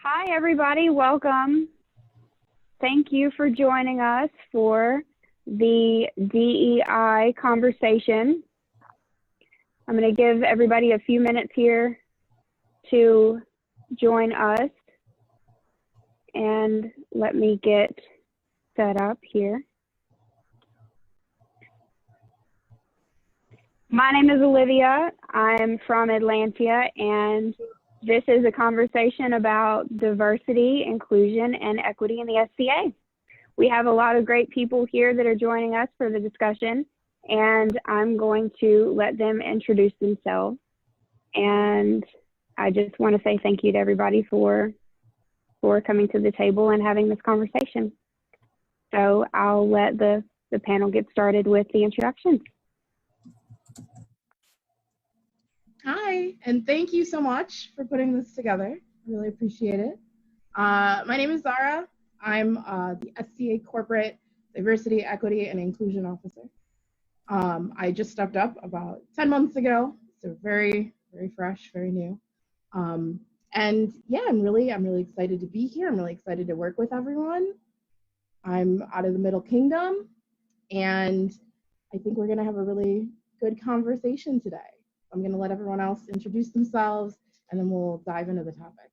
Hi, everybody. Welcome. Thank you for joining us for the DEI conversation. I'm going to give everybody a few minutes here to join us. And let me get set up here. My name is Olivia. I'm from Atlanta, and this is a conversation about diversity, inclusion, and equity in the SCA. We have a lot of great people here that are joining us for the discussion, and I'm going to let them introduce themselves. And I just want to say thank you to everybody for coming to the table and having this conversation. So I'll let the panel get started with the introductions. Hi, and thank you so much for putting this together. I really appreciate it. My name is Zahra. I'm the SCA Corporate Diversity, Equity, and Inclusion Officer. I just stepped up about 10 months ago, so very, very fresh, very new. And yeah, I'm really excited to be here. I'm really excited to work with everyone. I'm out of the Middle Kingdom, and I think we're gonna have a really good conversation today. I'm gonna let everyone else introduce themselves, and then we'll dive into the topics.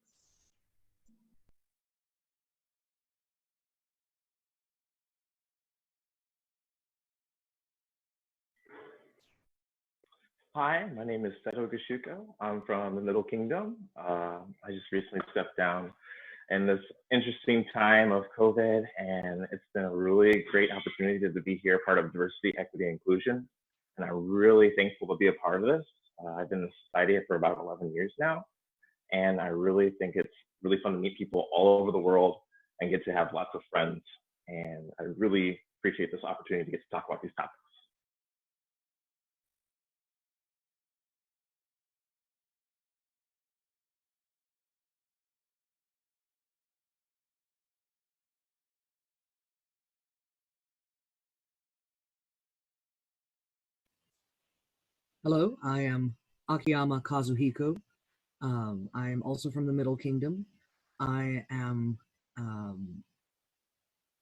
Hi, my name is Seto Gesshuko. I'm from the Middle Kingdom. I just recently stepped down in this interesting time of COVID, and it's been a really great opportunity to be here, part of diversity, equity, and inclusion. And I'm really thankful to be a part of this. I've been in the society for about 11 years now, and I really think it's really fun to meet people all over the world and get to have lots of friends. And I really appreciate this opportunity to get to talk about these topics. Hello, I am Akiyama Kazuhiko. I am also from the Middle Kingdom. I am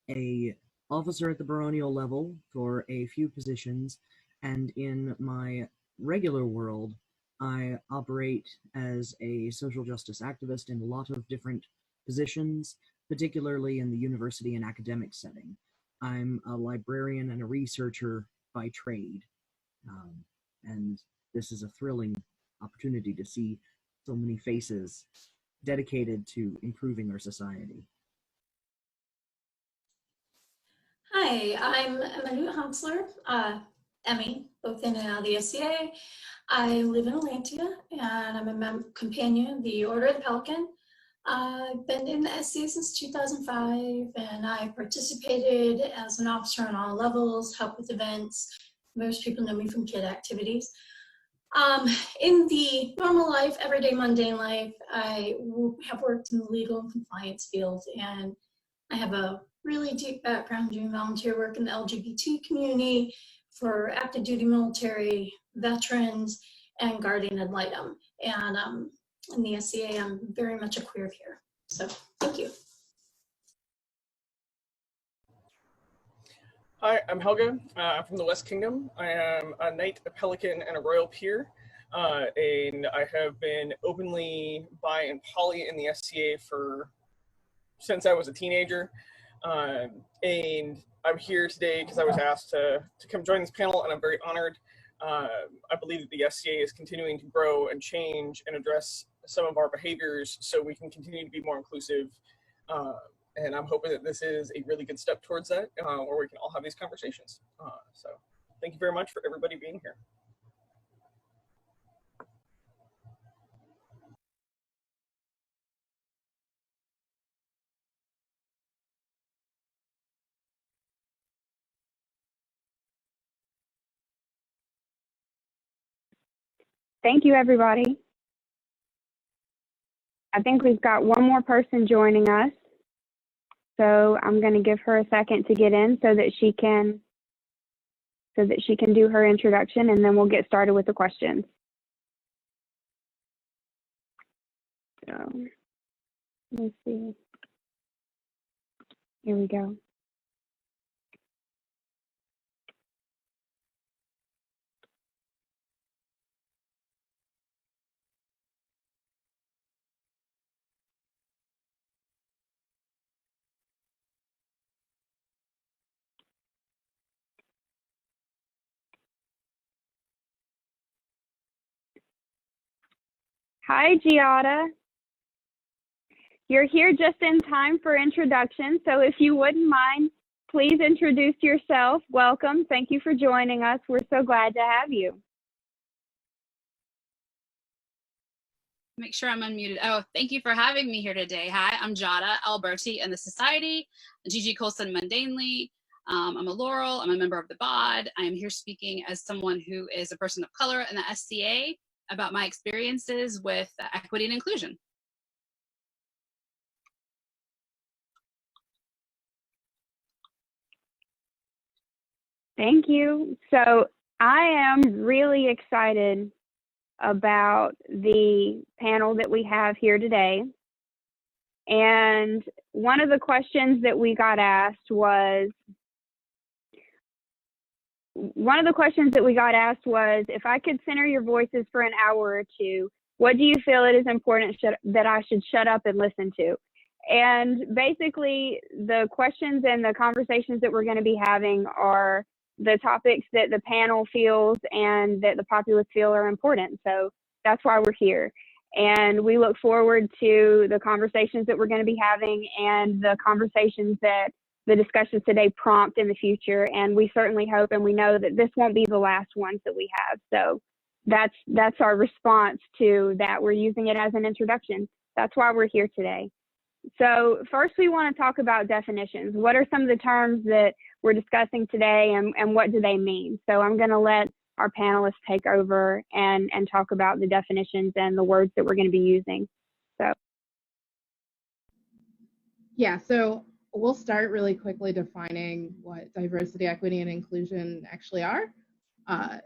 a officer at the baronial level for a few positions, and in my regular world, I operate as a social justice activist in a lot of different positions, particularly in the university and academic setting. I'm a librarian and a researcher by trade. And this is a thrilling opportunity to see so many faces dedicated to improving our society. Hi, I'm Emeludt Hänsler, Emmy, both in and out of the SCA. I live in Atlanta, and I'm a companion of the Order of the Pelican. I've been in the SCA since 2005, and I participated as an officer on all levels, helped with events. Most people know me from kid activities. In the normal life, everyday mundane life, I have worked in the legal and compliance field, and I have a really deep background doing volunteer work in the LGBT community for active duty military, veterans, and guardian ad litem. And in the SCA, I'm very much a queer here. So thank you. Hi, I'm Helga. I'm from the West Kingdom. I am a knight, a pelican, and a royal peer. And I have been openly bi and poly in the SCA since I was a teenager. And I'm here today because I was asked to come join this panel, and I'm very honored. I believe that the SCA is continuing to grow and change and address some of our behaviors so we can continue to be more inclusive. And I'm hoping that this is a really good step towards that, where we can all have these conversations. So thank you very much for everybody being here. Thank you, everybody. I think we've got one more person joining us. So I'm going to give her a second to get in so that she can do her introduction, and then we'll get started with the questions. So Let's see. Here we go. Hi, Giada. You're here just in time for introduction, so if you wouldn't mind, please introduce yourself. Welcome. Thank you for joining us. We're so glad to have you. Make sure I'm unmuted. Oh, thank you for having me here today. Hi, I'm Giada, Alberti in the Society, Gigi Colson mundanely. I'm a Laurel, I'm a member of the BOD. I am here speaking as someone who is a person of color in the SCA about my experiences with equity and inclusion. Thank you. So I am really excited about the panel that we have here today. And one of the questions that we got asked was, if I could center your voices for an hour or two, what do you feel it is important that I should shut up and listen to? And basically, the questions and the conversations that we're going to be having are the topics that the panel feels and that the populace feel are important. So that's why we're here. And we look forward to the conversations that we're going to be having and the conversations that the discussions today prompt in the future. And we certainly hope and we know that this won't be the last ones that we have. So that's our response to that. We're using it as an introduction. That's why we're here today. So first we want to talk about definitions. What are some of the terms that we're discussing today and what do they mean? So I'm going to let our panelists take over and talk about the definitions and the words that we're going to be using. So. Yeah, so we'll start really quickly defining what diversity, equity, and inclusion actually are. And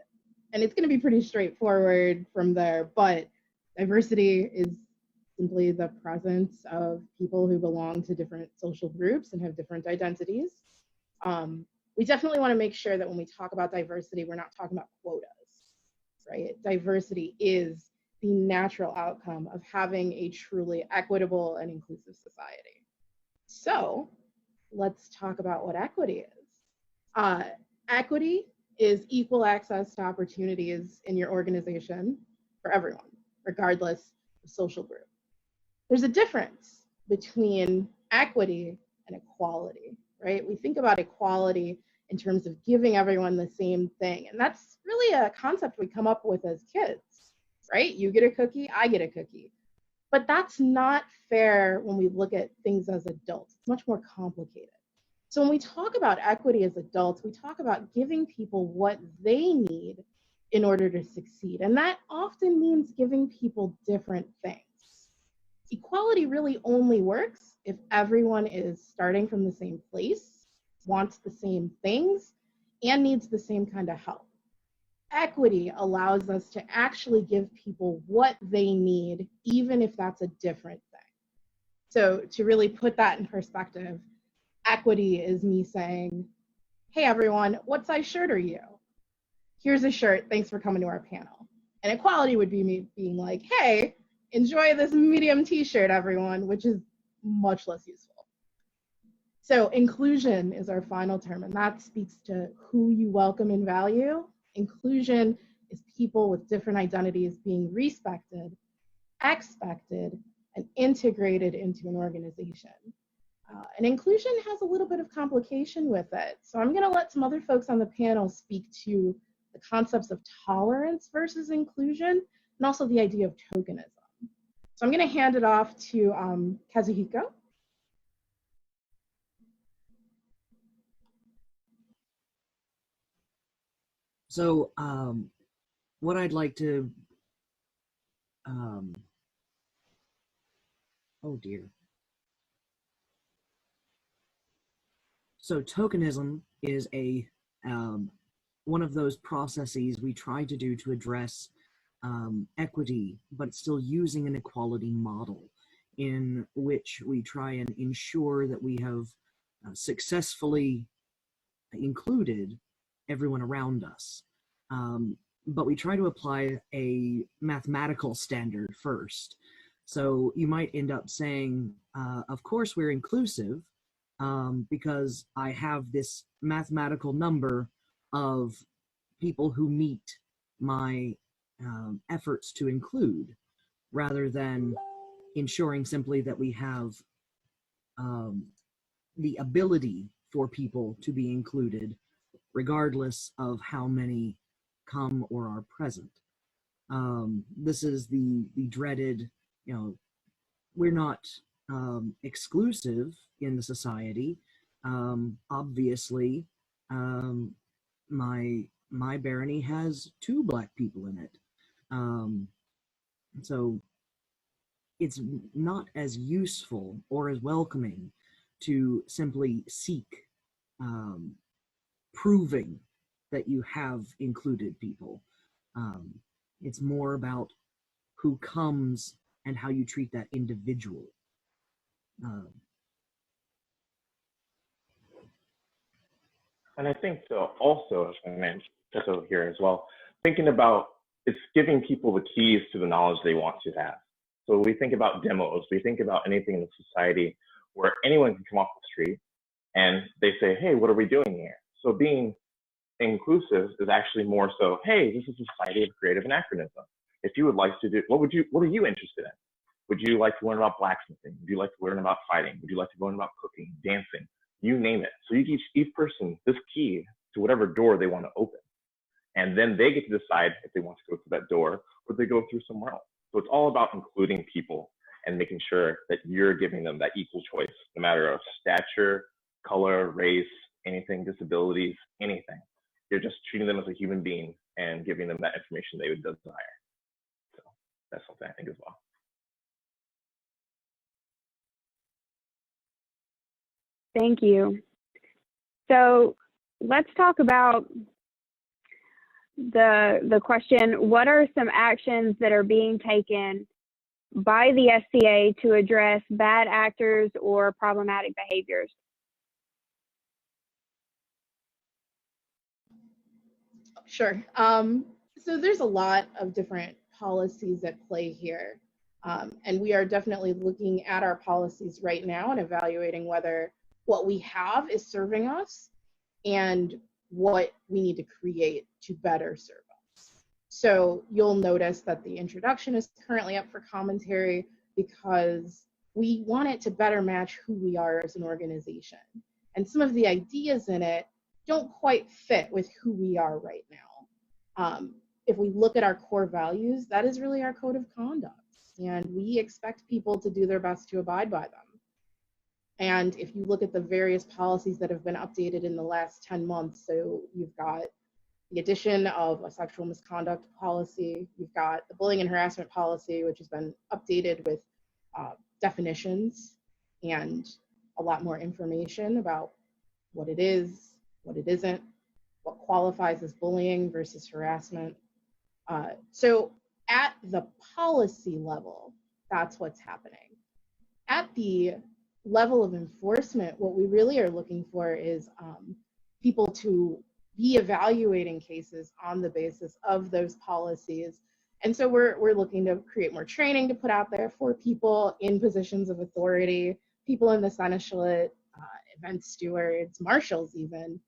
it's going to be pretty straightforward from there, but diversity is simply the presence of people who belong to different social groups and have different identities. We definitely want to make sure that when we talk about diversity, we're not talking about quotas, right? Diversity is the natural outcome of having a truly equitable and inclusive society. So let's talk about what equity is. Equity is equal access to opportunities in your organization for everyone, regardless of social group. There's a difference between equity and equality, right? We think about equality in terms of giving everyone the same thing. And that's really a concept we come up with as kids, right? You get a cookie, I get a cookie. But that's not fair when we look at things as adults. It's much more complicated. So when we talk about equity as adults, we talk about giving people what they need in order to succeed. And that often means giving people different things. Equality really only works if everyone is starting from the same place, wants the same things, and needs the same kind of help. Equity allows us to actually give people what they need, even if that's a different thing. So to really put that in perspective, equity is me saying, hey everyone, what size shirt are you? Here's a shirt, thanks for coming to our panel. And equality would be me being like, hey, enjoy this medium t-shirt, everyone, which is much less useful. So inclusion is our final term, and that speaks to who you welcome and value. Inclusion is people with different identities being respected, expected, and integrated into an organization. And inclusion has a little bit of complication with it. So I'm gonna let some other folks on the panel speak to the concepts of tolerance versus inclusion, and also the idea of tokenism. So I'm going to hand it off to Kazuhiko. So what I'd like to, oh dear. So tokenism is a one of those processes we try to do to address equity, but still using an equality model. in which we try and ensure that we have successfully included everyone around us. But we try to apply a mathematical standard first. So you might end up saying, of course we're inclusive, because I have this mathematical number of people who meet my efforts to include, rather than ensuring simply that we have the ability for people to be included, regardless of how many come or are present. This is the dreaded, we're not exclusive in the society. Obviously, my barony has 2 Black people in it. So it's not as useful or as welcoming to simply seek proving that you have included people. It's more about who comes and how you treat that individual. And I think so also, if I may, Seto here as well, thinking about it's giving people the keys to the knowledge they want to have. So we think about demos, we think about anything in the society where anyone can come off the street and they say, hey, what are we doing here? So being inclusive is actually more so, hey, this is a society of creative anachronism. If you would like to do, what are you interested in? Would you like to learn about blacksmithing? Would you like to learn about fighting? Would you like to learn about cooking, dancing? You name it. So you give each person this key to whatever door they want to open. And then they get to decide if they want to go through that door or they go through somewhere else. So it's all about including people and making sure that you're giving them that equal choice, no matter of stature, color, race, anything, disabilities, anything. You're just treating them as a human being and giving them that information they would desire. So that's something I think as well. Thank you. So let's talk about the question, what are some actions that are being taken by the SCA to address bad actors or problematic behaviors? Sure. So there's a lot of different policies at play here. And we are definitely looking at our policies right now and evaluating whether what we have is serving us and what we need to create to better serve us. So you'll notice that the introduction is currently up for commentary because we want it to better match who we are as an organization. And some of the ideas in it don't quite fit with who we are right now. If we look at our core values, that is really our code of conduct. And we expect people to do their best to abide by them. And if you look at the various policies that have been updated in the last 10 months, so you've got the addition of a sexual misconduct policy, you've got the bullying and harassment policy, which has been updated with definitions and a lot more information about what it is, what it isn't, what qualifies as bullying versus harassment. So at the policy level, that's what's happening. At the level of enforcement, what we really are looking for is people to be evaluating cases on the basis of those policies. And so we're looking to create more training to put out there for people in positions of authority, people in the seneschalate, event stewards, marshals even.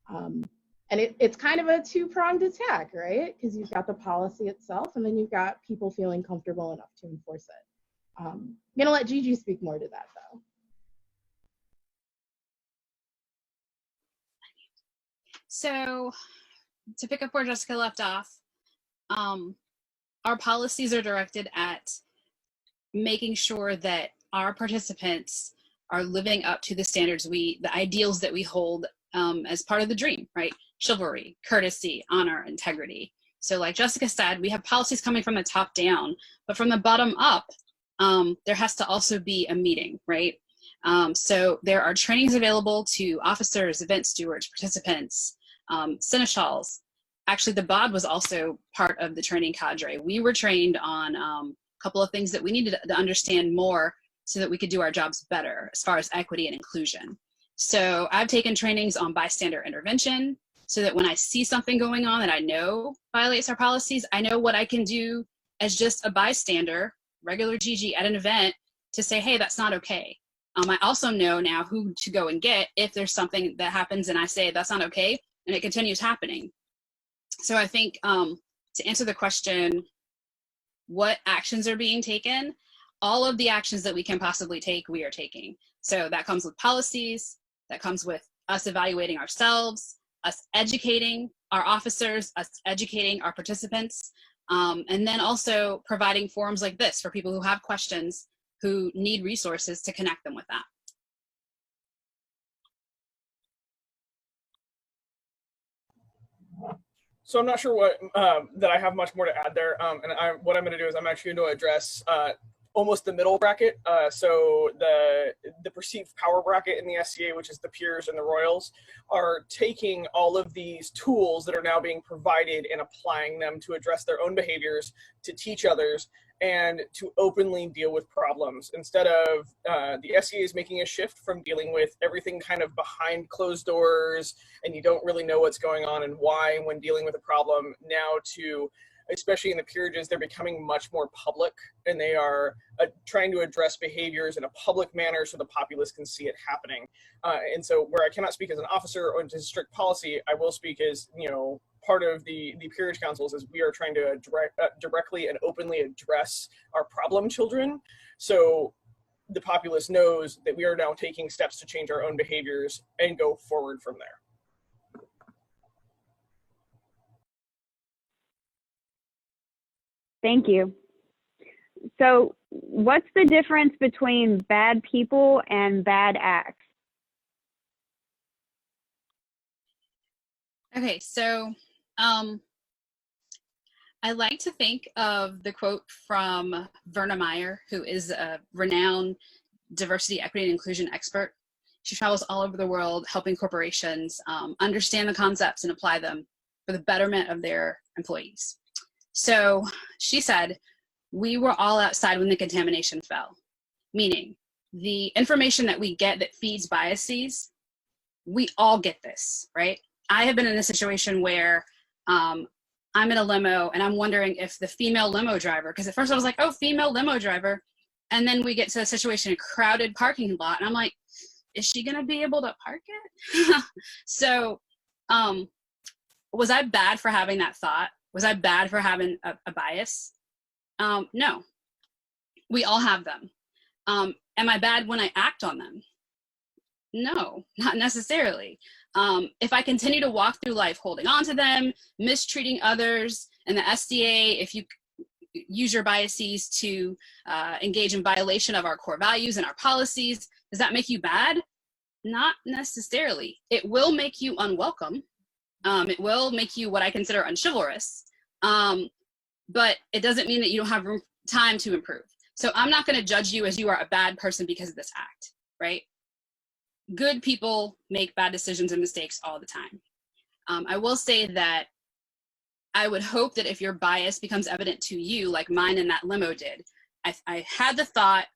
And it's kind of a two-pronged attack, right? Because you've got the policy itself, and then you've got people feeling comfortable enough to enforce it. I'm gonna let Gigi speak more to that though. So to pick up where Jessica left off, our policies are directed at making sure that our participants are living up to the standards the ideals that we hold as part of the dream, right? Chivalry, courtesy, honor, integrity. So like Jessica said, we have policies coming from the top down, but from the bottom up, there has to also be a meeting, right? So there are trainings available to officers, event stewards, participants, seneschals. Actually, the BOD was also part of the training cadre. We were trained on a couple of things that we needed to understand more so that we could do our jobs better as far as equity and inclusion. So I've taken trainings on bystander intervention so that when I see something going on that I know violates our policies, I know what I can do as just a bystander, regular GG at an event to say, hey, that's not okay. I also know now who to go and get if there's something that happens and I say that's not okay and it continues happening. So I think to answer the question, what actions are being taken? All of the actions that we can possibly take, we are taking. So that comes with policies, that comes with us evaluating ourselves, us educating our officers, us educating our participants, and then also providing forums like this for people who have questions, who need resources to connect them with that. So I'm not sure what that I have much more to add there. What I'm going to do is I'm actually going to address almost the middle bracket. So the perceived power bracket in the SCA, which is the peers and the royals, are taking all of these tools that are now being provided and applying them to address their own behaviors, to teach others, and to openly deal with problems. Instead of, the SCA is making a shift from dealing with everything kind of behind closed doors, and you don't really know what's going on and why when dealing with a problem, now to, especially in the peerages, they're becoming much more public, and they are trying to address behaviors in a public manner so the populace can see it happening. And so where I cannot speak as an officer or into strict policy, I will speak as, you know, part of the peerage councils is we are trying to directly and openly address our problem children. So the populace knows that we are now taking steps to change our own behaviors and go forward from there. Thank you. So what's the difference between bad people and bad acts? Okay, so I like to think of the quote from Verna Meyer, who is a renowned diversity, equity, and inclusion expert. She travels all over the world helping corporations understand the concepts and apply them for the betterment of their employees. So she said, we were all outside when the contamination fell, meaning the information that we get that feeds biases, we all get this, right? I have been in a situation where I'm in a limo and I'm wondering if the female limo driver, because at first I was like, oh, female limo driver. And then we get to a situation, a crowded parking lot. And I'm like, is she going to be able to park it? So was I bad for having that thought? Was I bad for having a bias? No, we all have them. Am I bad when I act on them? No, not necessarily. If I continue to walk through life holding on to them, mistreating others, and the SCA, if you use your biases to engage in violation of our core values and our policies, does that make you bad? Not necessarily. It will make you unwelcome. It will make you what I consider unchivalrous. But it doesn't mean that you don't have time to improve. So I'm not going to judge you as you are a bad person because of this act, right? Good people make bad decisions and mistakes all the time. I will say that I would hope that if your bias becomes evident to you, like mine in that limo did, I had the thought,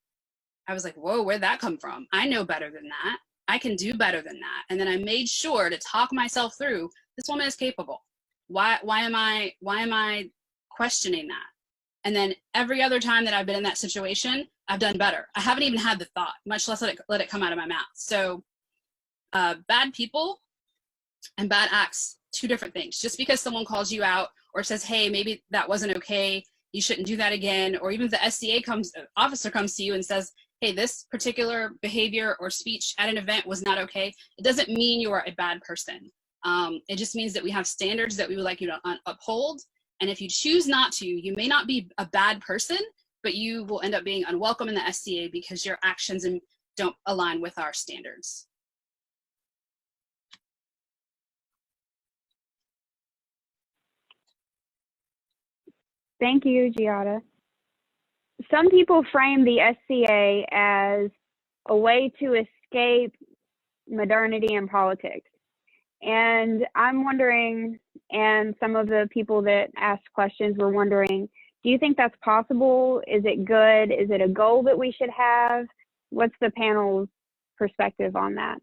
I was like, whoa, where'd that come from? I know better than that. I can do better than that. And then I made sure to talk myself through, this woman is capable. Why am I questioning that? And then every other time that I've been in that situation, I've done better. I haven't even had the thought, much less let it come out of my mouth. So bad people and bad acts, two different things. Just because someone calls you out or says, hey, maybe that wasn't okay, you shouldn't do that again. Or even if the SCA officer comes to you and says, hey, this particular behavior or speech at an event was not okay, it doesn't mean you are a bad person. It just means that we have standards that we would like you to uphold. And if you choose not to, you may not be a bad person, but you will end up being unwelcome in the SCA because your actions don't align with our standards. Thank you, Giada. Some people frame the SCA as a way to escape modernity and politics. And I'm wondering, and some of the people that asked questions were wondering, Do you think that's possible? Is it good? Is it a goal that we should have? What's the panel's perspective on that?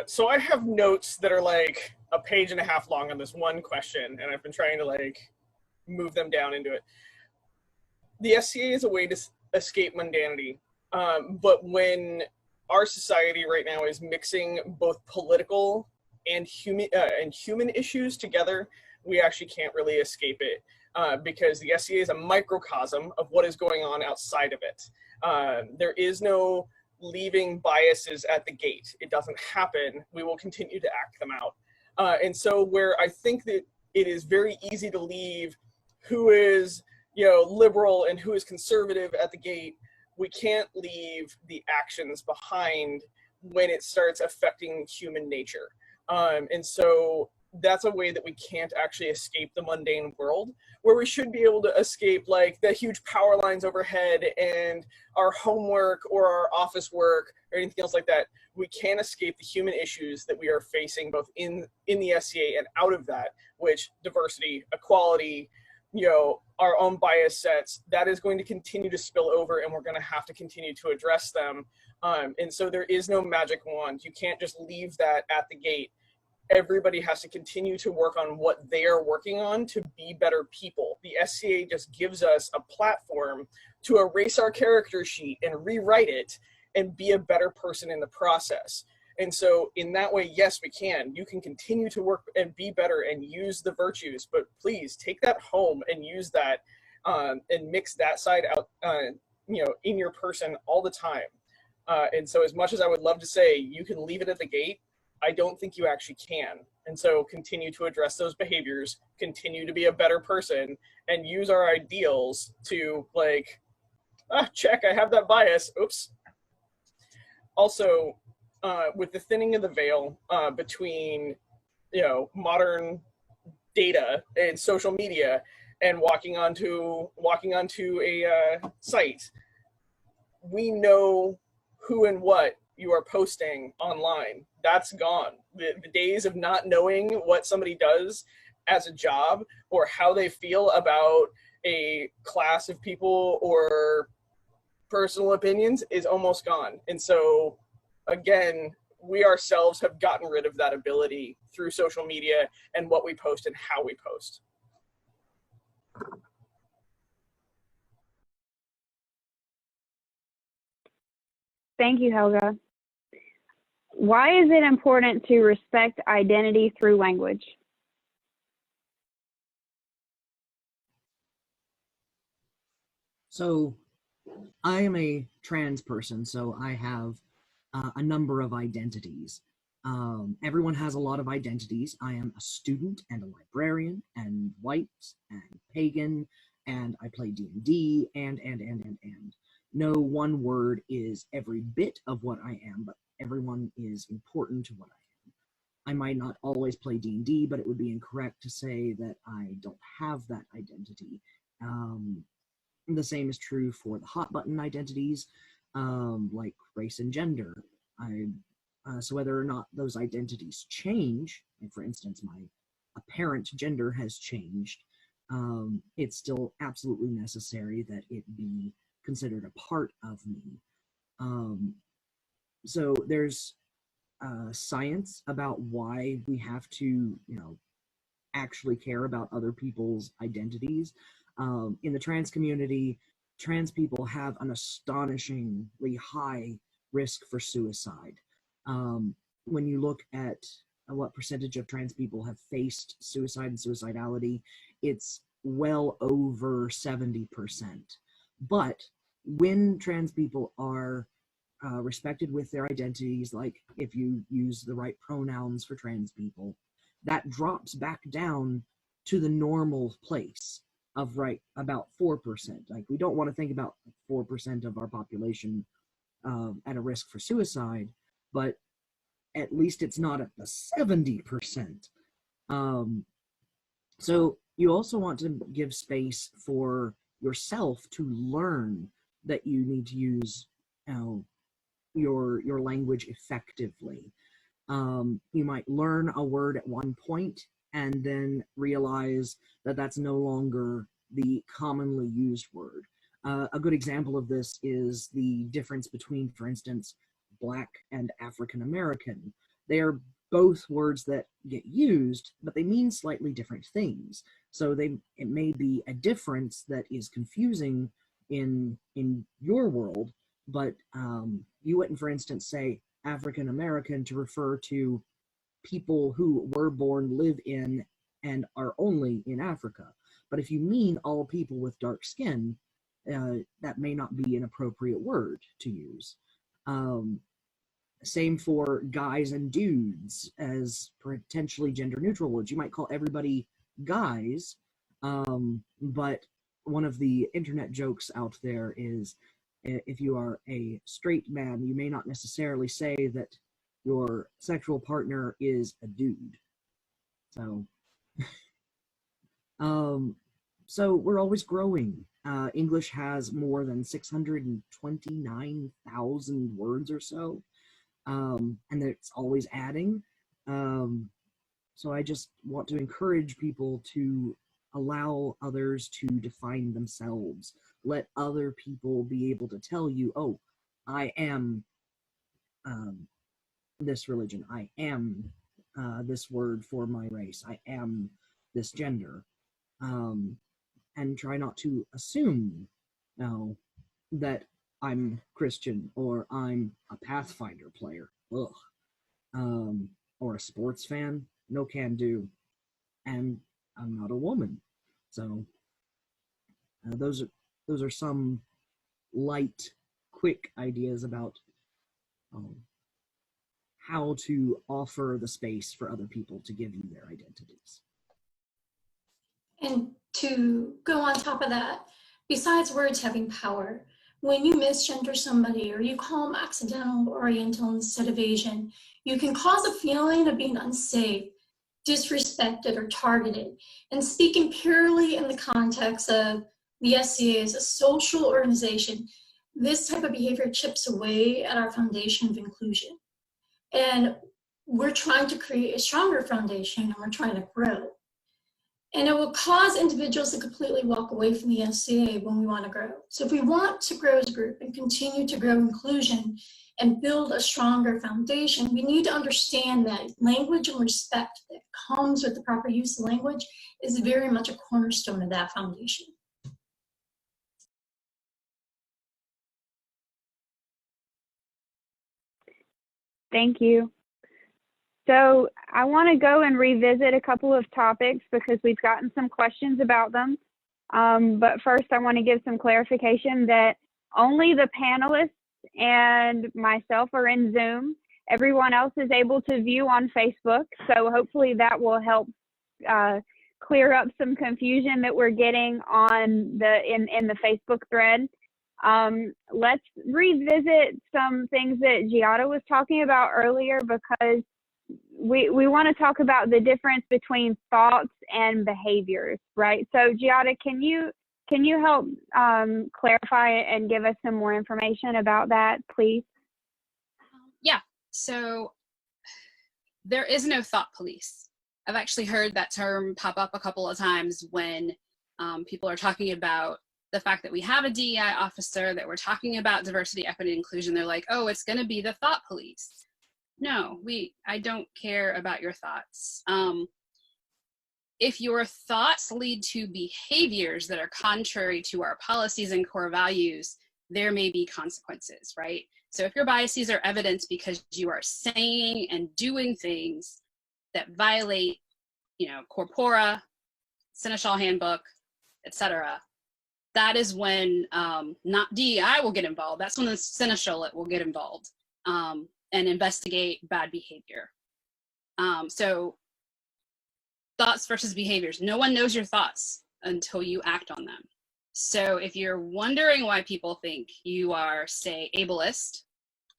So I have notes that are like a page and a half long on this one question, and I've been trying to like move them down into it. The SCA is a way to escape mundanity, but when our society right now is mixing both political and human issues together, we actually can't really escape it, because the SCA is a microcosm of what is going on outside of it. There is no leaving biases at the gate. It doesn't happen. We will continue to act them out. And so where I think that it is very easy to leave who is, you know, liberal and who is conservative at the gate, we can't leave the actions behind when it starts affecting human nature. And so that's a way that we can't actually escape the mundane world, where we should be able to escape like the huge power lines overhead and our homework or our office work or anything else like that. We can't escape the human issues that we are facing both in the SCA and out of that, which diversity, equality, you know, our own bias sets, that is going to continue to spill over, and we're going to have to continue to address them. And so there is no magic wand. You can't just leave that at the gate. Everybody has to continue to work on what they are working on to be better people. The SCA just gives us a platform to erase our character sheet and rewrite it and be a better person in the process. And so in that way, yes, we can. You can continue to work and be better and use the virtues, but please take that home and use that and mix that side out, you know, in your person all the time. And so as much as I would love to say you can leave it at the gate, I don't think you actually can. And so continue to address those behaviors, continue to be a better person, and use our ideals to like, check, I have that bias, oops. Also, with the thinning of the veil between, you know, modern data and social media and walking onto a site, we know who and what you are posting online. That's gone. The days of not knowing what somebody does as a job or how they feel about a class of people or personal opinions is almost gone. And so again, we ourselves have gotten rid of that ability through social media and what we post and how we post. Thank you, Helga. Why is it important to respect identity through language? So I am a trans person, so I have a number of identities. Everyone has a lot of identities. I am a student and a librarian and white and pagan, and I play D&D and. No one word is every bit of what I am, but everyone is important to what I am. I might not always play D&D, but it would be incorrect to say that I don't have that identity. The same is true for the hot button identities, like race and gender. So whether or not those identities change, like for instance, my apparent gender has changed, it's still absolutely necessary that it be considered a part of me. So there's science about why we have to, you know, actually care about other people's identities. In the trans community, trans people have an astonishingly high risk for suicide. When you look at what percentage of trans people have faced suicide and suicidality, it's well over 70%. But when trans people are respected with their identities, like if you use the right pronouns for trans people, that drops back down to the normal place of right about 4%. Like we don't want to think about 4% of our population at a risk for suicide, but at least it's not at the 70%. So you also want to give space for yourself to learn that you need to use, you know, your language effectively. You might learn a word at one point and then realize that that's no longer the commonly used word. A good example of this is the difference between, for instance, Black and African American. They are both words that get used, but they mean slightly different things. So it may be a difference that is confusing in your world, but you wouldn't, for instance, say African American to refer to people who were born, live in, and are only in Africa. But if you mean all people with dark skin, that may not be an appropriate word to use. Same for guys and dudes as potentially gender neutral words. You might call everybody guys, but one of the internet jokes out there is if you are a straight man, you may not necessarily say that your sexual partner is a dude. So, so we're always growing. English has more than 629,000 words or so, and it's always adding. So I just want to encourage people to allow others to define themselves. Let other people be able to tell you, oh, I am this religion. I am this word for my race. I am this gender. And try not to assume that I'm Christian or I'm a Pathfinder player. Ugh. Or a sports fan. No can do. And I'm not a woman. So those are some light, quick ideas about how to offer the space for other people to give you their identities. And to go on top of that, besides words having power, when you misgender somebody or you call them accidental Oriental instead of Asian, you can cause a feeling of being unsafe, disrespected, or targeted. And speaking purely in the context of the SCA as a social organization, this type of behavior chips away at our foundation of inclusion. And we're trying to create a stronger foundation, and we're trying to grow. And it will cause individuals to completely walk away from the SCA when we want to grow. So if we want to grow as a group and continue to grow inclusion and build a stronger foundation, we need to understand that language and respect that comes with the proper use of language is very much a cornerstone of that foundation. Thank you. So I want to go and revisit a couple of topics because we've gotten some questions about them. But first, I want to give some clarification that only the panelists and myself are in Zoom. Everyone else is able to view on Facebook. So hopefully that will help clear up some confusion that we're getting on in the Facebook thread. Let's revisit some things that Giada was talking about earlier, because we want to talk about the difference between thoughts and behaviors, right? So Giada, can you help clarify and give us some more information about that, please? Yeah, so there is no thought police. I've actually heard that term pop up a couple of times when people are talking about the fact that we have a DEI officer, that we're talking about diversity, equity, inclusion. They're like, oh, it's going to be the thought police. No, I don't care about your thoughts. If your thoughts lead to behaviors that are contrary to our policies and core values, there may be consequences, right? So if your biases are evident because you are saying and doing things that violate, corpora, Seneschal handbook, etc., that is when not DEI will get involved. That's when the Seneschal will get involved. And investigate bad behavior. So thoughts versus behaviors. No one knows your thoughts until you act on them. So if you're wondering why people think you are, say, ableist,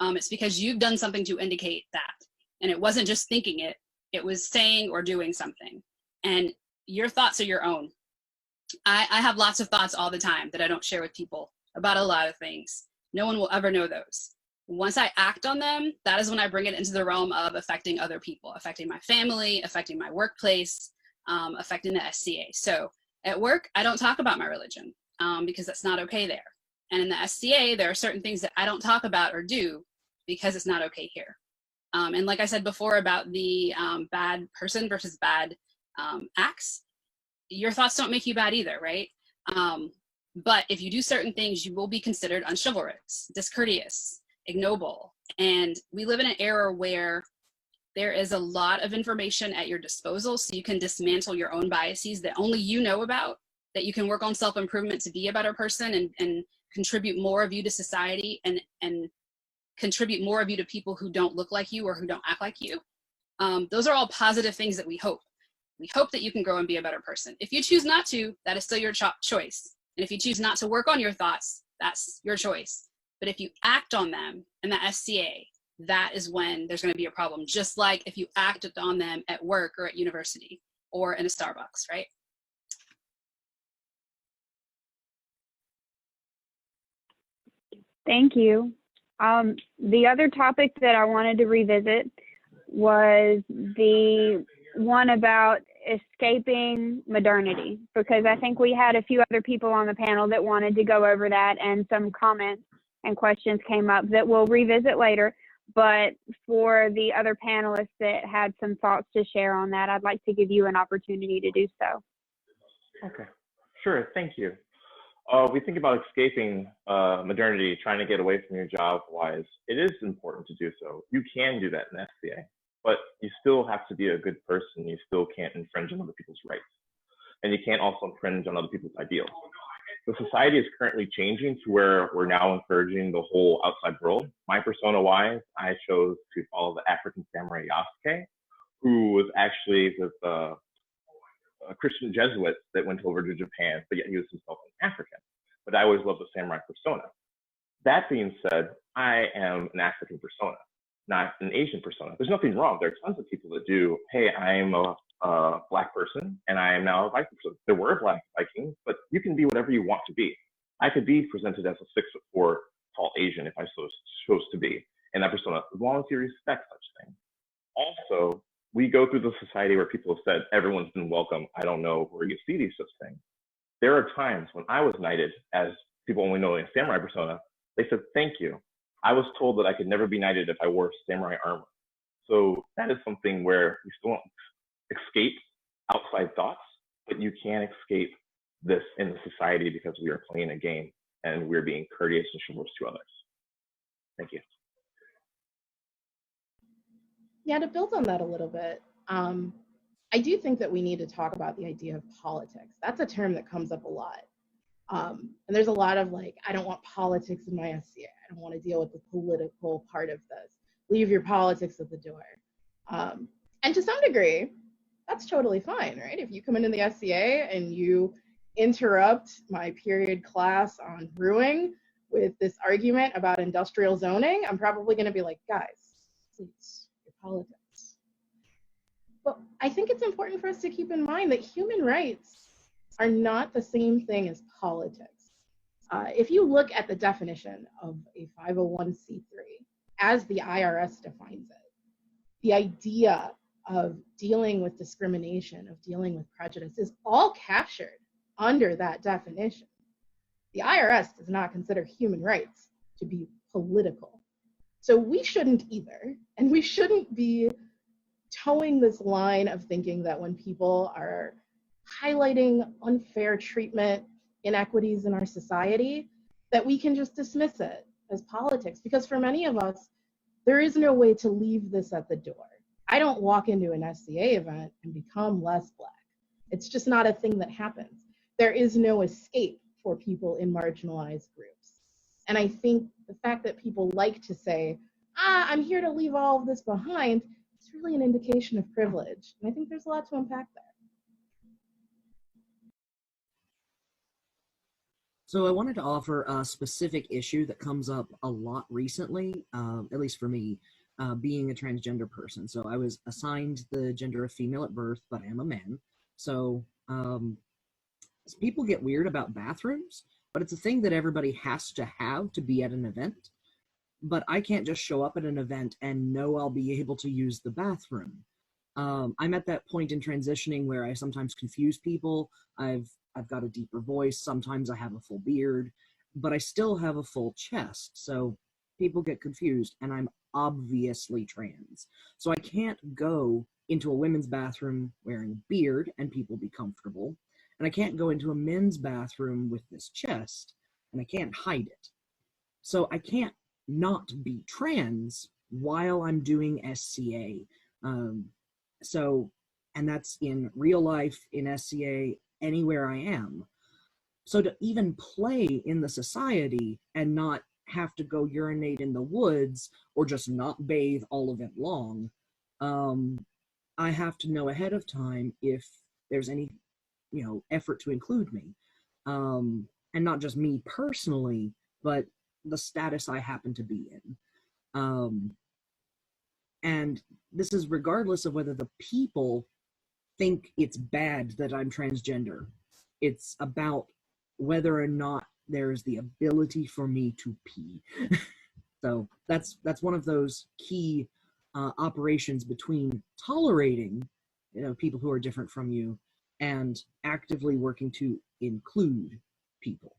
it's because you've done something to indicate that. And it wasn't just thinking it, it was saying or doing something. And your thoughts are your own. I have lots of thoughts all the time that I don't share with people about a lot of things. No one will ever know those. Once I act on them, that is when I bring it into the realm of affecting other people, affecting my family, affecting my workplace, affecting the SCA. So at work, I don't talk about my religion because that's not okay there. And in the SCA, there are certain things that I don't talk about or do because it's not okay here. And like I said before about the bad person versus bad acts, your thoughts don't make you bad either, right? But if you do certain things, you will be considered unchivalrous, discourteous, ignoble. And we live in an era where there is a lot of information at your disposal, so you can dismantle your own biases that only you know about, that you can work on self-improvement to be a better person and contribute more of you to society and contribute more of you to people who don't look like you or who don't act like you. Those are all positive things that we hope. We hope that you can grow and be a better person. If you choose not to, that is still your choice. And if you choose not to work on your thoughts, that's your choice. But if you act on them in the SCA, that is when there's going to be a problem, just like if you acted on them at work or at university or in a Starbucks, right? Thank you. The other topic that I wanted to revisit was the one about escaping modernity, because I think we had a few other people on the panel that wanted to go over that, and some comments and questions came up that we'll revisit later. But for the other panelists that had some thoughts to share on that, I'd like to give you an opportunity to do so. Okay, sure, thank you. We think about escaping modernity, trying to get away from your job-wise. It is important to do so. You can do that in SCA, but you still have to be a good person. You still can't infringe on other people's rights. And you can't also infringe on other people's ideals. The society is currently changing to where we're now encouraging the whole outside world. My persona-wise, I chose to follow the African samurai Yasuke, who was actually with Christian Jesuits that went over to Japan, but yet he was himself an African. But I always loved the samurai persona. That being said, I am an African persona, not an Asian persona. There's nothing wrong. There are tons of people that do, hey, I'm a Black person and I am now a Viking person. There were Black Vikings, but you can be whatever you want to be. I could be presented as a 6'4" tall Asian if I chose to be, and that persona, as long as you respect such things. Also, we go through the society where people have said, everyone's been welcome. I don't know where you see these such things. There are times when I was knighted as people only know a samurai persona. They said, thank you. I was told that I could never be knighted if I wore samurai armor. So that is something where you still don't escape outside thoughts, but you can escape this in the society because we are playing a game and we're being courteous and chivalrous to others. Thank you. Yeah, to build on that a little bit, I do think that we need to talk about the idea of politics. That's a term that comes up a lot. And there's a lot of like, I don't want politics in my SCA. I don't want to deal with the political part of this. Leave your politics at the door. And to some degree, that's totally fine, right? If you come into the SCA and you interrupt my period class on brewing with this argument about industrial zoning, I'm probably going to be like, guys, please, your politics. But I think it's important for us to keep in mind that human rights are not the same thing as politics. If you look at the definition of a 501c3 as the IRS defines it, the idea of dealing with discrimination, of dealing with prejudice is all captured under that definition. The IRS does not consider human rights to be political. So we shouldn't either, and we shouldn't be towing this line of thinking that when people are highlighting unfair treatment, inequities in our society, that we can just dismiss it as politics, because for many of us, there is no way to leave this at the door. I don't walk into an SCA event and become less Black. It's just not a thing that happens. There is no escape for people in marginalized groups. And I think the fact that people like to say, I'm here to leave all of this behind, it's really an indication of privilege. And I think there's a lot to unpack there. So I wanted to offer a specific issue that comes up a lot recently, at least for me, being a transgender person. So I was assigned the gender of female at birth, but I am a man. So people get weird about bathrooms, but it's a thing that everybody has to have to be at an event. But I can't just show up at an event and know I'll be able to use the bathroom. I'm at that point in transitioning where I sometimes confuse people. I've got a deeper voice. Sometimes I have a full beard, but I still have a full chest. So people get confused, and I'm obviously trans. So I can't go into a women's bathroom wearing a beard and people be comfortable. And I can't go into a men's bathroom with this chest, and I can't hide it. So I can't not be trans while I'm doing SCA. And that's in real life, in SCA, anywhere I am. So to even play in the society and not have to go urinate in the woods or just not bathe all of it long, I have to know ahead of time if there's any, effort to include me. And not just me personally, but the status I happen to be in. And this is regardless of whether the people think it's bad that I'm transgender. It's about whether or not there's the ability for me to pee. So that's one of those key operations between tolerating, people who are different from you and actively working to include people.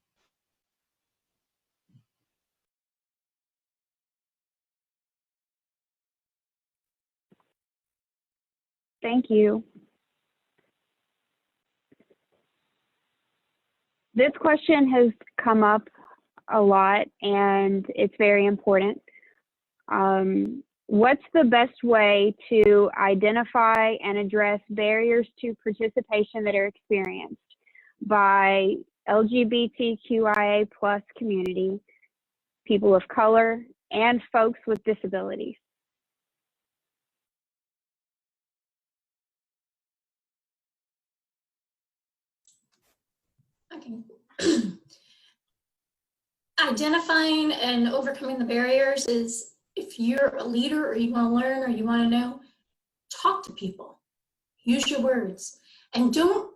Thank you. This question has come up a lot, and it's very important. What's the best way to identify and address barriers to participation that are experienced by LGBTQIA+ community, people of color, and folks with disabilities? Okay. Identifying and overcoming the barriers is, if you're a leader or you want to learn or you want to know, talk to people, use your words, and don't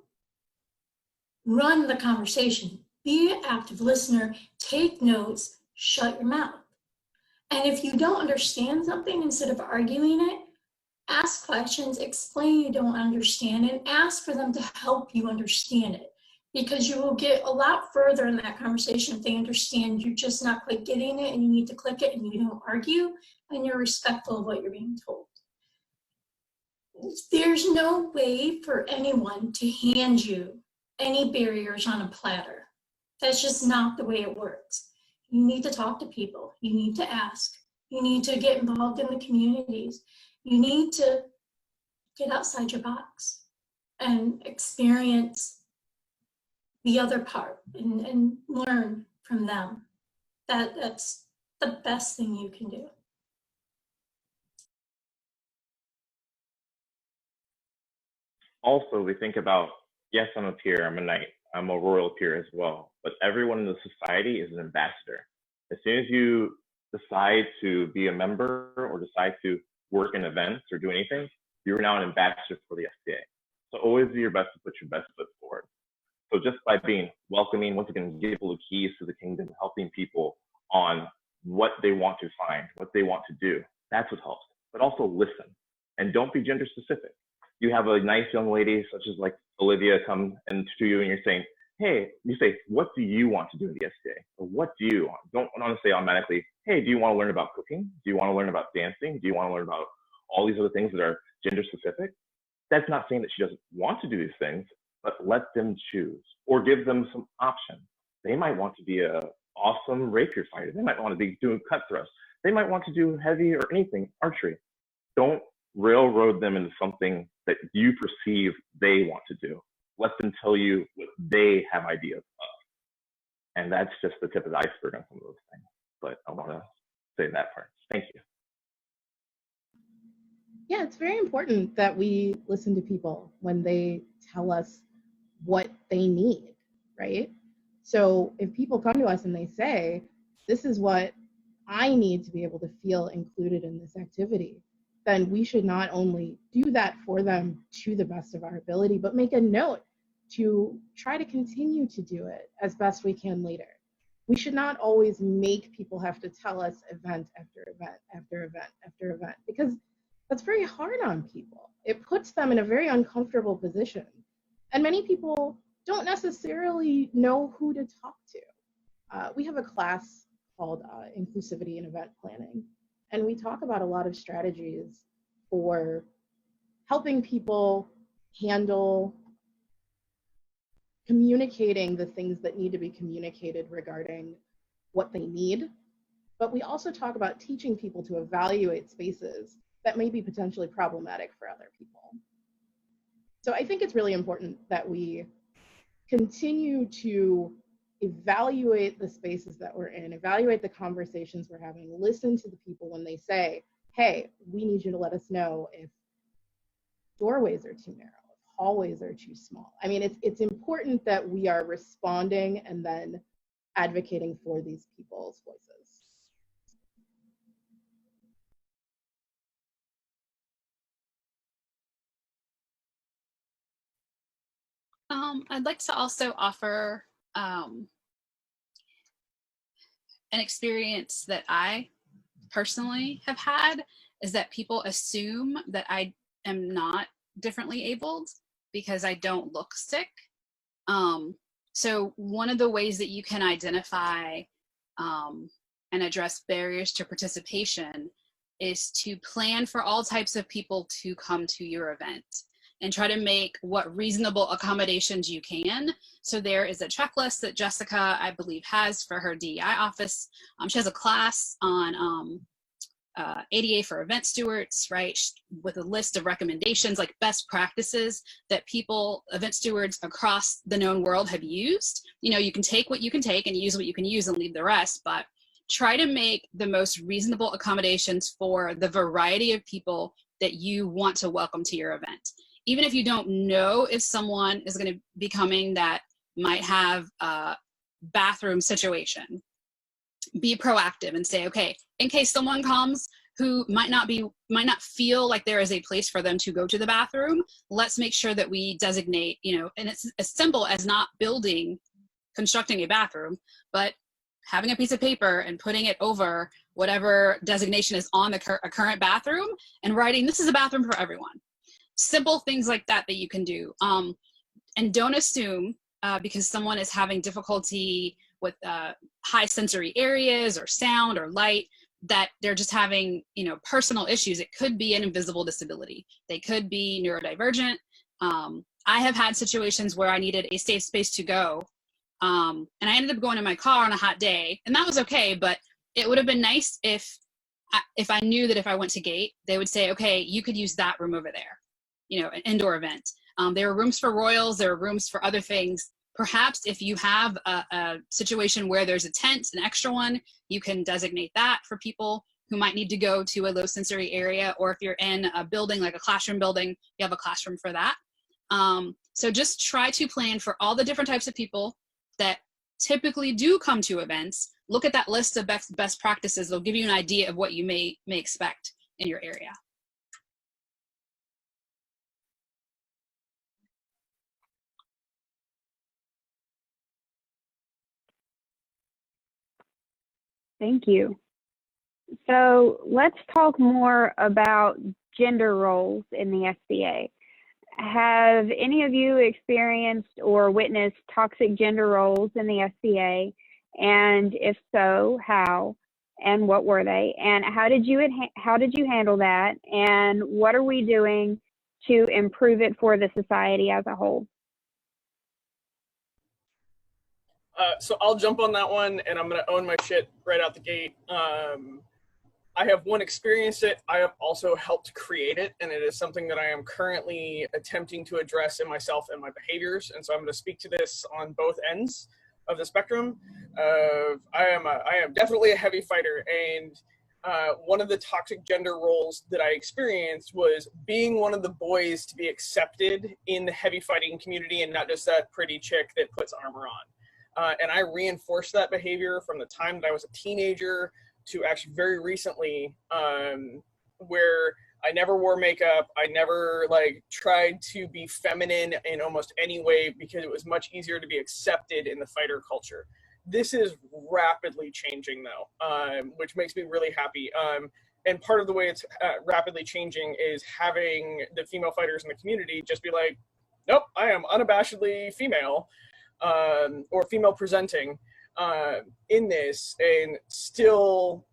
run the conversation. Be an active listener, take notes, shut your mouth. And if you don't understand something, instead of arguing it, ask questions, explain you don't understand, and ask for them to help you understand it. Because you will get a lot further in that conversation if they understand you're just not quite getting it and you need to click it, and you don't argue and you're respectful of what you're being told. There's no way for anyone to hand you any barriers on a platter. That's just not the way it works. You need to talk to people. You need to ask. You need to get involved in the communities. You need to get outside your box and experience the other part and learn from them. That's the best thing you can do. Also, we think about, yes, I'm a peer, I'm a knight, I'm a royal peer as well, but everyone in the society is an ambassador. As soon as you decide to be a member or decide to work in events or do anything, you're now an ambassador for the SCA. So always do your best to put your best foot forward. So just by being welcoming, once again, give people the keys to the kingdom, helping people on what they want to find, what they want to do, that's what helps. But also listen, and don't be gender specific. You have a nice young lady such as like Olivia come into you and you're saying, hey, you say, what do you want to do in the SCA? Or what do you want? Don't want to say automatically, hey, do you want to learn about cooking? Do you want to learn about dancing? Do you want to learn about all these other things that are gender specific? That's not saying that she doesn't want to do these things, but let them choose or give them some options. They might want to be an awesome rapier fighter. They might want to be doing cut thrusts. They might want to do heavy or anything, archery. Don't railroad them into something that you perceive they want to do. Let them tell you what they have ideas of. And that's just the tip of the iceberg on some of those things. But I want to say that part. Thank you. Yeah, it's very important that we listen to people when they tell us what they need, right? So if people come to us and they say, this is what I need to be able to feel included in this activity, then we should not only do that for them to the best of our ability, but make a note to try to continue to do it as best we can later. We should not always make people have to tell us event after event after event after event, because that's very hard on people. It puts them in a very uncomfortable position. And many people don't necessarily know who to talk to. We have a class called Inclusivity and Event Planning, and we talk about a lot of strategies for helping people handle communicating the things that need to be communicated regarding what they need. But we also talk about teaching people to evaluate spaces that may be potentially problematic for other people. So I think it's really important that we continue to evaluate the spaces that we're in, evaluate the conversations we're having, listen to the people when they say, hey, we need you to let us know if doorways are too narrow, if hallways are too small. I mean, it's important that we are responding and then advocating for these people's voices. I'd like to also offer an experience that I personally have had, is that people assume that I am not differently abled because I don't look sick. So one of the ways that you can identify and address barriers to participation is to plan for all types of people to come to your event and try to make what reasonable accommodations you can. So there is a checklist that Jessica, I believe, has for her DEI office. She has a class on ADA for event stewards, right? With a list of recommendations, like best practices that people, event stewards across the known world have used. You know, you can take what you can take and use what you can use and leave the rest, but try to make the most reasonable accommodations for the variety of people that you want to welcome to your event. Even if you don't know if someone is going to be coming that might have a bathroom situation, be proactive and say, okay, in case someone comes who might not feel like there is a place for them to go to the bathroom, let's make sure that we designate, you know, and it's as simple as not constructing a bathroom, but having a piece of paper and putting it over whatever designation is on the current bathroom and writing, this is a bathroom for everyone. Simple things like that that you can do. And don't assume because someone is having difficulty with high sensory areas or sound or light that they're just having, you know, personal issues. It could be an invisible disability. They could be neurodivergent. I have had situations where I needed a safe space to go. And I ended up going in my car on a hot day, and that was okay, but it would have been nice if I knew that if I went to gate, they would say, okay, you could use that room over there, you know, an indoor event. There are rooms for royals, there are rooms for other things. Perhaps if you have a situation where there's a tent, an extra one, you can designate that for people who might need to go to a low sensory area, or if you're in a building like a classroom building, you have a classroom for that. So just try to plan for all the different types of people that typically do come to events. Look at that list of best practices. They'll give you an idea of what you may expect in your area. Thank you. So let's talk more about gender roles in the SCA. Have any of you experienced or witnessed toxic gender roles in the SCA? And if so, how? And what were they? And how did you handle that? And what are we doing to improve it for the society as a whole? So I'll jump on that one, and I'm going to own my shit right out the gate. I have experienced it. I have also helped create it, and it is something that I am currently attempting to address in myself and my behaviors. And so I'm going to speak to this on both ends of the spectrum. I am definitely a heavy fighter, and one of the toxic gender roles that I experienced was being one of the boys to be accepted in the heavy fighting community, and not just that pretty chick that puts armor on. And I reinforced that behavior from the time that I was a teenager to actually very recently, where I never wore makeup. I never tried to be feminine in almost any way because it was much easier to be accepted in the fighter culture. This is rapidly changing though, which makes me really happy. And part of the way it's rapidly changing is having the female fighters in the community just be like, nope, I am unabashedly female, or female presenting in this, and still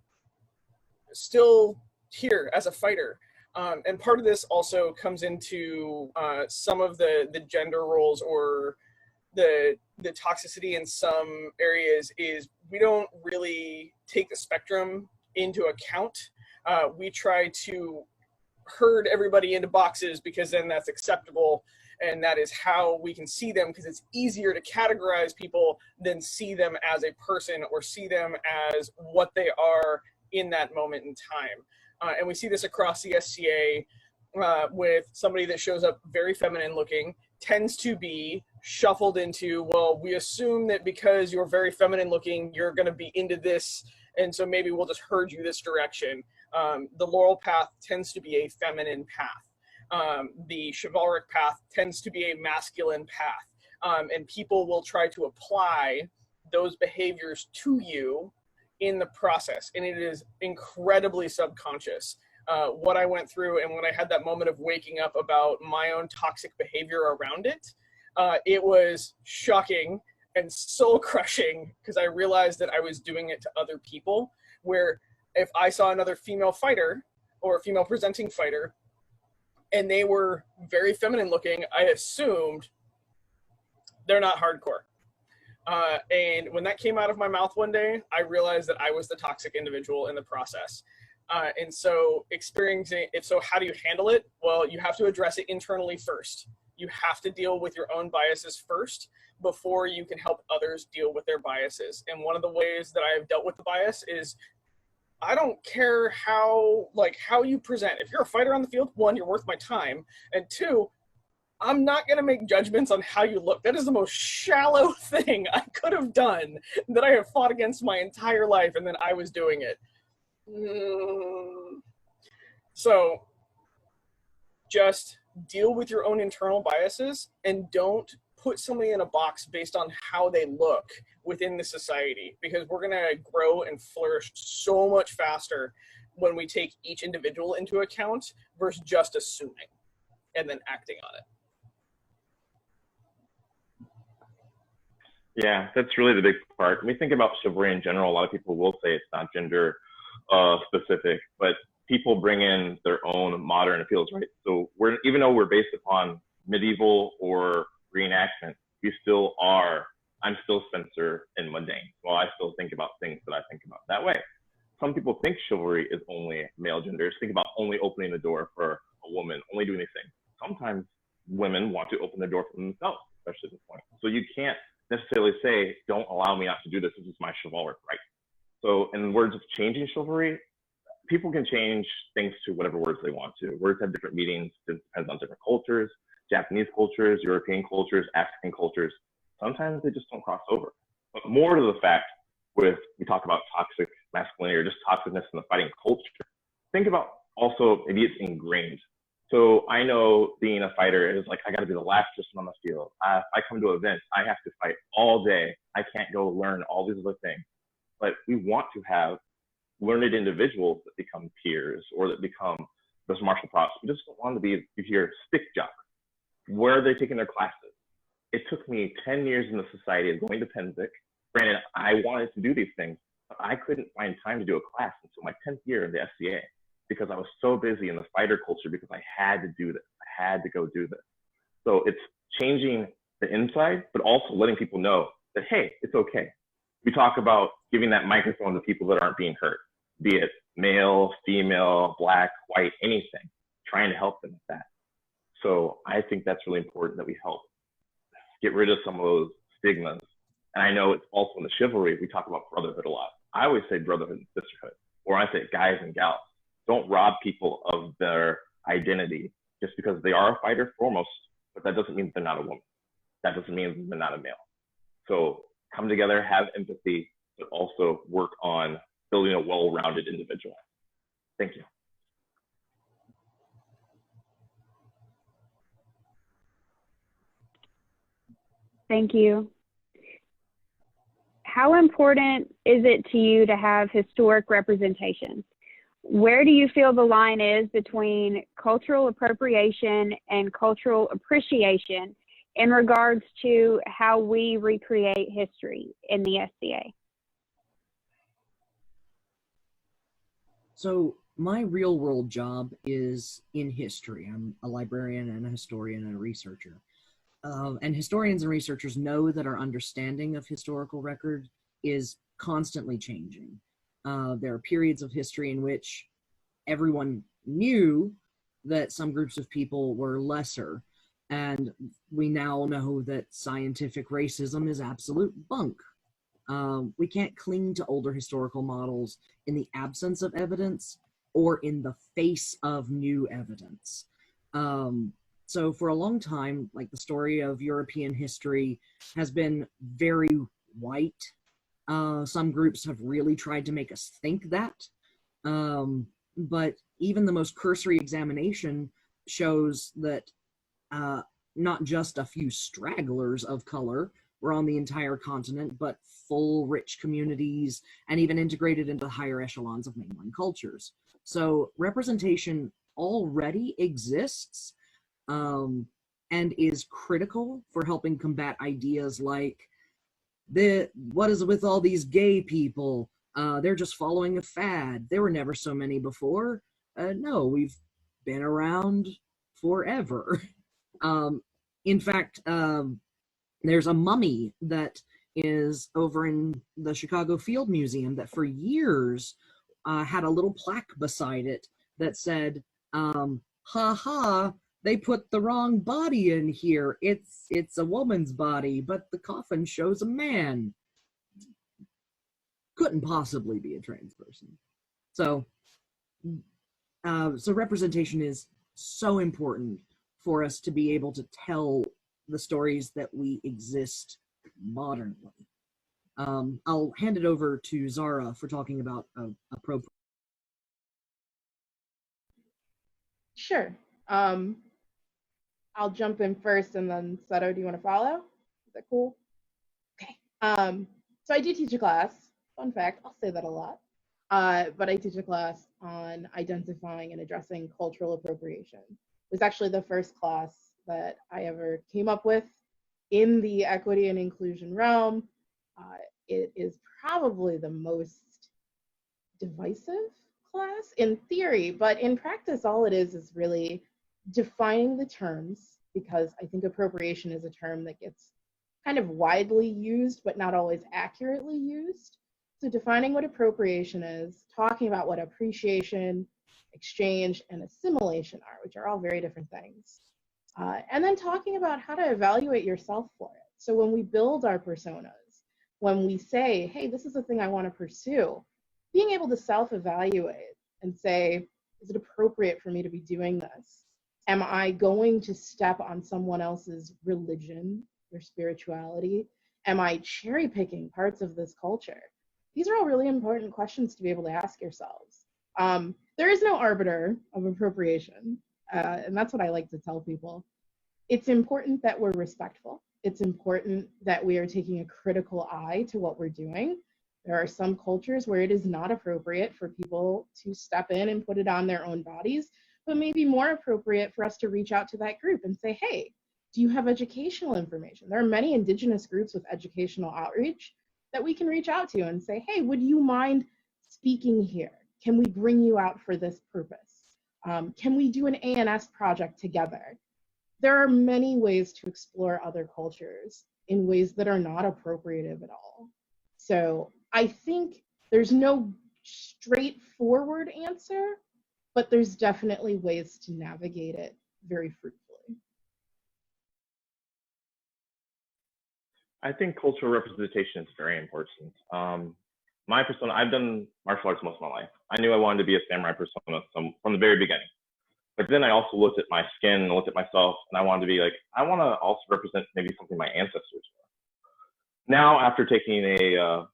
here as a fighter. And part of this also comes into some of the gender roles or the toxicity in some areas is we don't really take the spectrum into account. We try to herd everybody into boxes because then that's acceptable, and that is how we can see them, because it's easier to categorize people than see them as a person or see them as what they are in that moment in time. And we see this across the SCA with somebody that shows up very feminine looking tends to be shuffled into, well, we assume that because you're very feminine looking, you're going to be into this, and so maybe we'll just herd you this direction. The laurel path tends to be a feminine path. The chivalric path tends to be a masculine path. And people will try to apply those behaviors to you in the process. And it is incredibly subconscious. What I went through, and when I had that moment of waking up about my own toxic behavior around it, it was shocking and soul crushing, because I realized that I was doing it to other people, where if I saw another female fighter or a female presenting fighter and they were very feminine looking, I assumed they're not hardcore. And when that came out of my mouth one day, I realized that I was the toxic individual in the process. And so experiencing it, so how do you handle it? Well, you have to address it internally first. You have to deal with your own biases first before you can help others deal with their biases. And one of the ways that I've dealt with the bias is I don't care how you present. If you're a fighter on the field, one, you're worth my time. And two, I'm not going to make judgments on how you look. That is the most shallow thing I could have done that I have fought against my entire life, and then I was doing it. So just deal with your own internal biases and don't put somebody in a box based on how they look within the society, because we're going to grow and flourish so much faster when we take each individual into account versus just assuming and then acting on it. Yeah, that's really the big part. When we think about chivalry in general, a lot of people will say it's not gender specific, but people bring in their own modern appeals, right? So even though we're based upon medieval or reenactment, I'm still Spencer and mundane. Well, I still think about things that I think about that way. Some people think chivalry is only male genders, think about only opening the door for a woman, only doing these things. Sometimes women want to open the door for themselves, especially at this point. So you can't necessarily say, don't allow me not to do this, this is my chivalric right. So in words of changing chivalry, people can change things to whatever words they want to. Words have different meanings, it depends on different cultures, Japanese cultures, European cultures, African cultures. Sometimes they just don't cross over. But more to the fact, we talk about toxic masculinity or just toxicness in the fighting culture, think about also, maybe it's ingrained. So I know being a fighter is like, I gotta be the last person on the field. If I come to events, I have to fight all day. I can't go learn all these other things. But we want to have learned individuals that become peers or that become those martial props. We just don't want to be, you hear stick jock. Where are they taking their classes? It took me 10 years in the society of going to Penzic. Granted, I wanted to do these things, but I couldn't find time to do a class until my 10th year in the SCA because I was so busy in the fighter culture because I had to do this. I had to go do this. So it's changing the inside, but also letting people know that, hey, it's okay. We talk about giving that microphone to people that aren't being heard, be it male, female, black, white, anything, trying to help them with that. So I think that's really important that we help get rid of some of those stigmas. And I know it's also in the chivalry, we talk about brotherhood a lot. I always say brotherhood and sisterhood, or I say guys and gals. Don't rob people of their identity just because they are a fighter foremost, but that doesn't mean they're not a woman. That doesn't mean they're not a male. So come together, have empathy, but also work on building a well-rounded individual. Thank you. Thank you. How important is it to you to have historic representation? where do you feel the line is between cultural appropriation and cultural appreciation in regards to how we recreate history in the SCA? So my real world job is in history. I'm a librarian and a historian and a researcher. And historians and researchers know that our understanding of historical record is constantly changing. There are periods of history in which everyone knew that some groups of people were lesser, and we now know that scientific racism is absolute bunk. We can't cling to older historical models in the absence of evidence or in the face of new evidence. So for a long time, like, the story of European history has been very white. Some groups have really tried to make us think that. But even the most cursory examination shows that not just a few stragglers of color were on the entire continent, but full, rich communities, and even integrated into the higher echelons of mainland cultures. So representation already exists, and is critical for helping combat ideas like, what is with all these gay people? They're just following a fad. There were never so many before. No, we've been around forever. In fact, there's a mummy that is over in the Chicago Field Museum that for years had a little plaque beside it that said, ha ha, they put the wrong body in here. It's a woman's body, but the coffin shows a man. Couldn't possibly be a trans person. So, so representation is so important for us to be able to tell the stories that we exist modernly. I'll hand it over to Zahra for talking about appropriate. Sure. I'll jump in first, and then Seto, do you want to follow? Is that cool? Okay. So I do teach a class. Fun fact, I'll say that a lot. But I teach a class on identifying and addressing cultural appropriation. It was actually the first class that I ever came up with in the equity and inclusion realm. It is probably the most divisive class in theory, but in practice, all it is really defining the terms, because I think appropriation is a term that gets kind of widely used, but not always accurately used. So defining what appropriation is, talking about what appreciation, exchange, and assimilation are, which are all very different things. And then talking about how to evaluate yourself for it. So when we build our personas, when we say, hey, this is the thing I want to pursue, being able to self-evaluate and say, is it appropriate for me to be doing this? Am I going to step on someone else's religion or spirituality? Am I cherry picking parts of this culture? These are all really important questions to be able to ask yourselves. There is no arbiter of appropriation, and that's what I like to tell people. It's important that we're respectful. It's important that we are taking a critical eye to what we're doing. There are some cultures where it is not appropriate for people to step in and put it on their own bodies, but maybe more appropriate for us to reach out to that group and say, hey, do you have educational information? There are many indigenous groups with educational outreach that we can reach out to and say, hey, would you mind speaking here? Can we bring you out for this purpose? Can we do an ANS project together? There are many ways to explore other cultures in ways that are not appropriative at all. So I think there's no straightforward answer, but there's definitely ways to navigate it very fruitfully. I think cultural representation is very important. My persona, I've done martial arts most of my life. I knew I wanted to be a samurai persona from the very beginning. But then I also looked at my skin and looked at myself, and I wanted to be like, I want to also represent maybe something my ancestors were. Now, after taking a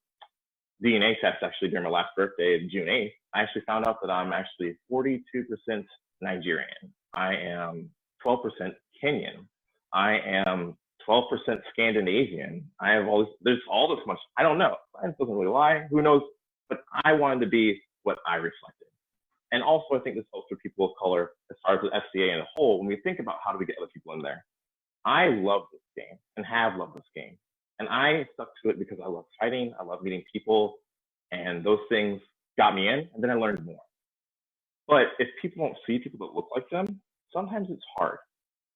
DNA test actually during my last birthday, June 8th, I actually found out that I'm actually 42% Nigerian. I am 12% Kenyan. I am 12% Scandinavian. I have all this, there's all this much, I don't know. Science doesn't really lie, who knows? But I wanted to be what I reflected. And also, I think this helps for people of color as far as the SCA in a whole. When we think about how do we get other people in there, I love this game and have loved this game. And I stuck to it because I love fighting, I love meeting people, and those things got me in, and then I learned more. But if people don't see people that look like them, sometimes it's hard.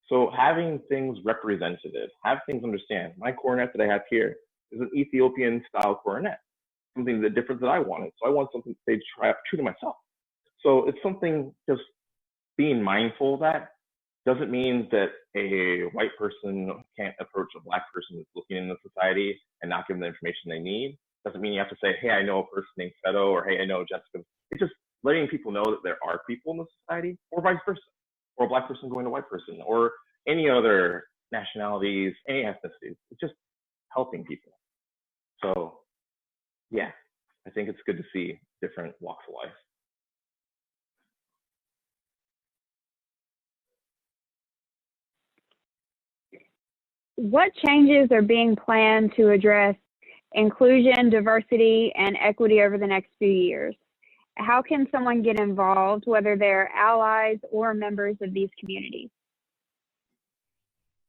So having things representative, have things understand. My coronet that I have here is an Ethiopian style coronet, something that different that I wanted. So I want something to stay true to myself. So it's something just being mindful of that. Doesn't mean that a white person can't approach a black person that's looking in the society and not give them the information they need. Doesn't mean you have to say, hey, I know a person named Seto, or hey, I know Jessica. It's just letting people know that there are people in the society, or vice versa, or a black person going to a white person, or any other nationalities, any ethnicities. It's just helping people. So yeah, I think it's good to see different walks of life. What changes are being planned to address inclusion, diversity, and equity over the next few years? How can someone get involved, whether they're allies or members of these communities?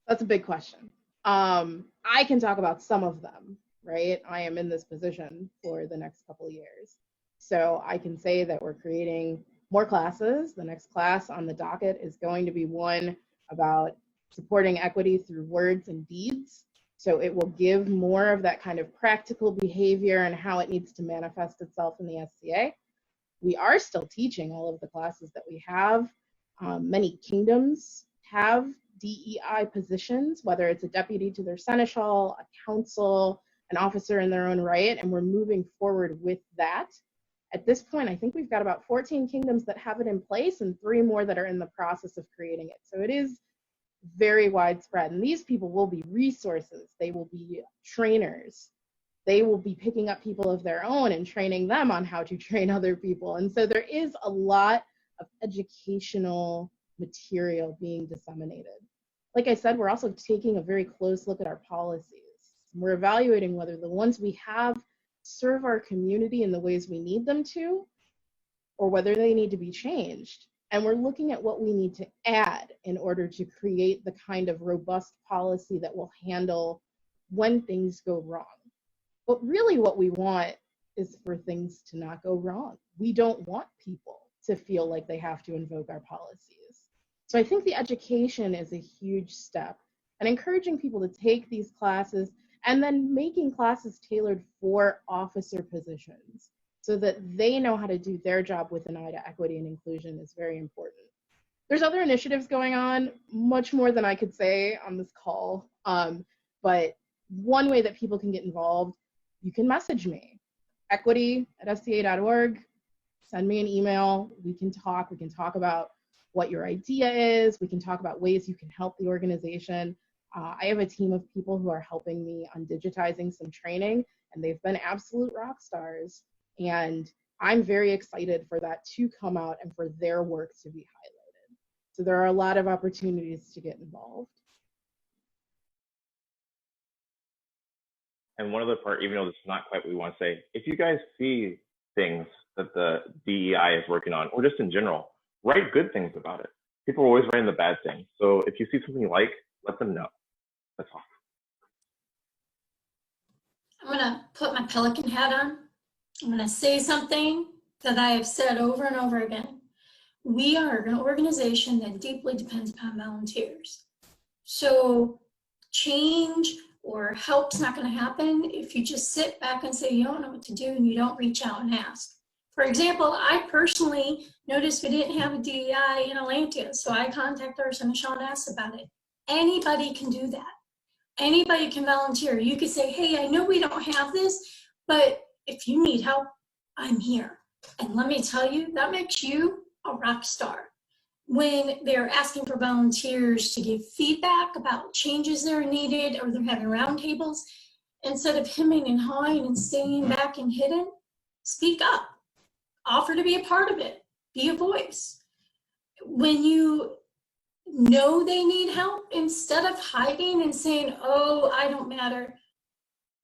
That's a big question. I can talk about some of them, right? I am in this position for the next couple of years. So I can say that we're creating more classes. The next class on the docket is going to be one about supporting equity through words and deeds. So it will give more of that kind of practical behavior and how it needs to manifest itself in the SCA. We are still teaching all of the classes that we have. Many kingdoms have DEI positions, whether it's a deputy to their seneschal, a council, an officer in their own right, and we're moving forward with that. At this point, I think we've got about 14 kingdoms that have it in place and 3 more that are in the process of creating it. So it is very widespread, and these people will be resources, they will be trainers, they will be picking up people of their own and training them on how to train other people. And so there is a lot of educational material being disseminated. Like I said, we're also taking a very close look at our policies. We're evaluating whether the ones we have serve our community in the ways we need them to, or whether they need to be changed. And we're looking at what we need to add in order to create the kind of robust policy that will handle when things go wrong. But really what we want is for things to not go wrong. We don't want people to feel like they have to invoke our policies. So I think the education is a huge step, and encouraging people to take these classes and then making classes tailored for officer positions, so that they know how to do their job with an eye to equity and inclusion is very important. There's other initiatives going on, much more than I could say on this call, but one way that people can get involved, you can message me, equity@sca.org, send me an email, we can talk about what your idea is, we can talk about ways you can help the organization. I have a team of people who are helping me on digitizing some training, and they've been absolute rock stars. And I'm very excited for that to come out and for their work to be highlighted. So there are a lot of opportunities to get involved. And one other part, even though this is not quite what we want to say, if you guys see things that the DEI is working on, or just in general, write good things about it. People are always writing the bad things. So if you see something you like, let them know. That's all. I'm gonna put my Pelican hat on. I'm gonna say something that I have said over and over again. We are an organization that deeply depends upon volunteers. So change or help's not gonna happen if you just sit back and say you don't know what to do and you don't reach out and ask. For example, I personally noticed we didn't have a DEI in Atlantia, so I contacted our seneschal and asked about it. Anybody can do that. Anybody can volunteer. You could say, hey, I know we don't have this, but if you need help, I'm here. And let me tell you, that makes you a rock star. When they're asking for volunteers to give feedback about changes that are needed, or they're having roundtables, instead of hemming and hawing and staying back and hidden, speak up. Offer to be a part of it. Be a voice. When you know they need help, instead of hiding and saying, oh, I don't matter,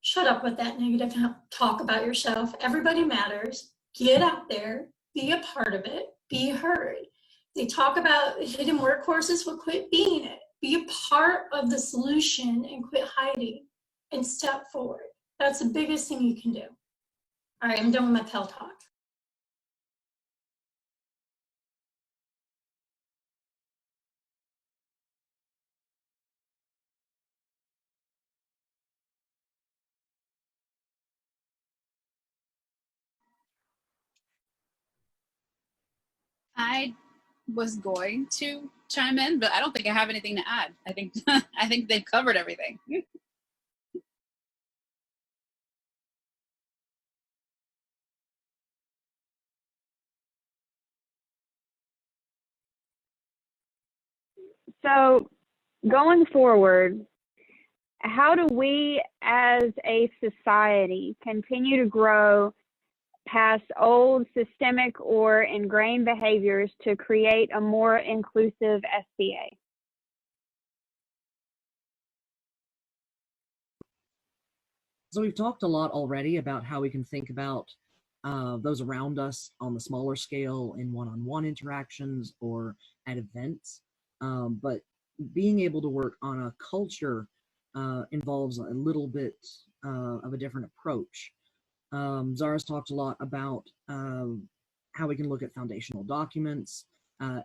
shut up with that negative talk about yourself. Everybody matters. Get out there, be a part of it, be heard. They talk about hidden workforces, well, quit being it. Be a part of the solution and quit hiding and step forward. That's the biggest thing you can do. All right, I'm done with my Pell talk. I was going to chime in, but I don't think I have anything to add. I think I think they've covered everything. So going forward, how do we as a society continue to grow past old systemic or ingrained behaviors to create a more inclusive SCA? So we've talked a lot already about how we can think about those around us on the smaller scale in one-on-one interactions or at events. But being able to work on a culture involves a little bit of a different approach. Zahra's talked a lot about how we can look at foundational documents,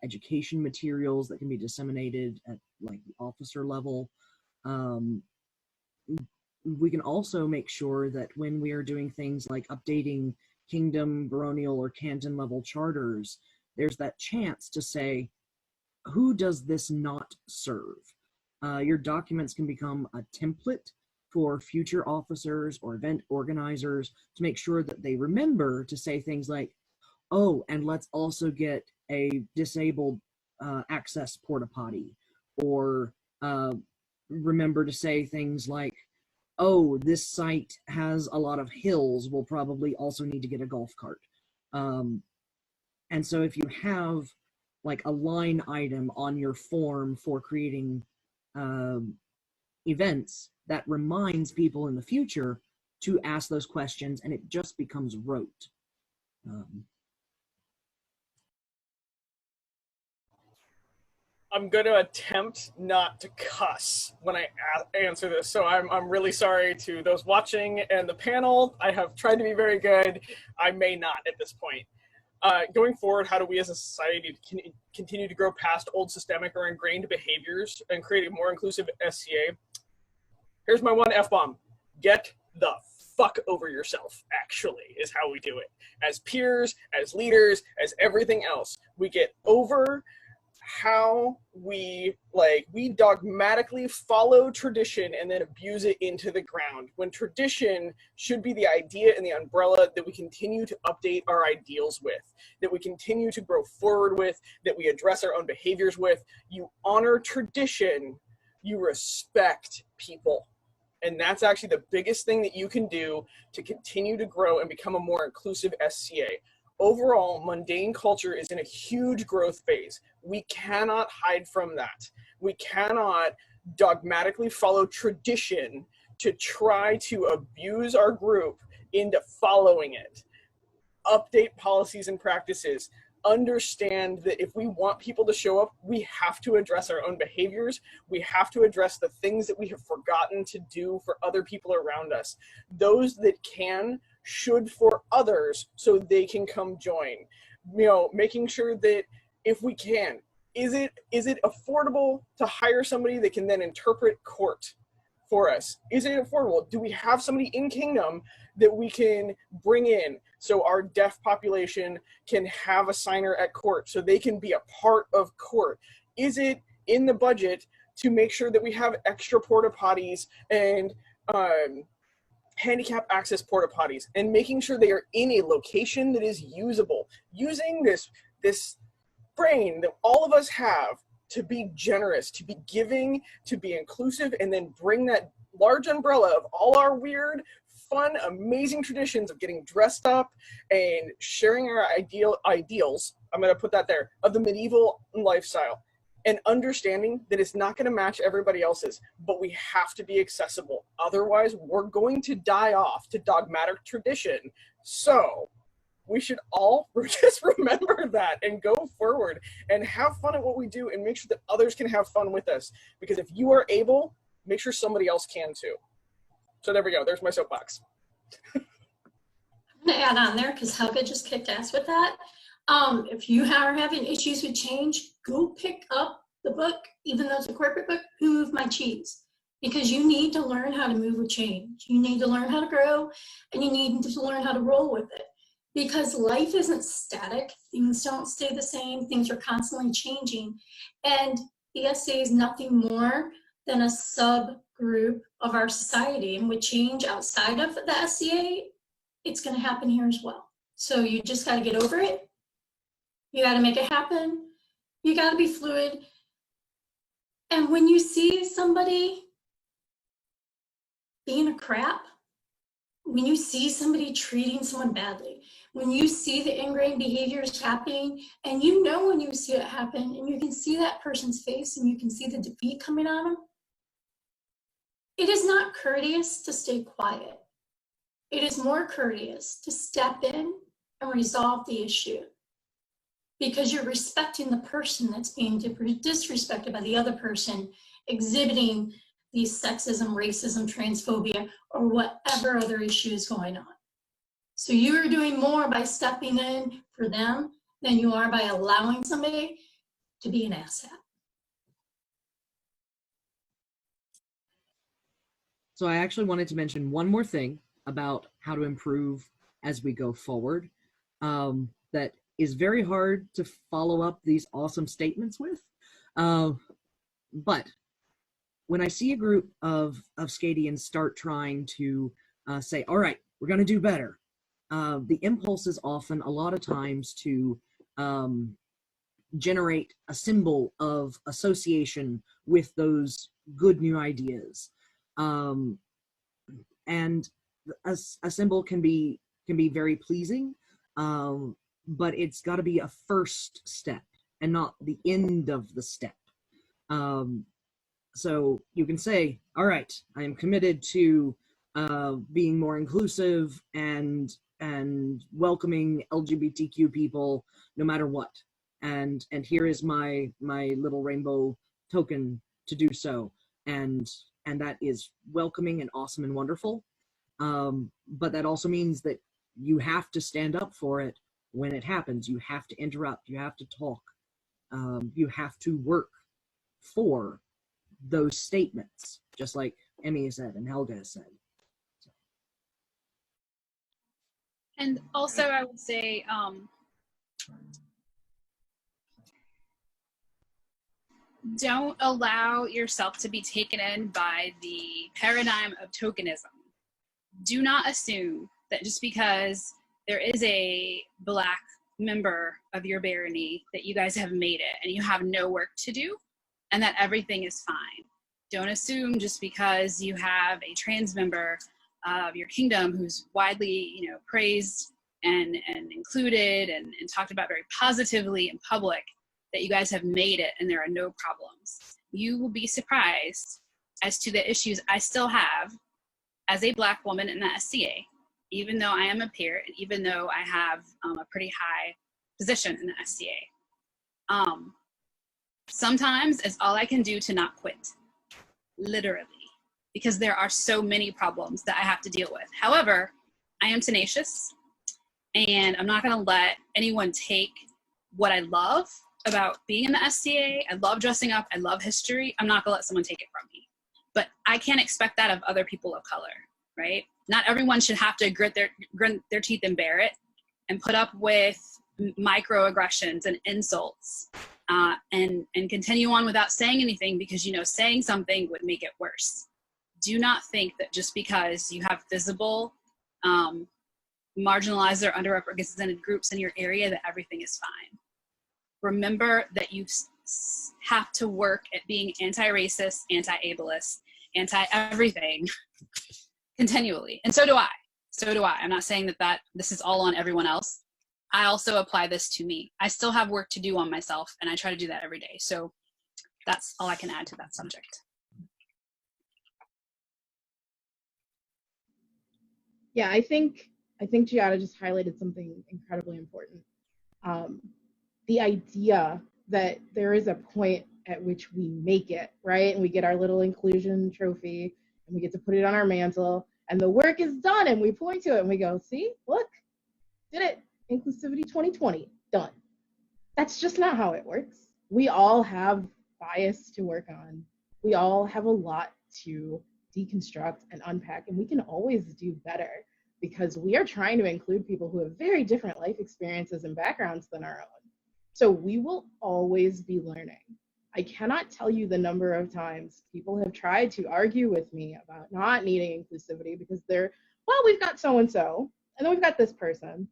education materials that can be disseminated at like the officer level. We can also make sure that when we are doing things like updating kingdom, baronial, or canton level charters, there's that chance to say, who does this not serve? Your documents can become a template for future officers or event organizers to make sure that they remember to say things like, oh, and let's also get a disabled access porta potty, or remember to say things like, oh, this site has a lot of hills, we'll probably also need to get a golf cart. And so if you have like a line item on your form for creating events, that reminds people in the future to ask those questions, and it just becomes rote. I'm going to attempt not to cuss when I answer this, so I'm really sorry to those watching and the panel. I have tried to be very good. I may not at this point. Going forward, how do we as a society continue to grow past old systemic or ingrained behaviors and create a more inclusive SCA? Here's my one F-bomb. Get the fuck over yourself, actually, is how we do it. As peers, as leaders, as everything else. We get over how we dogmatically follow tradition and then abuse it into the ground, when tradition should be the idea and the umbrella that we continue to update our ideals with, that we continue to grow forward with, that we address our own behaviors with. You honor tradition, you respect people. And that's actually the biggest thing that you can do to continue to grow and become a more inclusive SCA. Overall, mundane culture is in a huge growth phase. We cannot hide from that. We cannot dogmatically follow tradition to try to abuse our group into following it. Update policies and practices. Understand that if we want people to show up, we have to address our own behaviors. We have to address the things that we have forgotten to do for other people around us. Those that can should for others so they can come join. You know, making sure that if we can, is it affordable to hire somebody that can then interpret court for us? Is it affordable? Do we have somebody in Kingdom that we can bring in so our deaf population can have a signer at court so they can be a part of court? Is it in the budget to make sure that we have extra porta potties and handicap access porta potties, and making sure they are in a location that is usable, using this brain that all of us have to be generous, to be giving, to be inclusive, and then bring that large umbrella of all our weird, fun, amazing traditions of getting dressed up and sharing our ideals, I'm going to put that there, of the medieval lifestyle, and understanding that it's not going to match everybody else's, but we have to be accessible. Otherwise, we're going to die off to dogmatic tradition. So we should all just remember that and go forward and have fun at what we do and make sure that others can have fun with us. Because if you are able, make sure somebody else can too. So there we go. There's my soapbox. I'm going to add on there because Helga just kicked ass with that. If you are having issues with change, go pick up the book, even though it's a corporate book, Who Moved My Cheese? Because you need to learn how to move with change. You need to learn how to grow, and you need to learn how to roll with it. Because life isn't static. Things don't stay the same. Things are constantly changing. And the SCA is nothing more than a subgroup of our society. And with change outside of the SCA, it's going to happen here as well. So you just got to get over it. You got to make it happen. You got to be fluid. And when you see somebody being a crap, when you see somebody treating someone badly, when you see the ingrained behaviors happening, and you know when you see it happen, and you can see that person's face, and you can see the defeat coming on them, it is not courteous to stay quiet. It is more courteous to step in and resolve the issue, because you're respecting the person that's being disrespected by the other person, exhibiting these sexism, racism, transphobia, or whatever other issue is going on. So you are doing more by stepping in for them than you are by allowing somebody to be an asshat. So I actually wanted to mention one more thing about how to improve as we go forward, that is very hard to follow up these awesome statements with. But when I see a group of Skadians start trying to say, all right, we're going to do better, the impulse is often a lot of times to generate a symbol of association with those good new ideas. And a symbol can be very pleasing, but it's got to be a first step and not the end of the step. So you can say, all right, I am committed to being more inclusive and welcoming LGBTQ people no matter what. And here is my little rainbow token to do so. And that is welcoming and awesome and wonderful. But that also means that you have to stand up for it when it happens. You have to interrupt. You have to talk. You have to work for those statements, just like Emmy has said and Helga has said. And also I would say, don't allow yourself to be taken in by the paradigm of tokenism. Do not assume that just because there is a Black member of your barony that you guys have made it and you have no work to do and that everything is fine. Don't assume just because you have a trans member of your kingdom who's widely, praised and included and talked about very positively in public that you guys have made it and there are no problems. You will be surprised as to the issues I still have as a Black woman in the SCA, even though I am a peer and even though I have a pretty high position in the SCA. Sometimes it's all I can do to not quit, literally, because there are so many problems that I have to deal with. However, I am tenacious and I'm not gonna let anyone take what I love about being in the SCA. I love dressing up, I love history. I'm not gonna let someone take it from me. But I can't expect that of other people of color, right? Not everyone should have to grit their teeth and bear it and put up with microaggressions and insults and continue on without saying anything because saying something would make it worse. Do not think that just because you have visible marginalized or underrepresented groups in your area that everything is fine. Remember that you have to work at being anti-racist, anti-ableist, anti-everything continually. And so do I. I'm not saying that this is all on everyone else. I also apply this to me. I still have work to do on myself, and I try to do that every day. So that's all I can add to that subject. Yeah, I think I think Giada just highlighted something incredibly important. The idea that there is a point at which we make it, right? And we get our little inclusion trophy and we get to put it on our mantle and the work is done and we point to it and we go, see, look, did it, Inclusivity 2020, done. That's just not how it works. We all have bias to work on. We all have a lot to deconstruct and unpack, and we can always do better because we are trying to include people who have very different life experiences and backgrounds than our own. So we will always be learning. I cannot tell you the number of times people have tried to argue with me about not needing inclusivity because they're, well, we've got so-and-so, and then we've got this person,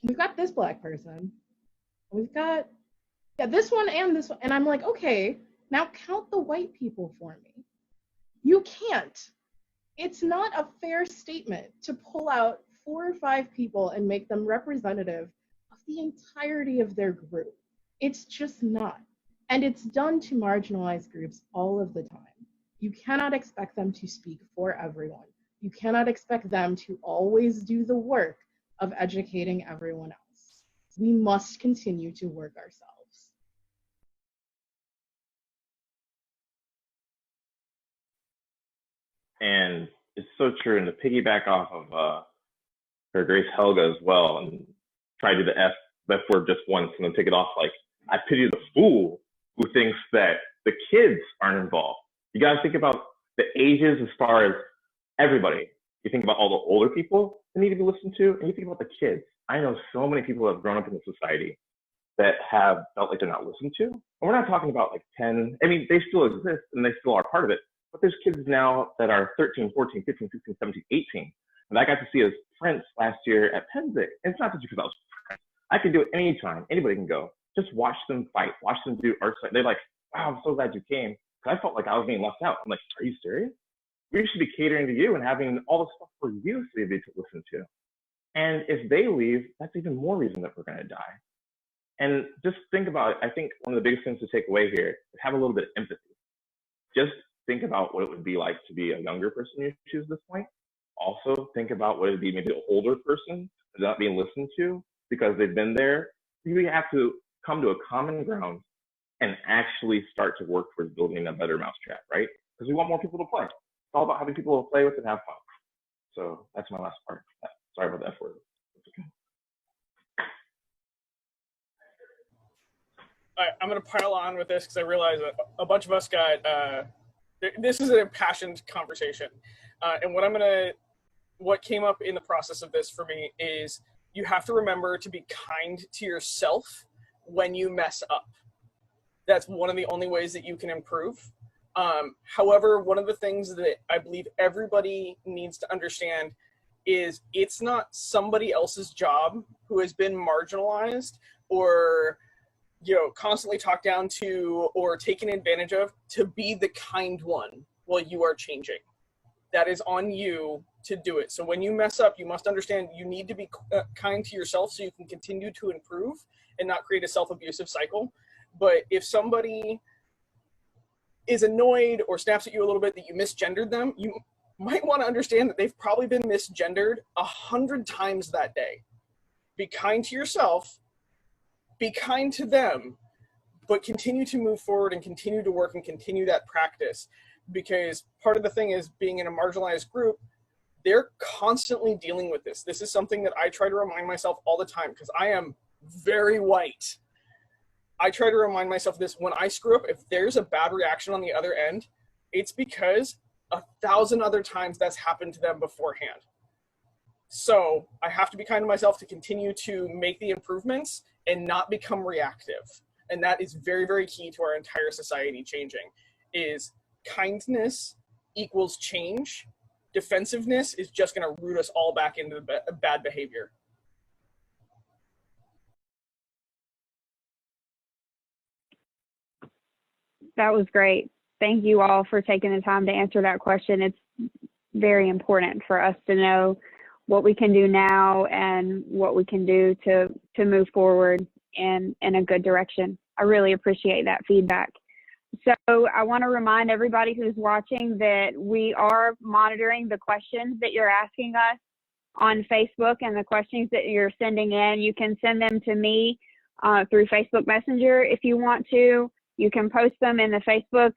we've got this Black person, we've got, yeah, this one and this one. And I'm like, okay, now count the white people for me. You can't. It's not a fair statement to pull out 4 or 5 people and make them representative of the entirety of their group. It's just not. And it's done to marginalized groups all of the time. You cannot expect them to speak for everyone. You cannot expect them to always do the work of educating everyone else. We must continue to work ourselves. And it's so true. And to piggyback off of her Grace Helga as well, and try to do the F word just once and then take it off, like, I pity the fool who thinks that the kids aren't involved. You got to think about the ages as far as everybody. You think about all the older people that need to be listened to, and you think about the kids. I know so many people that have grown up in the society that have felt like they're not listened to. And we're not talking about like 10, I mean, they still exist and they still are part of it, but there's kids now that are 13, 14, 15, 16, 17, 18. And I got to see as Prince last year at Penzic. And it's not just because I was Prince. I can do it anytime. Anybody can go. Just watch them fight, watch them do art. They're like, wow, I'm so glad you came. Because I felt like I was being left out. I'm like, are you serious? We should be catering to you and having all the stuff for you to be able to listen to. And if they leave, that's even more reason that we're going to die. And just think about it. I think one of the biggest things to take away here is have a little bit of empathy. Just think about what it would be like to be a younger person you choose this point. Also think about what it would be maybe an older person who's not being listened to because they've been there. You have to come to a common ground and actually start to work towards building a better mousetrap, right? Because we want more people to play. It's all about having people to play with and have fun. So that's my last part. Sorry about that for you. I'm going to pile on with this because I realize that a bunch of us got, this is an impassioned conversation. And what came up in the process of this for me is you have to remember to be kind to yourself when you mess up. That's one of the only ways that you can improve. However, one of the things that I believe everybody needs to understand is it's not somebody else's job who has been marginalized or constantly talked down to or taken advantage of to be the kind one while you are changing. That is on you to do it. So when you mess up, you must understand you need to be kind to yourself so you can continue to improve and not create a self-abusive cycle. But if somebody is annoyed or snaps at you a little bit that you misgendered them, you might want to understand that they've probably been misgendered 100 times that day. Be kind to yourself, be kind to them, but continue to move forward and continue to work and continue that practice. Because part of the thing is being in a marginalized group, they're constantly dealing with this. This is something that I try to remind myself all the time because I am very white. I try to remind myself this when I screw up, if there's a bad reaction on the other end, it's because 1,000 other times that's happened to them beforehand. So I have to be kind to myself to continue to make the improvements and not become reactive. And that is very, very key to our entire society changing, is kindness equals change. Defensiveness is just going to root us all back into the bad behavior. That was great. Thank you all for taking the time to answer that question. It's very important for us to know what we can do now and what we can do to move forward in a good direction. I really appreciate that feedback. So I want to remind everybody who's watching that we are monitoring the questions that you're asking us. on Facebook, and the questions that you're sending in, you can send them to me through Facebook Messenger if you want to. You can post them in the Facebook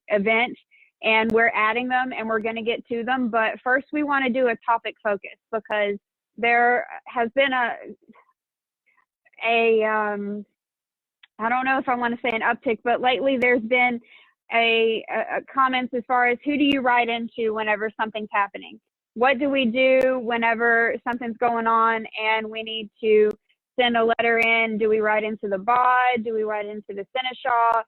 event, and we're adding them and we're going to get to them. But first we want to do a topic focus, because there has been I don't know if I want to say an uptick, but lately there's been a comments as far as who do you write into whenever something's happening? What do we do whenever something's going on and we need to send a letter in? Do we write into the bod? Do we write into the seneschal?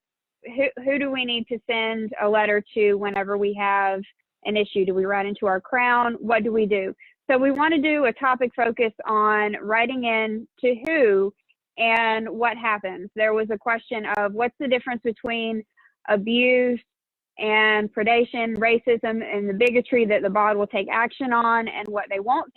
Who do we need to send a letter to whenever we have an issue? Do we write into our crown? What do we do? So we want to do a topic focus on writing in to who and what happens. There was a question of what's the difference between abuse and predation, racism, and the bigotry that the bod will take action on, and what they won't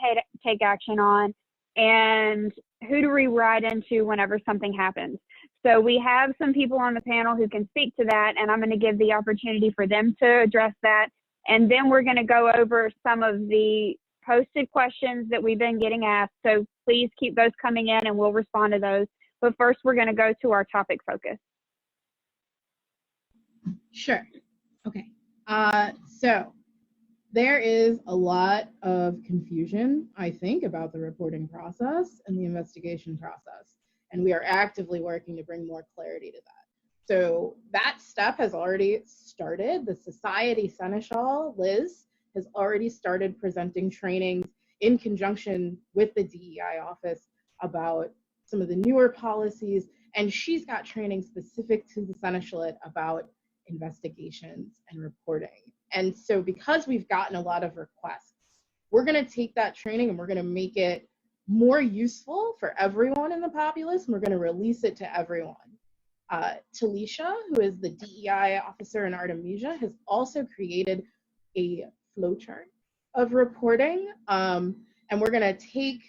take action on, and who do we write into whenever something happens. So we have some people on the panel who can speak to that, and I'm going to give the opportunity for them to address that. And then we're going to go over some of the posted questions that we've been getting asked. So please keep those coming in and we'll respond to those. But first, we're going to go to our topic focus. Sure. Okay. So there is a lot of confusion, I think, about the reporting process and the investigation process. And we are actively working to bring more clarity to that. So that step has already started. The Society Seneschal, Liz, has already started presenting trainings in conjunction with the DEI office about some of the newer policies. And she's got training specific to the Seneschalate about investigations and reporting. And so because we've gotten a lot of requests, we're going to take that training and we're going to make it more useful for everyone in the populace, and we're going to release it to everyone. Talisha, who is the DEI officer in Artemisia, has also created a flowchart of reporting, and we're going to take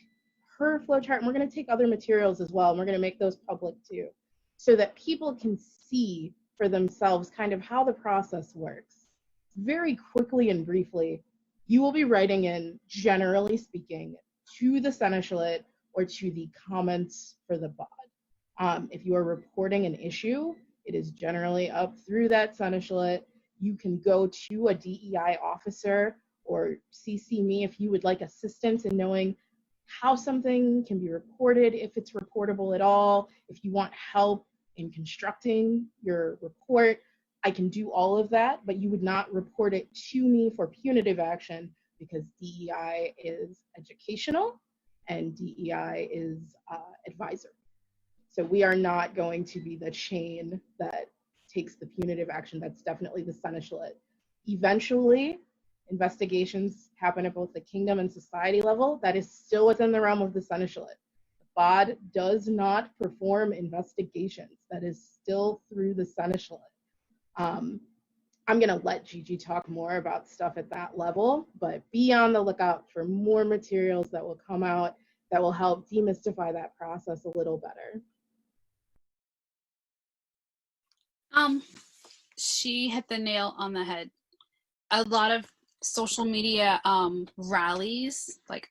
her flowchart and we're going to take other materials as well, and we're going to make those public too, so that people can see for themselves kind of how the process works. Very quickly and briefly, you will be writing in, generally speaking, to the Seneschalate or to the comments for the bod. If you are reporting an issue, it is generally up through that Seneschalate. You can go to a DEI officer or CC me if you would like assistance in knowing how something can be reported, if it's reportable at all. If you want help in constructing your report, I can do all of that, but you would not report it to me for punitive action, because DEI is educational and DEI is advisory. So we are not going to be the chain that takes the punitive action. That's definitely the Seneschalate. Eventually, investigations happen at both the kingdom and society level. That is still within the realm of the Seneschalate. The bod does not perform investigations. That is still through the Seneschalate. I'm going to let Gigi talk more about stuff at that level, but be on the lookout for more materials that will come out that will help demystify that process a little better. She hit the nail on the head. A lot of social media rallies, like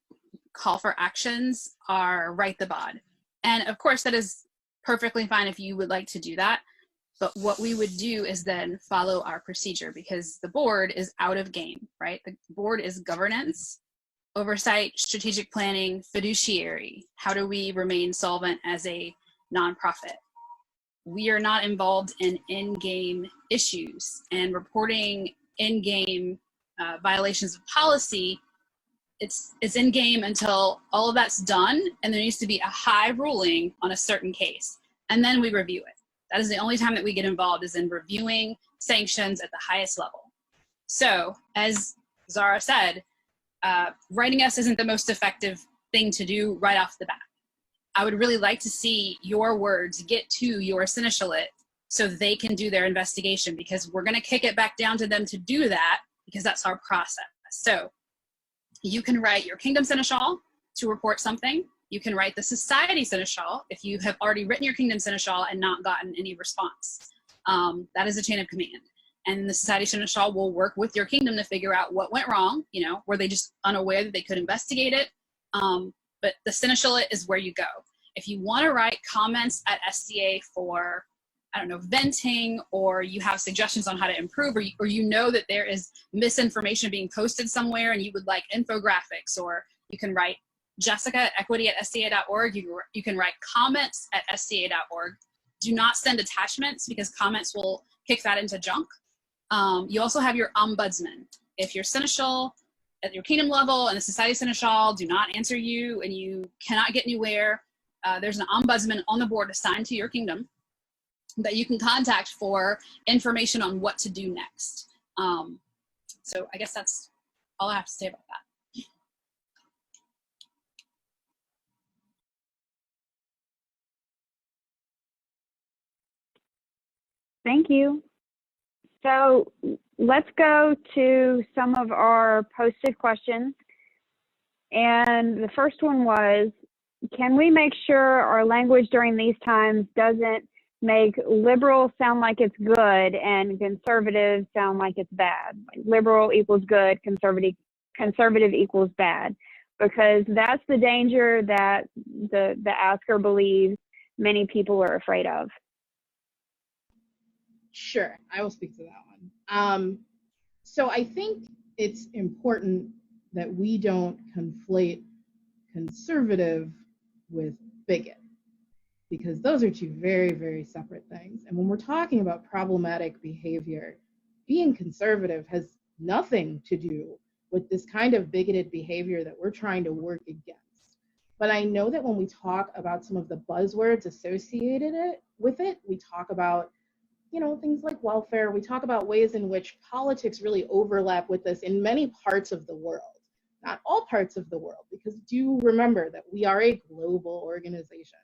call for actions, are write the bod. And of course that is perfectly fine if you would like to do that. But what we would do is then follow our procedure, because the board is out of game, right? The board is governance, oversight, strategic planning, fiduciary. How do we remain solvent as a nonprofit? We are not involved in in-game issues, and reporting in-game violations of policy. It's in-game until all of that's done, and there needs to be a high ruling on a certain case, and then we review it. That is the only time that we get involved, is in reviewing sanctions at the highest level. So, as Zahra said, writing us isn't the most effective thing to do right off the bat. I would really like to see your words get to your Seneschalate so they can do their investigation, because we're going to kick it back down to them to do that, because that's our process. So you can write your Kingdom Seneschal to report something. You can write the Society Seneschal if you have already written your Kingdom Seneschal and not gotten any response. That is a chain of command. and the Society Seneschal will work with your kingdom to figure out what went wrong. You know, were they just unaware that they could investigate it? But the Seneschal is where you go. If you want to write comments at SCA for, I don't know, venting, or you have suggestions on how to improve, or you know that there is misinformation being posted somewhere and you would like infographics, or you can write jessica@equity@sca.org. You can write comments at sca.org. Do not send attachments because comments will kick that into junk. You also have your ombudsman. If your seneschal at your kingdom level and the society seneschal do not answer you and you cannot get anywhere, there's an ombudsman on the board assigned to your kingdom that you can contact for information on what to do next. So I guess that's all I have to say about that. Thank you. So let's go to some of our posted questions. And the first one was, can we make sure our language during these times doesn't make liberal sound like it's good and conservative sound like it's bad? Like liberal equals good, conservative equals bad, because that's the danger that the asker believes many people are afraid of. Sure, I will speak to that one. So I think it's important that we don't conflate conservative with bigot, because those are two very, very separate things. And when we're talking about problematic behavior, being conservative has nothing to do with this kind of bigoted behavior that we're trying to work against. But I know that when we talk about some of the buzzwords associated with it, we talk about, you know, things like welfare. We talk about ways in which politics really overlap with this in many parts of the world. Not all parts of the world, because do remember that we are a global organization.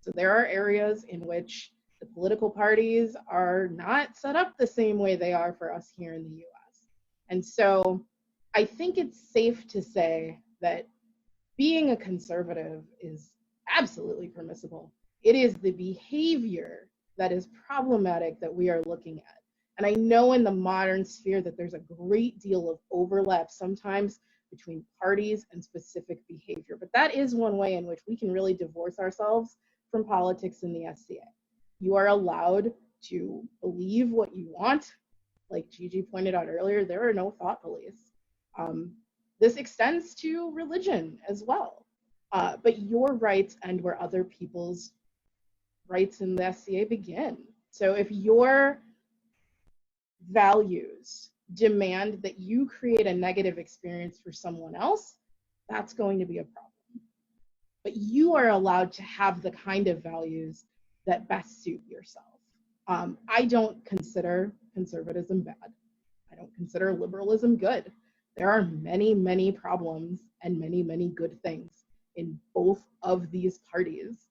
So there are areas in which the political parties are not set up the same way they are for us here in the US. And so I think it's safe to say that being a conservative is absolutely permissible. It is the behavior that is problematic that we are looking at. And I know in the modern sphere that there's a great deal of overlap sometimes between parties and specific behavior, but that is one way in which we can really divorce ourselves from politics in the SCA. You are allowed to believe what you want. Like Gigi pointed out earlier, there are no thought police. This extends to religion as well. But your rights end where other people's rights in the SCA begin. So if your values demand that you create a negative experience for someone else, that's going to be a problem. But you are allowed to have the kind of values that best suit yourself. I don't consider conservatism bad. I don't consider liberalism good. There are many, many problems and many, many good things in both of these parties.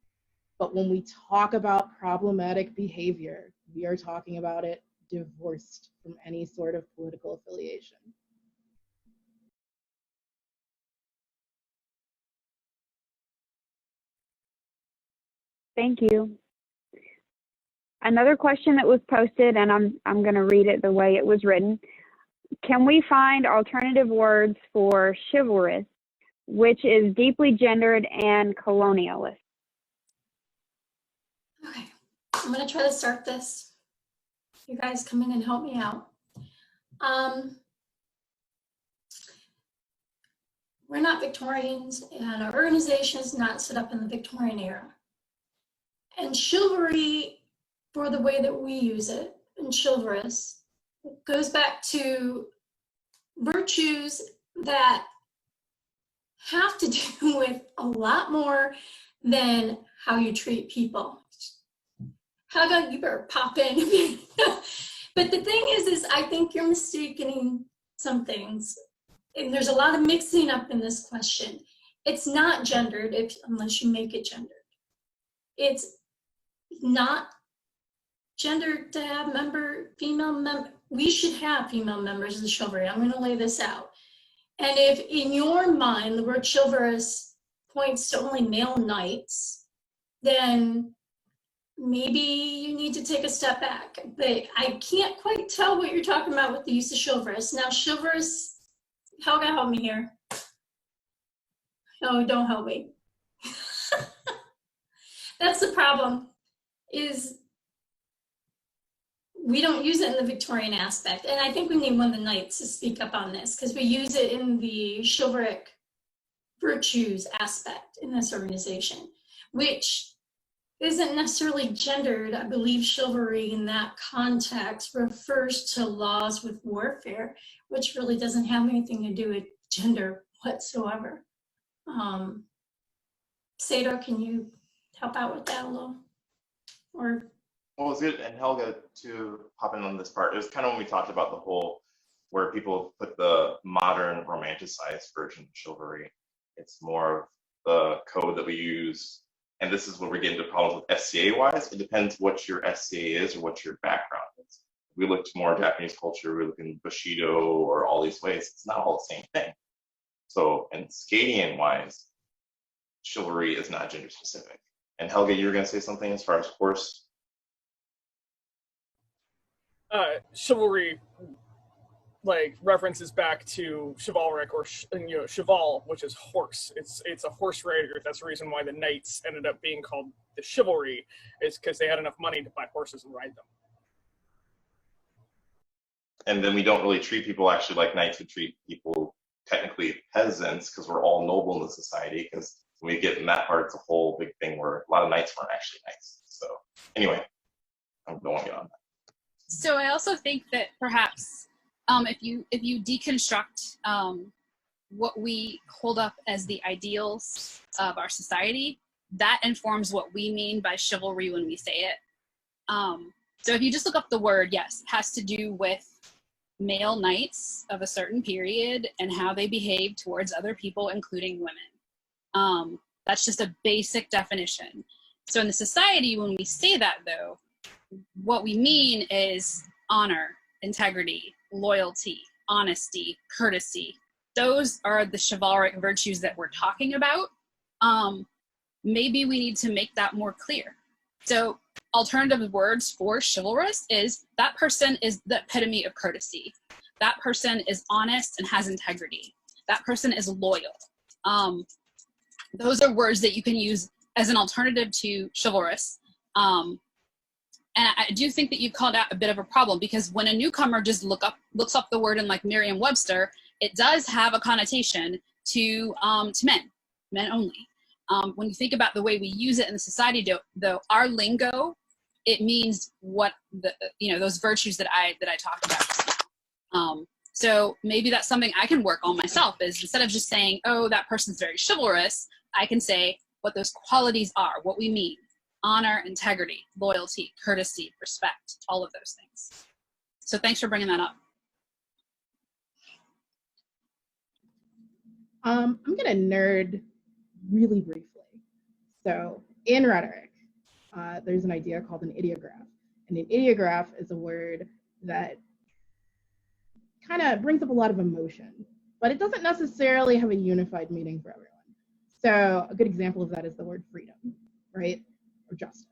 But when we talk about problematic behavior, we are talking about it divorced from any sort of political affiliation. Thank you. Another question that was posted, and I'm going to read it the way it was written. Can we find alternative words for chivalrous, which is deeply gendered and colonialist? Okay, I'm going to try to start this. You guys come in and help me out. We're not Victorians, and our organization is not set up in the Victorian era. And chivalry, for the way that we use it, and chivalrous, goes back to virtues that have to do with a lot more than how you treat people. Helga, you better pop in. But the thing is I think you're mistaking some things. And there's a lot of mixing up in this question. It's not gendered unless you make it gendered. It's not gendered to have female member. We should have female members of the chivalry. I'm going to lay this out. And if in your mind the word chivalrous points to only male knights, then maybe you need to take a step back. But I can't quite tell what you're talking about with the use of chivalrous. Now, chivalrous, Helga, help me here. No, don't help me. That's the problem, is we don't use it in the Victorian aspect. And I think we need one of the knights to speak up on this, because we use it in the chivalric virtues aspect in this organization, which isn't necessarily gendered. I believe chivalry in that context refers to laws with warfare, which really doesn't have anything to do with gender whatsoever. Seto, can you help out with that a little? Or well, it's good, and Helga, to hop in on this part, it was kind of when we talked about the whole, where people put the modern romanticized version of chivalry. It's more of the code that we use, and this is where we get into problems with SCA-wise. It depends what your SCA is or what your background is. We look to more Japanese culture, we look in Bushido or all these ways, it's not all the same thing. So, and Skadian-wise, chivalry is not gender specific. And Helga, you were going to say something as far as horse? Chivalry, like, references back to chivalric or cheval, which is horse. It's a horse rider. That's the reason why the knights ended up being called the chivalry, is because they had enough money to buy horses and ride them. And then we don't really treat people actually like knights. We treat people technically peasants, because we're all noble in the society, because when we get in that part, it's a whole big thing where a lot of knights weren't actually knights. So anyway, I don't want to get on that. So I also think that perhaps if you deconstruct what we hold up as the ideals of our society, that informs what we mean by chivalry when we say it. So if you just look up the word, yes, it has to do with male knights of a certain period and how they behave towards other people, including women. That's just a basic definition. So in the society, when we say that, though, what we mean is honor, integrity, loyalty, honesty, courtesy. Those are the chivalric virtues that we're talking about. Maybe we need to make that more clear. So alternative words for chivalrous is that person is the epitome of courtesy. That person is honest and has integrity. That person is loyal. Those are words that you can use as an alternative to chivalrous. And I do think that you called out a bit of a problem, because when a newcomer just looks up the word in like Merriam-Webster, it does have a connotation to men only. When you think about the way we use it in the society, though, our lingo, it means what those virtues that I talked about. So maybe that's something I can work on myself, is instead of just saying, oh, that person's very chivalrous, I can say what those qualities are, what we mean: honor, integrity, loyalty, courtesy, respect, all of those things. So thanks for bringing that up. I'm gonna nerd really briefly. So in rhetoric, there's an idea called an ideograph. And an ideograph is a word that kind of brings up a lot of emotion, but it doesn't necessarily have a unified meaning for everyone. So a good example of that is the word freedom, right? Or justice.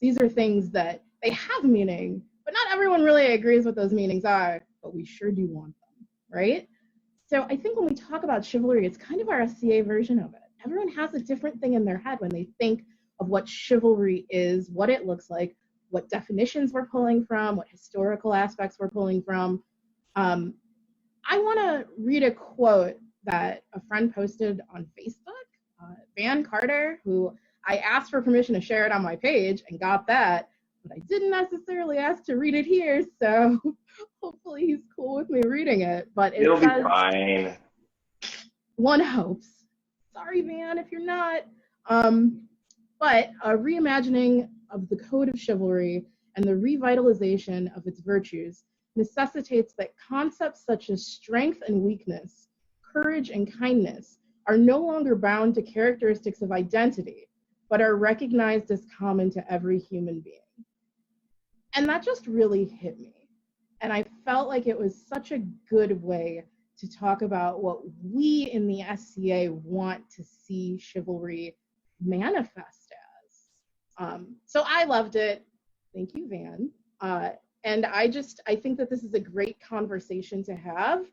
These are things that they have meaning, but not everyone really agrees what those meanings are, but we sure do want them, right? So I think when we talk about chivalry, it's kind of our SCA version of it. Everyone has a different thing in their head when they think of what chivalry is, what it looks like, what definitions we're pulling from, what historical aspects we're pulling from. I want to read a quote that a friend posted on Facebook, Van Carter, who I asked for permission to share it on my page and got that, but I didn't necessarily ask to read it here, so hopefully he's cool with me reading it. But it'll be fine. One hopes. Sorry, Van, if you're not. But a reimagining of the code of chivalry and the revitalization of its virtues necessitates that concepts such as strength and weakness, courage and kindness are no longer bound to characteristics of identity, but are recognized as common to every human being. And that just really hit me. And I felt like it was such a good way to talk about what we in the SCA want to see chivalry manifest So I loved it. Thank you, Van. And I think that this is a great conversation to have.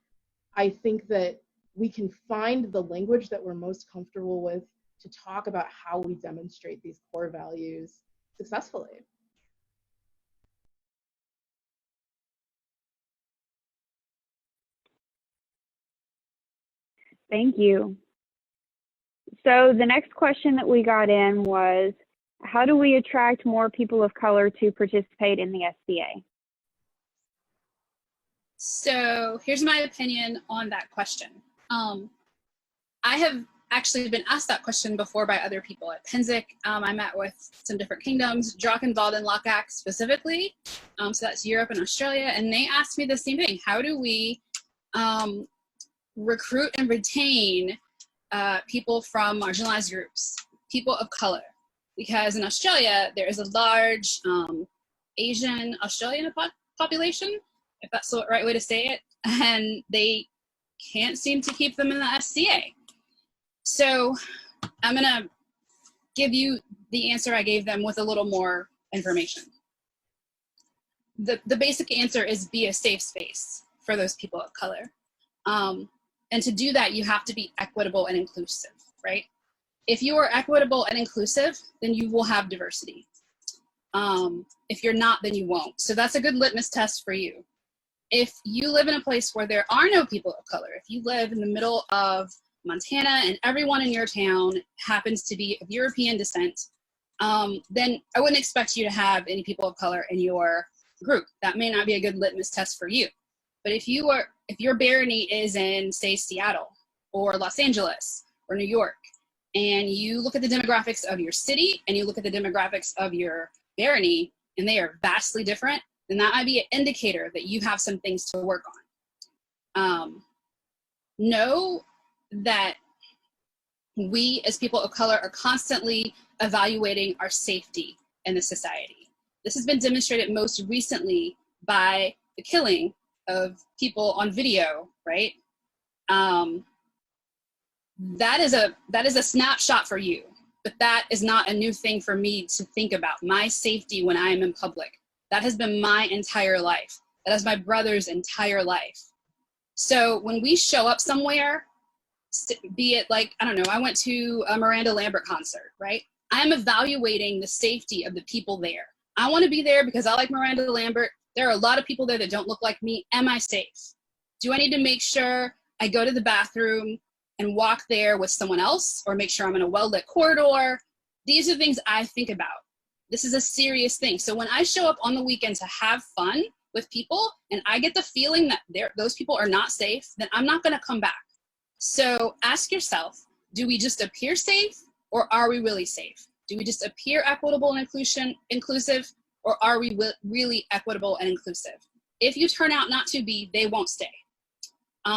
I think that we can find the language that we're most comfortable with to talk about how we demonstrate these core values successfully. Thank you. So the next question that we got in was, how do we attract more people of color to participate in the SCA? So here's my opinion on that question. I have actually been asked that question before by other people at Penzic. I met with some different kingdoms, Drakkenwald and Lockak specifically. So that's Europe and Australia. And they asked me the same thing. How do we recruit and retain people from marginalized groups, people of color? Because in Australia, there is a large Asian Australian population, if that's the right way to say it, and they can't seem to keep them in the SCA. So I'm gonna give you the answer I gave them with a little more information. The basic answer is be a safe space for those people of color. And to do that, you have to be equitable and inclusive, right? If you are equitable and inclusive, then you will have diversity. If you're not, then you won't. So that's a good litmus test for you. If you live in a place where there are no people of color, if you live in the middle of Montana and everyone in your town happens to be of European descent, then I wouldn't expect you to have any people of color in your group. That may not be a good litmus test for you. But if your barony is in, say, Seattle or Los Angeles or New York, and you look at the demographics of your city and you look at the demographics of your barony, and they are vastly different, then that might be an indicator that you have some things to work on. Know that we as people of color are constantly evaluating our safety in the society. This has been demonstrated most recently by the killing of people on video, right? That is a snapshot for you, but that is not a new thing for me to think about. My safety when I am in public, that has been my entire life. That is my brother's entire life. So when we show up somewhere, be it like, I don't know, I went to a Miranda Lambert concert, right? I'm evaluating the safety of the people there. I want to be there because I like Miranda Lambert. There are a lot of people there that don't look like me. Am I safe? Do I need to make sure I go to the bathroom and walk there with someone else, or make sure I'm in a well-lit corridor? These are things I think about. This is a serious thing. So when I show up on the weekend to have fun with people and I get the feeling that those people are not safe, then I'm not going to come back. So ask yourself, do we just appear safe, or are we really safe? Do we just appear equitable and inclusive, or are we really equitable and inclusive? If you turn out not to be, they won't stay.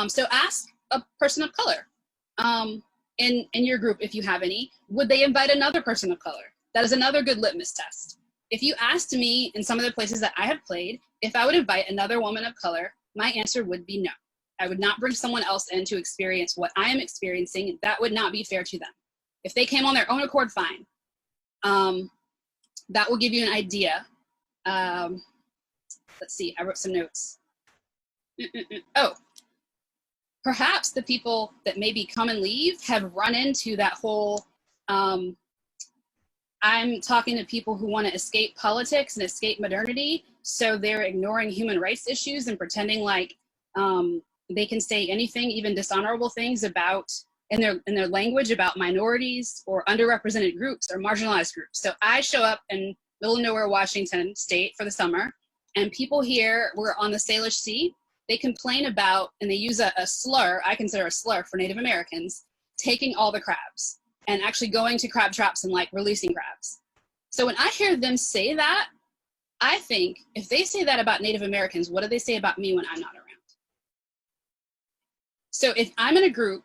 So ask a person of color in your group, if you have any, would they invite another person of color? That is another good litmus test. If you asked me in some of the places that I have played, if I would invite another woman of color, my answer would be no. I would not bring someone else in to experience what I am experiencing. That would not be fair to them. If they came on their own accord, fine. That will give you an idea. Let's see, I wrote some notes. Oh, perhaps the people that maybe come and leave have run into that whole, I'm talking to people who want to escape politics and escape modernity, so they're ignoring human rights issues and pretending like they can say anything, even dishonorable things about, in their language, about minorities or underrepresented groups or marginalized groups. So I show up in middle of nowhere, Washington State for the summer, and people here, we're on the Salish Sea, they complain about, and they use a slur, I consider a slur for Native Americans, taking all the crabs and actually going to crab traps and like releasing crabs. So when I hear them say that, I think if they say that about Native Americans, what do they say about me when I'm not around? So if I'm in a group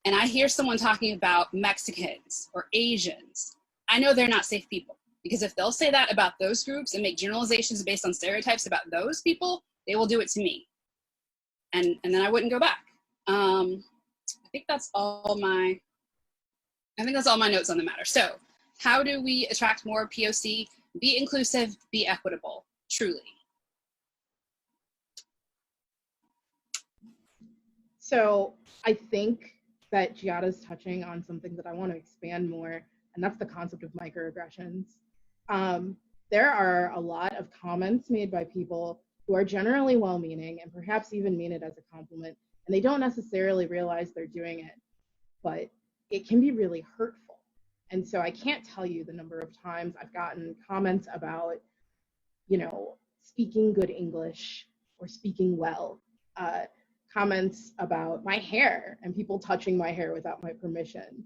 and I hear someone talking about Mexicans or Asians, I know they're not safe people, because if they'll say that about those groups and make generalizations based on stereotypes about those people, they will do it to me. And then I wouldn't go back. I think that's all my notes on the matter. So How do we attract more POC, be inclusive, be equitable, truly? So I think that Giada's touching on something that I want to expand more, and that's the concept of microaggressions. There are a lot of comments made by people who are generally well-meaning and perhaps even mean it as a compliment, and they don't necessarily realize they're doing it, but it can be really hurtful. And so I can't tell you the number of times I've gotten comments about, you know, speaking good English or speaking well, comments about my hair and people touching my hair without my permission.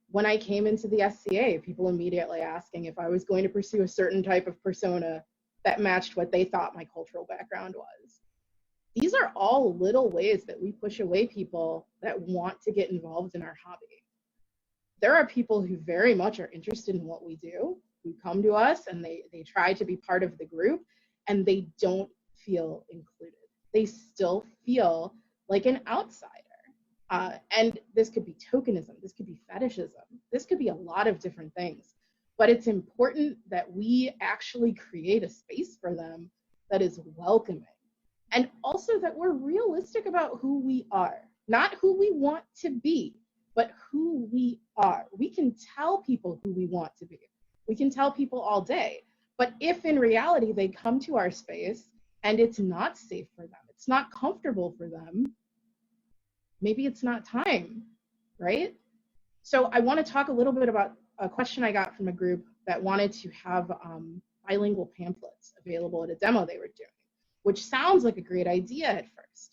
When I came into the SCA, people immediately asking if I was going to pursue a certain type of persona that matched what they thought my cultural background was. These are all little ways that we push away people that want to get involved in our hobby. There are people who very much are interested in what we do, who come to us and they try to be part of the group, and they don't feel included. They still feel like an outsider. And this could be tokenism, this could be fetishism, this could be a lot of different things. But it's important that we actually create a space for them that is welcoming. And also that we're realistic about who we are, not who we want to be, but who we are. We can tell people who we want to be. We can tell people all day. But if in reality they come to our space and it's not safe for them, it's not comfortable for them, maybe it's not time, right? So I want to talk a little bit about a question I got from a group that wanted to have bilingual pamphlets available at a demo they were doing, which sounds like a great idea at first.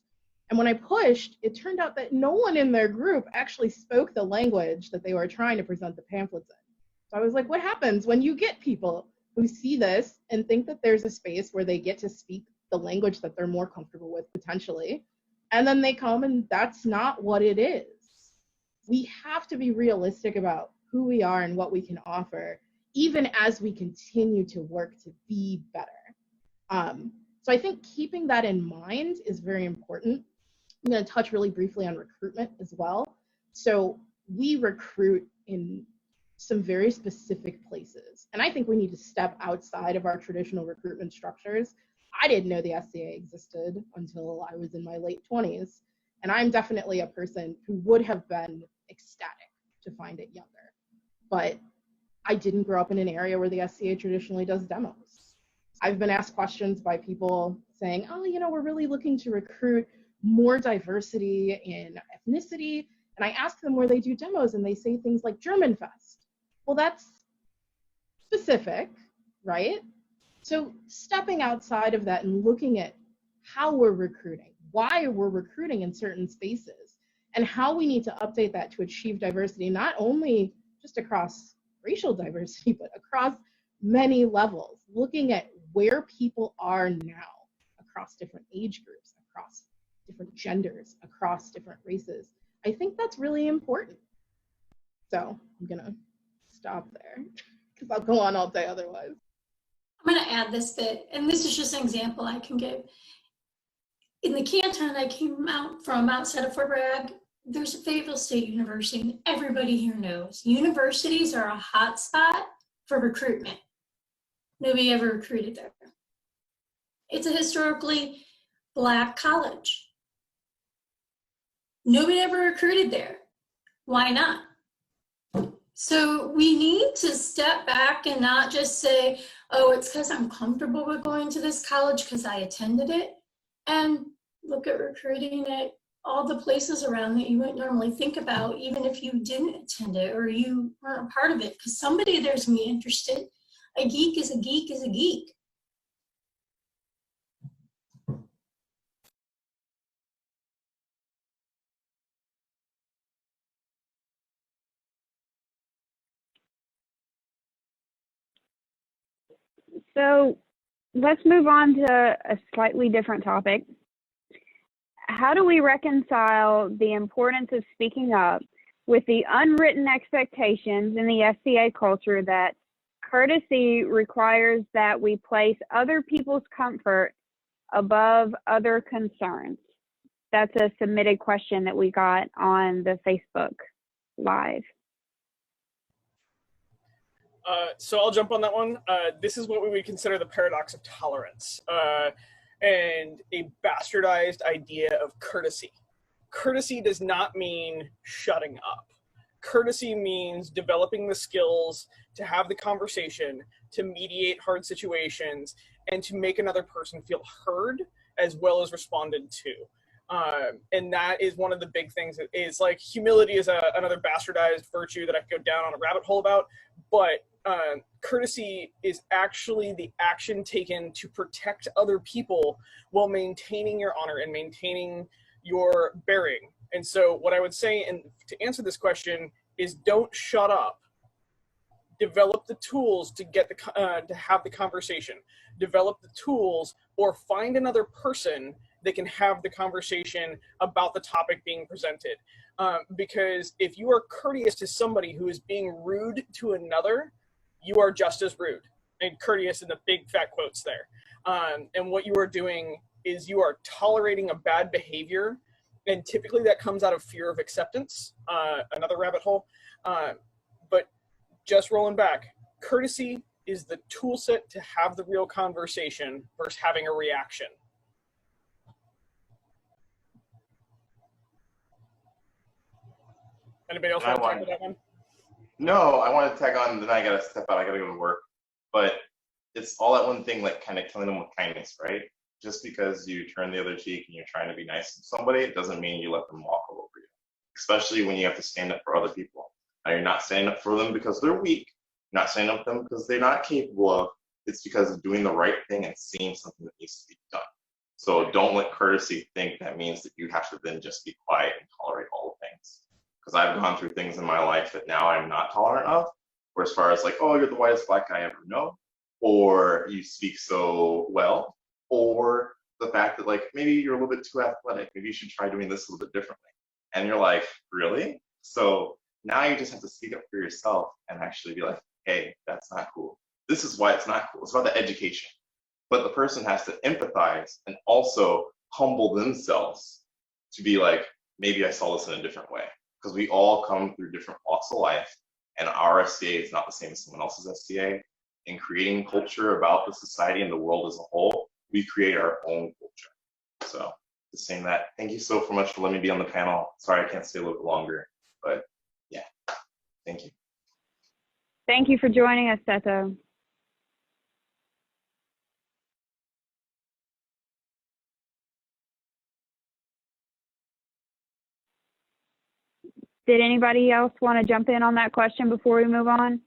And when I pushed, it turned out that no one in their group actually spoke the language that they were trying to present the pamphlets in. So I was like, what happens when you get people who see this and think that there's a space where they get to speak the language that they're more comfortable with potentially, and then they come and that's not what it is? We have to be realistic about who we are and what we can offer, even as we continue to work to be better. So I think keeping that in mind is very important. I'm going to touch really briefly on recruitment as well. So we recruit in some very specific places, and I think we need to step outside of our traditional recruitment structures. I didn't know the SCA existed until I was in my late 20s, and I'm definitely a person who would have been ecstatic to find it younger. But I didn't grow up in an area where the SCA traditionally does demos. I've been asked questions by people saying, oh, you know, we're really looking to recruit more diversity in ethnicity. And I ask them where they do demos, and they say things like German Fest. Well, that's specific, right? So stepping outside of that and looking at how we're recruiting, why we're recruiting in certain spaces, and how we need to update that to achieve diversity, not only just across racial diversity, but across many levels, looking at where people are now across different age groups, across different genders, across different races. I think that's really important. So I'm gonna stop there because I'll go on all day otherwise. I'm going to add this bit, and this is just an example I can give. In the canton I came out from outside of Fort Bragg, there's a Fayetteville State University, and everybody here knows universities are a hot spot for recruitment. Nobody ever recruited there. It's a historically Black college. Nobody ever recruited there. Why not? So we need to step back and not just say, oh, it's because I'm comfortable with going to this college because I attended it, and look at recruiting at all the places around that you wouldn't normally think about, even if you didn't attend it or you weren't a part of it, because somebody there's going to be interested. A geek is a geek is a geek. So let's move on to a slightly different topic. How do we reconcile the importance of speaking up with the unwritten expectations in the SCA culture that courtesy requires that we place other people's comfort above other concerns? That's a submitted question that we got on the Facebook Live. So I'll jump on that one. This is what we would consider the paradox of tolerance, and a bastardized idea of courtesy. Courtesy does not mean shutting up. Courtesy means developing the skills to have the conversation, to mediate hard situations, and to make another person feel heard as well as responded to. And that is one of the big things. Is like humility is another bastardized virtue that I could go down on a rabbit hole about, but courtesy is actually the action taken to protect other people while maintaining your honor and maintaining your bearing. And so what I would say, and to answer this question, is don't shut up. Develop the tools to get to have the conversation. Develop the tools, or find another person that can have the conversation about the topic being presented. Because if you are courteous to somebody who is being rude to another, you are just as rude. And courteous in the big fat quotes there. And what you are doing is you are tolerating a bad behavior, and typically that comes out of fear of acceptance, another rabbit hole. But just rolling back, courtesy is the tool set to have the real conversation versus having a reaction. Anybody else want to talk about that one? No, I want to tag on, then I gotta step out, I gotta go to work. But it's all that one thing, like kind of killing them with kindness, right? Just because you turn the other cheek and you're trying to be nice to somebody, it doesn't mean you let them walk all over you. Especially when you have to stand up for other people. Now, you're not standing up for them because they're weak. You're not standing up for them because they're not capable of. It's because of doing the right thing and seeing something that needs to be done. So don't let courtesy think that means that you have to then just be quiet and tolerate all the things. Because I've gone through things in my life that now I'm not tolerant of, or as far as like, oh, you're the whitest black guy I ever know, or you speak so well, or the fact that like maybe you're a little bit too athletic, maybe you should try doing this a little bit differently. And you're like, really? So now you just have to speak up for yourself and actually be like, hey, that's not cool. This is why it's not cool. It's about the education. But the person has to empathize and also humble themselves to be like, maybe I saw this in a different way. Because we all come through different walks of life, and our SCA is not the same as someone else's SCA. In creating culture about the society and the world as a whole, we create our own culture. So just saying that, thank you so much for letting me be on the panel. Sorry I can't stay a little bit longer, but yeah, thank you. Thank you for joining us, Seto. Did anybody else want to jump in on that question before we move on?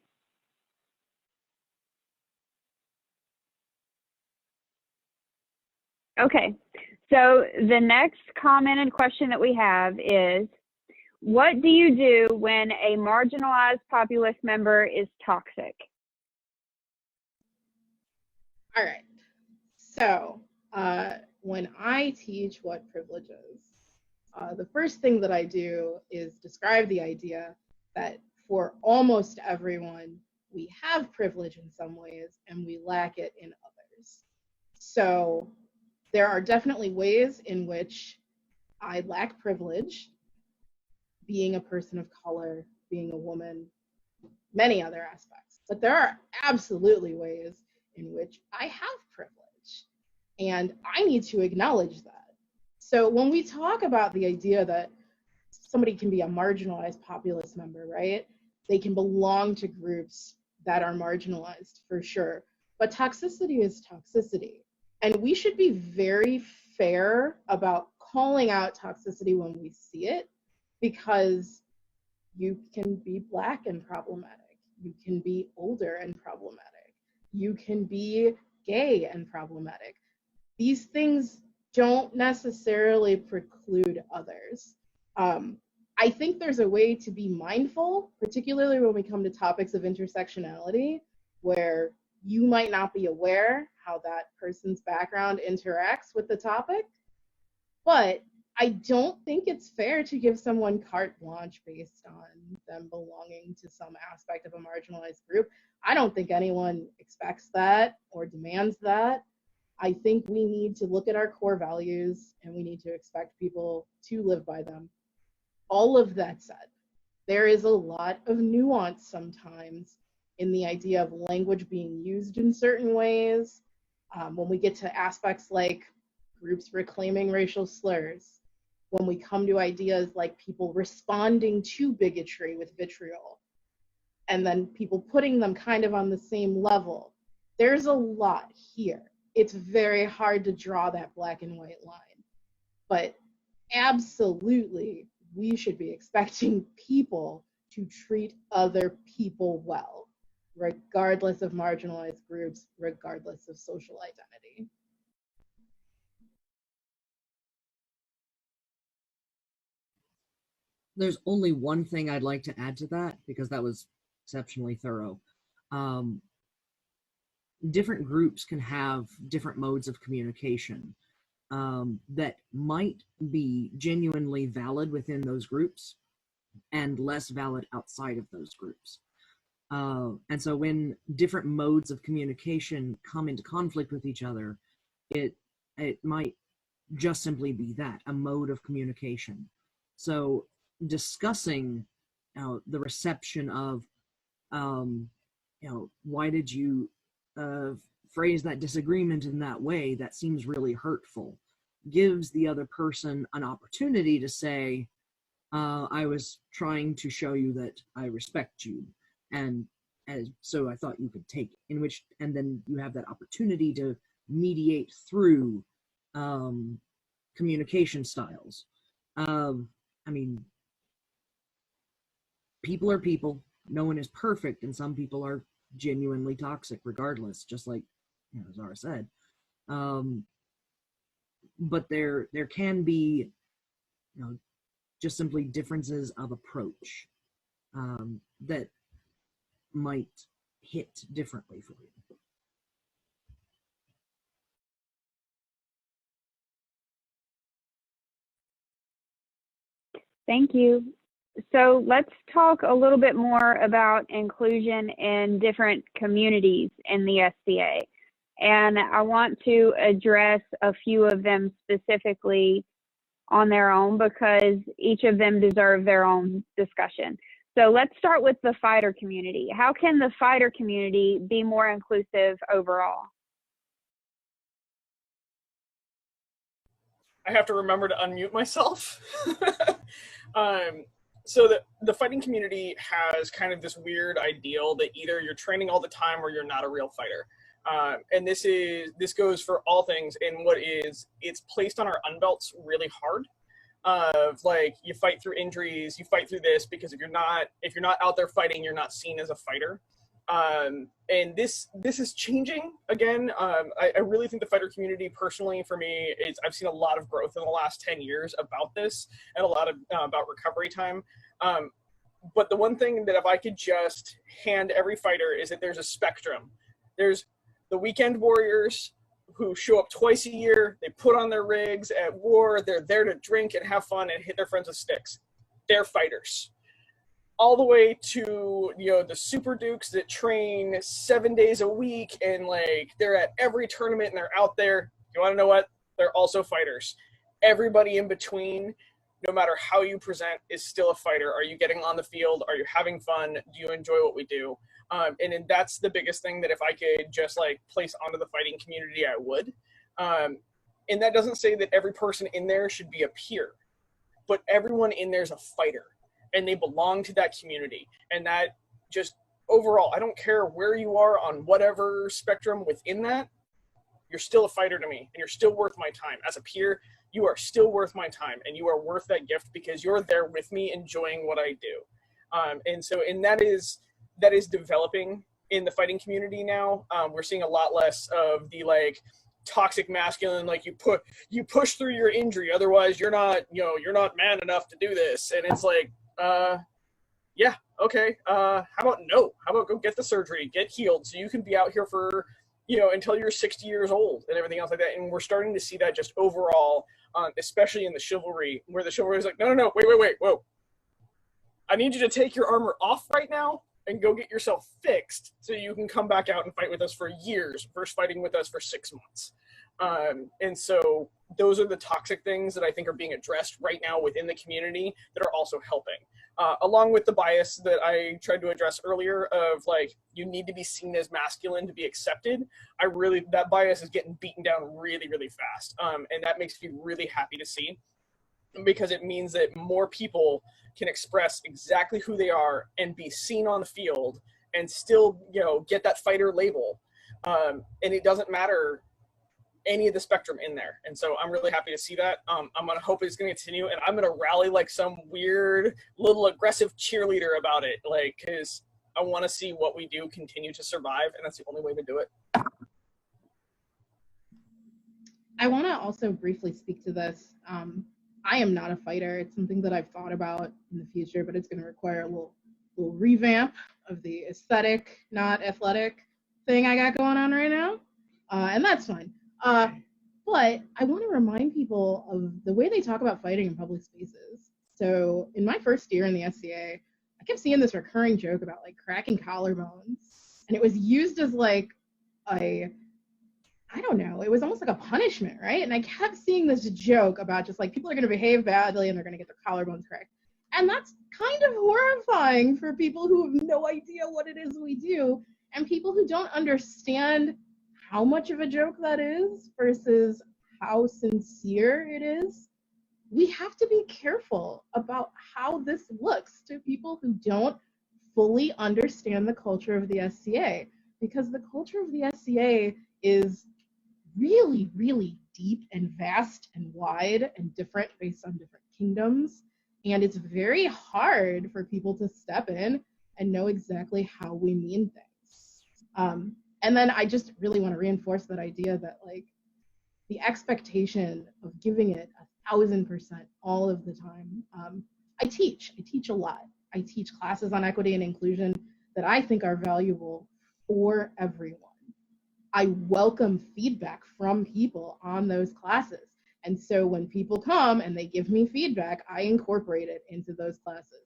Okay, so the next commented question that we have is, what do you do when a marginalized populace member is toxic? All right, so when I teach what privilege is, the first thing that I do is describe the idea that for almost everyone, we have privilege in some ways and we lack it in others. So there are definitely ways in which I lack privilege, being a person of color, being a woman, many other aspects. But there are absolutely ways in which I have privilege, and I need to acknowledge that. So when we talk about the idea that somebody can be a marginalized populace member, right? They can belong to groups that are marginalized, for sure. But toxicity is toxicity. And we should be very fair about calling out toxicity when we see it, because you can be Black and problematic. You can be older and problematic. You can be gay and problematic. These things don't necessarily preclude others. I think there's a way to be mindful, particularly when we come to topics of intersectionality, where you might not be aware how that person's background interacts with the topic, but I don't think it's fair to give someone carte blanche based on them belonging to some aspect of a marginalized group. I don't think anyone expects that or demands that. I think we need to look at our core values and we need to expect people to live by them. All of that said, there is a lot of nuance sometimes in the idea of language being used in certain ways. When we get to aspects like groups reclaiming racial slurs, when we come to ideas like people responding to bigotry with vitriol, and then people putting them kind of on the same level, there's a lot here. It's very hard to draw that black and white line. But absolutely, we should be expecting people to treat other people well, regardless of marginalized groups, regardless of social identity. There's only one thing I'd like to add to that, because that was exceptionally thorough. Different groups can have different modes of communication that might be genuinely valid within those groups and less valid outside of those groups. And so when different modes of communication come into conflict with each other, it might just simply be that, a mode of communication. So discussing the reception of, why did you phrase that disagreement in that way that seems really hurtful, gives the other person an opportunity to say, I was trying to show you that I respect you, and so I thought you could take it, and then you have that opportunity to mediate through communication styles. I mean, people are people. No one is perfect, and some people are genuinely toxic regardless, just like Zahra said. But there can be just simply differences of approach that might hit differently for you. Thank you. So let's talk a little bit more about inclusion in different communities in the SCA. And I want to address a few of them specifically on their own, because each of them deserve their own discussion. So let's start with the fighter community. How can the fighter community be more inclusive overall? I have to remember to unmute myself. So the fighting community has kind of this weird ideal that either you're training all the time or you're not a real fighter. And this goes for all things, and it's placed on our unbelts really hard. Like, you fight through injuries, you fight through this, because if you're not out there fighting, you're not seen as a fighter. And this is changing again. I really think the fighter community, personally, for me, I've seen a lot of growth in the last 10 years about this, and a lot of about recovery time. But the one thing that if I could just hand every fighter is that there's a spectrum. There's the weekend warriors who show up twice a year. They put on their rigs at war. They're there to drink and have fun and hit their friends with sticks. They're fighters. All the way to, the super dukes that train 7 days a week, and like they're at every tournament and they're out there. You want to know what? They're also fighters. Everybody in between, no matter how you present, is still a fighter. Are you getting on the field? Are you having fun? Do you enjoy what we do? And that's the biggest thing that if I could just like place onto the fighting community, I would. And that doesn't say that every person in there should be a peer, but everyone in there is a fighter, and they belong to that community. And that just overall, I don't care where you are on whatever spectrum within that, you're still a fighter to me, and you're still worth my time. As a peer, you are still worth my time, and you are worth that gift because you're there with me enjoying what I do. And that is developing in the fighting community now. We're seeing a lot less of the like toxic masculine, like you push through your injury, otherwise you're not man enough to do this. And it's like, yeah, okay. How about go get the surgery, get healed, so you can be out here for, until you're 60 years old and everything else like that. And we're starting to see that just overall, especially in the chivalry, where the chivalry is like, no, wait, whoa. I need you to take your armor off right now and go get yourself fixed so you can come back out and fight with us for years versus fighting with us for 6 months. And so those are the toxic things that I think are being addressed right now within the community that are also helping. along with the bias that I tried to address earlier of like, you need to be seen as masculine to be accepted. That bias is getting beaten down really, really fast. And that makes me really happy to see, because it means that more people can express exactly who they are and be seen on the field and still, you know, get that fighter label. And it doesn't matter any of the spectrum in there. And so I'm really happy to see that. I'm gonna hope it's gonna continue, and I'm gonna rally like some weird little aggressive cheerleader about it, like, because I want to see what we do continue to survive, and that's the only way to do it. I want to also briefly speak to this. I am not a fighter. It's something that I've thought about in the future, but it's going to require a little revamp of the aesthetic, not athletic thing I got going on right now. And that's fine. But I want to remind people of the way they talk about fighting in public spaces. So in my first year in the SCA, I kept seeing this recurring joke about like cracking collarbones. And it was used as like I don't know, it was almost like a punishment, right? And I kept seeing this joke about just like people are going to behave badly and they're going to get their collarbones cracked. And that's kind of horrifying for people who have no idea what it is we do, and people who don't understand how much of a joke that is versus how sincere it is. We have to be careful about how this looks to people who don't fully understand the culture of the SCA, because the culture of the SCA is really, really deep and vast and wide and different based on different kingdoms. And it's very hard for people to step in and know exactly how we mean things. And then I just really want to reinforce that idea that like the expectation of giving it 1,000% all of the time. I teach a lot. I teach classes on equity and inclusion that I think are valuable for everyone. I welcome feedback from people on those classes. And so when people come and they give me feedback, I incorporate it into those classes.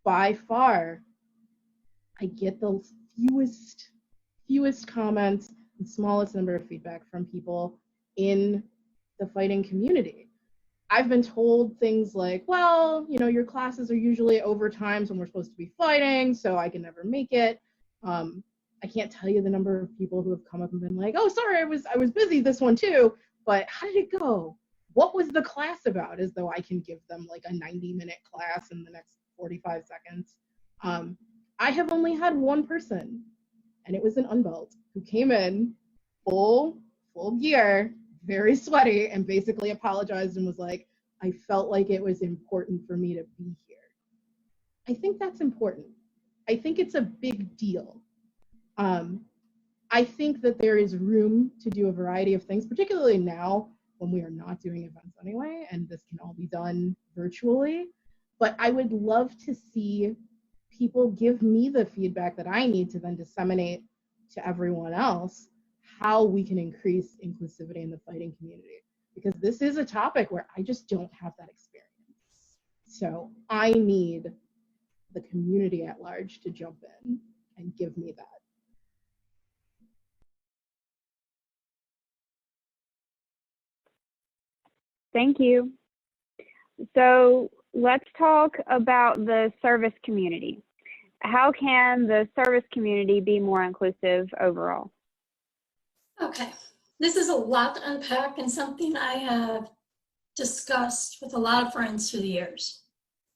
By far, I get the fewest comments and smallest number of feedback from people in the fighting community. I've been told things like, well, you know, your classes are usually overtimes when we're supposed to be fighting, so I can never make it. I can't tell you the number of people who have come up and been like, oh, sorry, I was busy this one too, but how did it go? What was the class about? As though I can give them like a 90-minute class in the next 45 seconds. I have only had one person, and it was an unbelt, who came in full gear, very sweaty, and basically apologized and was like, I felt like it was important for me to be here. I think that's important. I think it's a big deal. I think that there is room to do a variety of things, particularly now when we are not doing events anyway, and this can all be done virtually. But I would love to see people give me the feedback that I need to then disseminate to everyone else how we can increase inclusivity in the fighting community, because this is a topic where I just don't have that experience. So I need the community at large to jump in and give me that. Thank you. So let's talk about the service community. How can the service community be more inclusive overall? Okay, this is a lot to unpack and something I have discussed with a lot of friends through the years.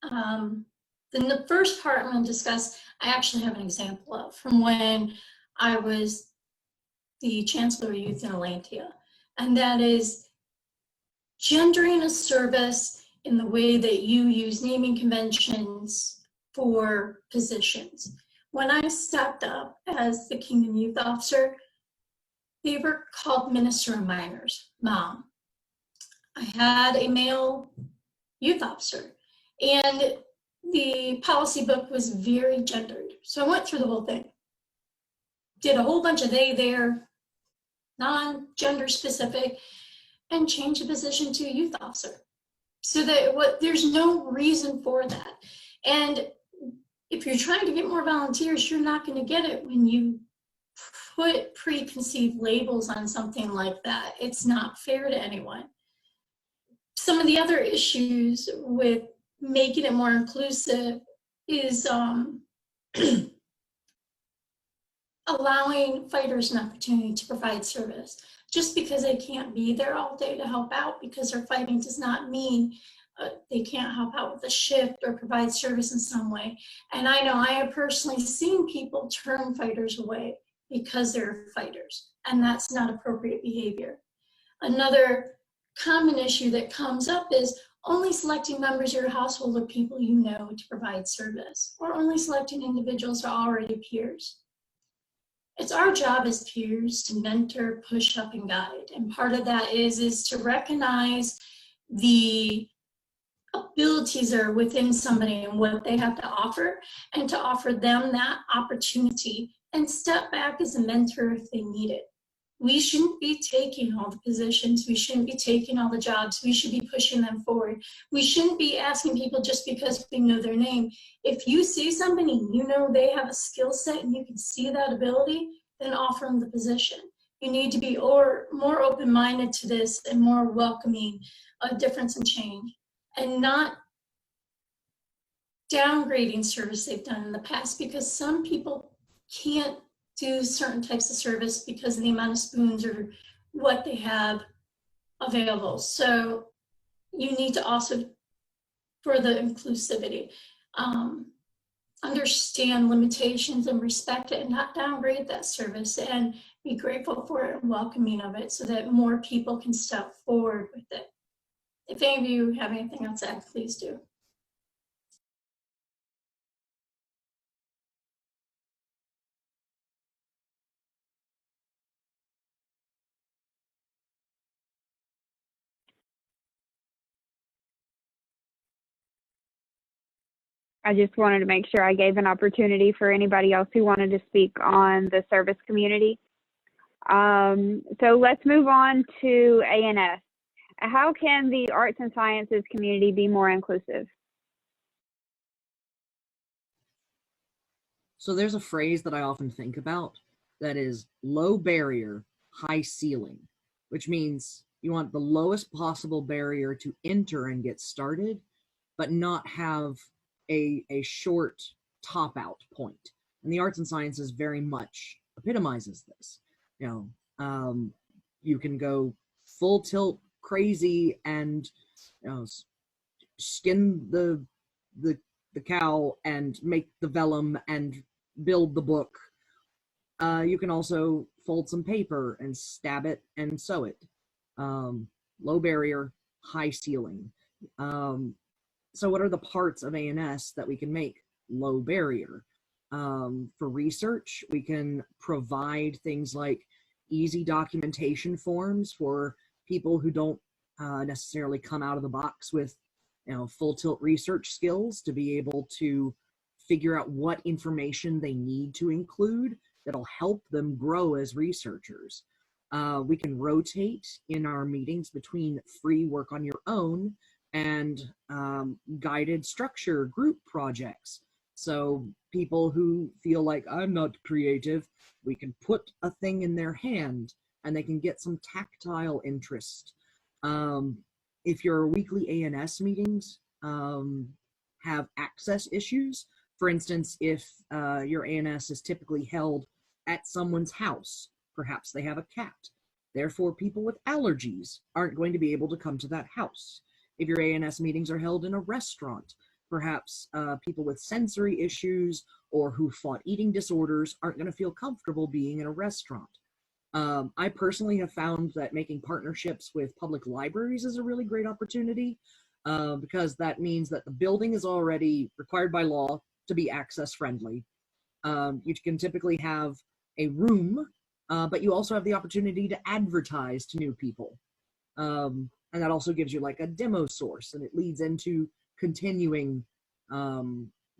Then the first part I'm going to discuss, I actually have an example of from when I was the Chancellor of Youth in Atlantia, and that is gendering a service in the way that you use naming conventions for positions. When I stepped up as the Kingdom Youth Officer, they were called Minister of Minors, Mom. I had a male youth officer, and the policy book was very gendered. So I went through the whole thing. Did a whole bunch of they, their, non-gender specific, and changed the position to a youth officer. So that there's no reason for that. And if you're trying to get more volunteers, you're not going to get it when you put preconceived labels on something like that. It's not fair to anyone. Some of the other issues with making it more inclusive is allowing fighters an opportunity to provide service. Just because they can't be there all day to help out because they're fighting does not mean they can't help out with a shift or provide service in some way. And I know I have personally seen people turn fighters away because they're fighters, and that's not appropriate behavior. Another common issue that comes up is only selecting members of your household or people you know to provide service, or only selecting individuals who are already peers. It's our job as peers to mentor, push up, and guide. And part of that is to recognize the abilities that are within somebody and what they have to offer, and to offer them that opportunity and step back as a mentor if they need it. We shouldn't be taking all the positions. We shouldn't be taking all the jobs. We should be pushing them forward. We shouldn't be asking people just because we know their name. If you see somebody, you know they have a skill set and you can see that ability, then offer them the position. You need to be more open-minded to this and more welcoming of difference and change, and not downgrading service they've done in the past, because some people can't do certain types of service because of the amount of spoons or what they have available. So you need to also, for the inclusivity, understand limitations and respect it and not downgrade that service, and be grateful for it and welcoming of it so that more people can step forward with it. If any of you have anything else to add, please do. I just wanted to make sure I gave an opportunity for anybody else who wanted to speak on the service community. So let's move on to ANS. How can the arts and sciences community be more inclusive? So there's a phrase that I often think about that is low barrier, high ceiling, which means you want the lowest possible barrier to enter and get started, but not have a short top out point. And the arts and sciences very much epitomizes this. You know, you can go full tilt crazy and, you know, skin the cow and make the vellum and build the book. You can also fold some paper and stab it and sew it. Low barrier, high ceiling. So what are the parts of ANS that we can make low barrier? For research, we can provide things like easy documentation forms for people who don't necessarily come out of the box with, you know, full tilt research skills, to be able to figure out what information they need to include that'll help them grow as researchers. We can rotate in our meetings between free work on your own and guided structure group projects. So people who feel like, I'm not creative, we can put a thing in their hand and they can get some tactile interest. If your weekly ANS meetings have access issues, for instance, if your ANS is typically held at someone's house, perhaps they have a cat, therefore people with allergies aren't going to be able to come to that house. If your ANS meetings are held in a restaurant, perhaps people with sensory issues or who fought eating disorders aren't going to feel comfortable being in a restaurant. I personally have found that making partnerships with public libraries is a really great opportunity, because that means that the building is already required by law to be access friendly. You can typically have a room, but you also have the opportunity to advertise to new people. And that also gives you like a demo source, and it leads into continuing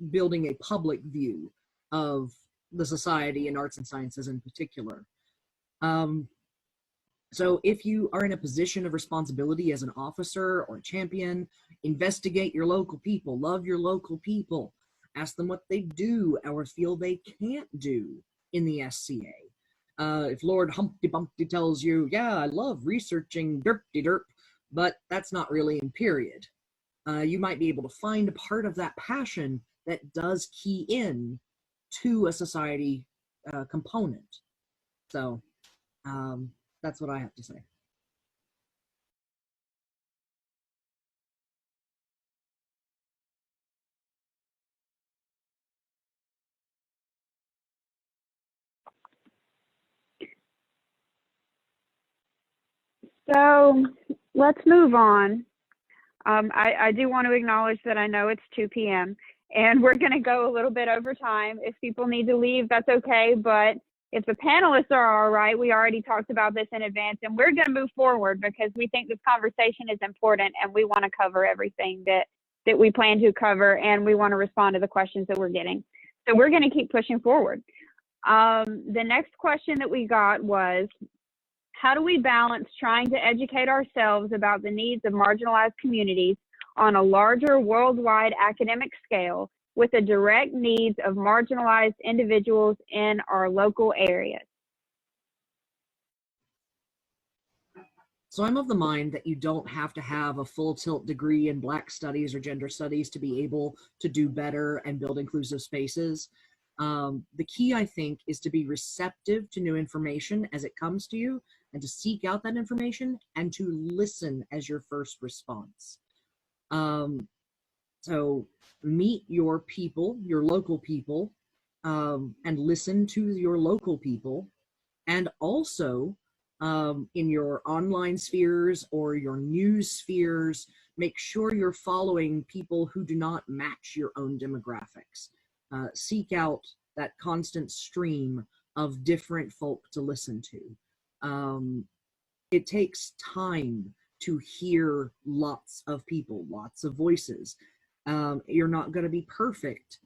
building a public view of the society and arts and sciences in particular. So if you are in a position of responsibility as an officer or a champion, investigate your local people, love your local people, ask them what they do or feel they can't do in the SCA. If Lord Humpty Bumpty tells you, yeah, I love researching derp-de-derp, but that's not really in period. you might be able to find a part of that passion that does key in to a society component. So that's what I have to say. So let's move on. I do want to acknowledge that I know it's 2 p.m. and we're going to go a little bit over time. If people need to leave, that's okay. But if the panelists are all right, we already talked about this in advance, and we're going to move forward because we think this conversation is important and we want to cover everything that we plan to cover, and we want to respond to the questions that we're getting. So we're going to keep pushing forward. The next question that we got was, how do we balance trying to educate ourselves about the needs of marginalized communities on a larger worldwide academic scale with the direct needs of marginalized individuals in our local areas? So I'm of the mind that you don't have to have a full tilt degree in Black studies or gender studies to be able to do better and build inclusive spaces. The key, I think, is to be receptive to new information as it comes to you, and to seek out that information and to listen as your first response. So meet your people, your local people, and listen to your local people. And also in your online spheres or your news spheres, make sure you're following people who do not match your own demographics. Seek out that constant stream of different folk to listen to. It takes time to hear lots of people, lots of voices. You're not going to be perfect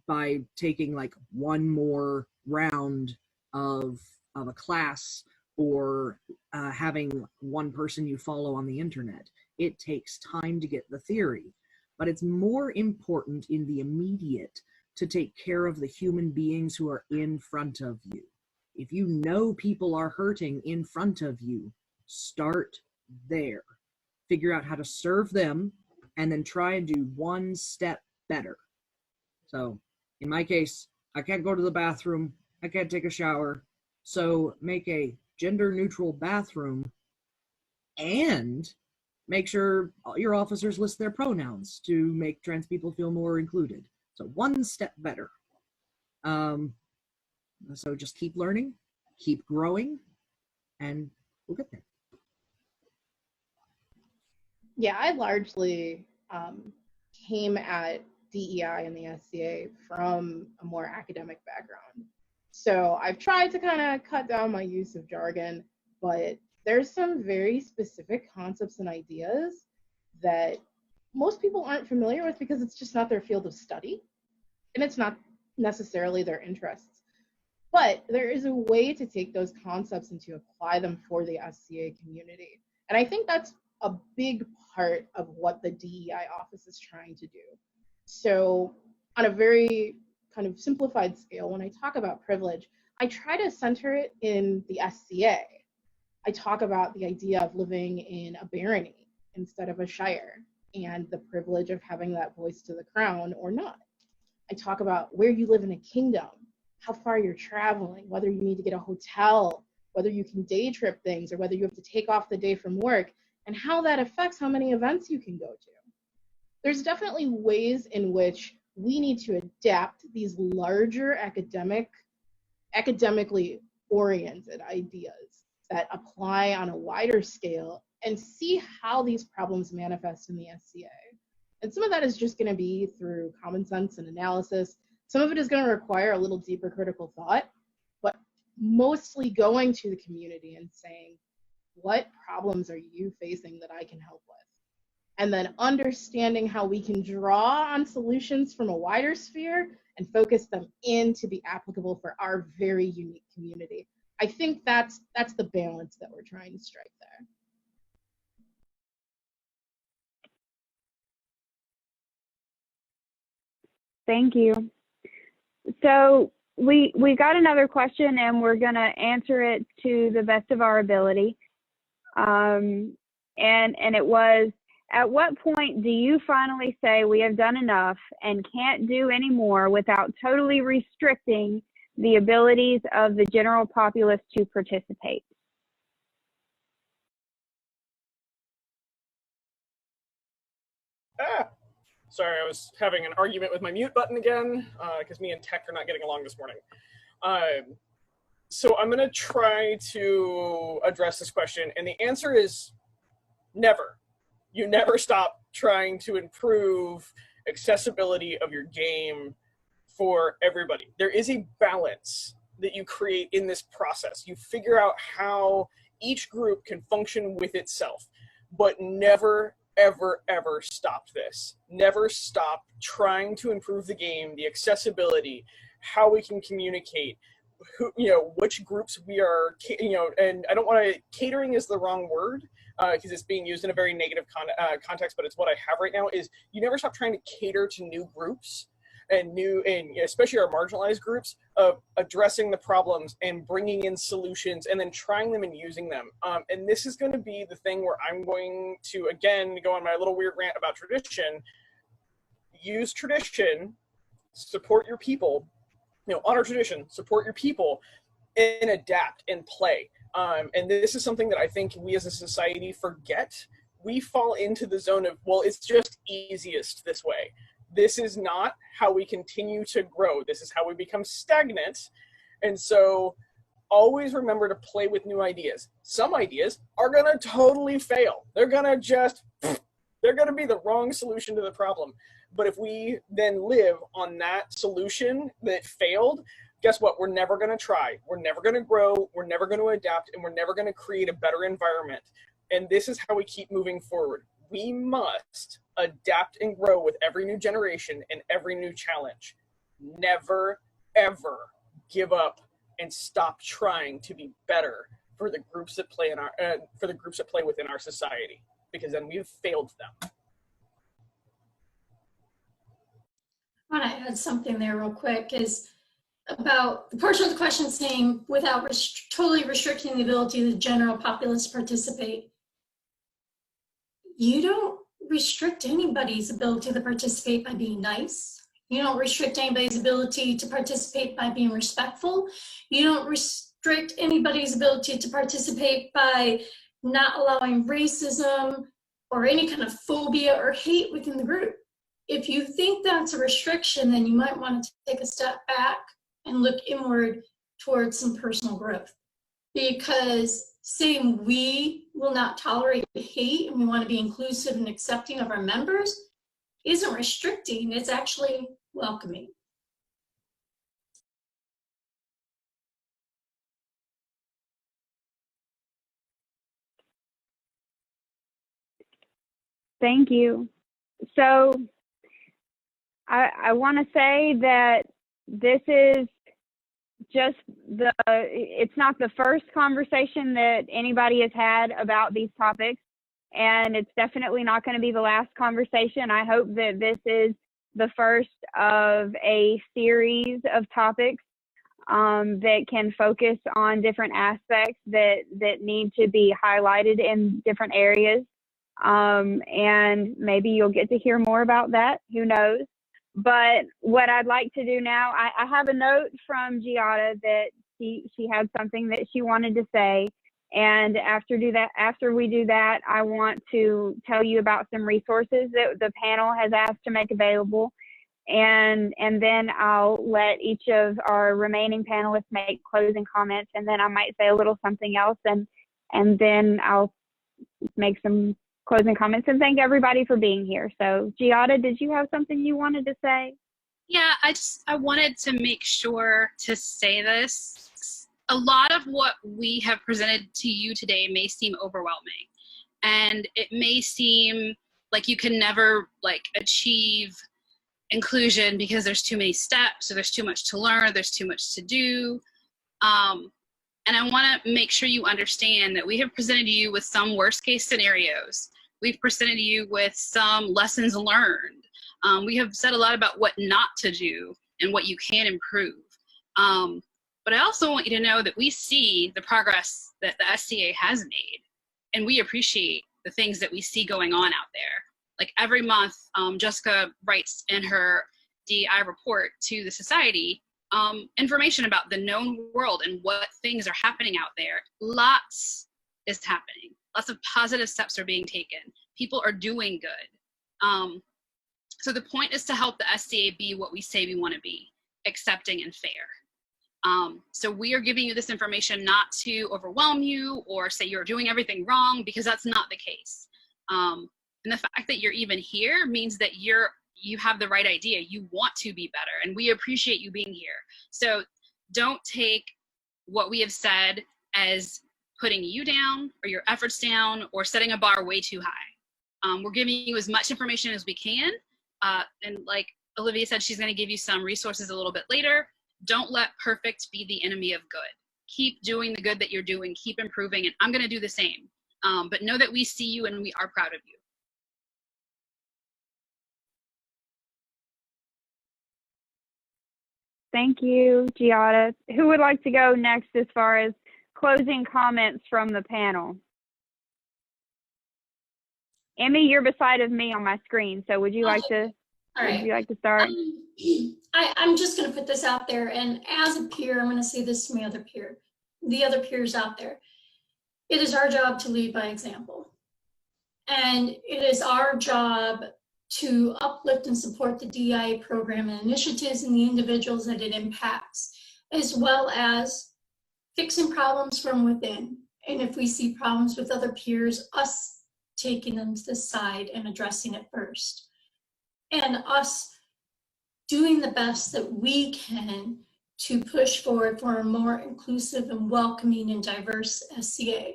by taking like one more round of a class or having one person you follow on the internet. It takes time to get the theory, but it's more important in the immediate to take care of the human beings who are in front of you. If you know people are hurting in front of you, start there. Figure out how to serve them and then try and do one step better. So in my case, I can't go to the bathroom, I can't take a shower, so make a gender neutral bathroom and make sure your officers list their pronouns to make trans people feel more included. So one step better. So just keep learning, keep growing, and we'll get there. Yeah, I largely came at DEI and the SCA from a more academic background. So I've tried to kind of cut down my use of jargon, but there's some very specific concepts and ideas that most people aren't familiar with because it's just not their field of study, and it's not necessarily their interests. But there is a way to take those concepts and to apply them for the SCA community. And I think that's a big part of what the DEI office is trying to do. So on a very kind of simplified scale, when I talk about privilege, I try to center it in the SCA. I talk about the idea of living in a barony instead of a shire, and the privilege of having that voice to the crown or not. I talk about where you live in a kingdom, how far you're traveling, whether you need to get a hotel, whether you can day trip things, or whether you have to take off the day from work, and how that affects how many events you can go to. There's definitely ways in which we need to adapt these larger academically oriented ideas that apply on a wider scale and see how these problems manifest in the SCA. And some of that is just going to be through common sense and analysis. Some of it is going to require a little deeper critical thought, but mostly going to the community and saying, what problems are you facing that I can help with? And then understanding how we can draw on solutions from a wider sphere and focus them in to be applicable for our very unique community. I think that's the balance that we're trying to strike there. Thank you. So we got another question, and we're going to answer it to the best of our ability. And it was, At what point do you finally say we have done enough and can't do any more without totally restricting the abilities of the general populace to participate? Sorry, I was having an argument with my mute button again, because me and tech are not getting along this morning. So I'm going to try to address this question, and the answer is never. You never stop trying to improve accessibility of your game for everybody. There is a balance that you create in this process. You figure out how each group can function with itself, but never, ever, ever stop this. Never stop trying to improve the game, the accessibility, how we can communicate, who, which groups we are, and I don't want to, catering is the wrong word, because it's being used in a very negative context, but it's what I have right now, is you never stop trying to cater to new groups and especially our marginalized groups, of addressing the problems and bringing in solutions and then trying them and using them. And this is going to be the thing where I'm going to, again, go on my little weird rant about tradition. Use tradition, support your people, honor tradition, support your people, and adapt and play. And this is something that I think we as a society forget. We fall into the zone of, well, it's just easiest this way. This is not how we continue to grow. This is how we become stagnant. And so always remember to play with new ideas. Some ideas are going to totally fail. They're going to be the wrong solution to the problem. But if we then live on that solution that failed, guess what? We're never going to try. We're never going to grow. We're never going to adapt, and we're never going to create a better environment. And this is how we keep moving forward. We must adapt and grow with every new generation and every new challenge. Never, ever give up and stop trying to be better for the groups that play within our society, because then we've failed them. I want to add something there real quick, is about the portion of the question saying without totally restricting the ability of the general populace to participate. You don't restrict anybody's ability to participate by being nice. You don't restrict anybody's ability to participate by being respectful. You don't restrict anybody's ability to participate by not allowing racism or any kind of phobia or hate within the group. If you think that's a restriction, then you might want to take a step back and look inward towards some personal growth. Because saying we will not tolerate hate and we want to be inclusive and accepting of our members isn't restricting, it's actually welcoming. Thank you. So I want to say that this is just it's not the first conversation that anybody has had about these topics, and it's definitely not going to be the last conversation. I hope that this is the first of a series of topics that can focus on different aspects that need to be highlighted in different areas. And maybe you'll get to hear more about that, who knows. But what I'd like to do now, I have a note from Giada that she had something that she wanted to say. And after we do that, I want to tell you about some resources that the panel has asked to make available. And then I'll let each of our remaining panelists make closing comments, and then I might say a little something else, and then I'll make some closing comments and thank everybody for being here. So Giada, did you have something you wanted to say? Yeah, I wanted to make sure to say this. A lot of what we have presented to you today may seem overwhelming, and it may seem like you can never achieve inclusion because there's too many steps, or there's too much to learn, there's too much to do. And I want to make sure you understand that we have presented you with some worst case scenarios. We've presented you with some lessons learned. We have said a lot about what not to do and what you can improve. But I also want you to know that we see the progress that the SCA has made, and we appreciate the things that we see going on out there. Like every month, Jessica writes in her DEI report to the society information about the known world and what things are happening out there. Lots is happening. Lots of positive steps are being taken. People are doing good. So the point is to help the SCA be what we say we want to be, accepting and fair. So we are giving you this information not to overwhelm you or say you're doing everything wrong, because that's not the case. And the fact that you're even here means that you have the right idea. You want to be better, and we appreciate you being here. So don't take what we have said as putting you down or your efforts down or setting a bar way too high. We're giving you as much information as we can. And like Olivia said, she's going to give you some resources a little bit later. Don't let perfect be the enemy of good. Keep doing the good that you're doing, keep improving, and I'm going to do the same. But know that we see you and we are proud of you. Thank you, Giada. Who would like to go next as far as closing comments from the panel? Emmy, you're beside of me on my screen, so would you like to? All right. Would you like to start? I'm just going to put this out there, and as a peer, I'm going to say this to my other peer, the other peers out there. It is our job to lead by example, and it is our job to uplift and support the DEI program and initiatives and the individuals that it impacts, as well as fixing problems from within. And if we see problems with other peers, us taking them to the side and addressing it first. And us doing the best that we can to push forward for a more inclusive and welcoming and diverse SCA.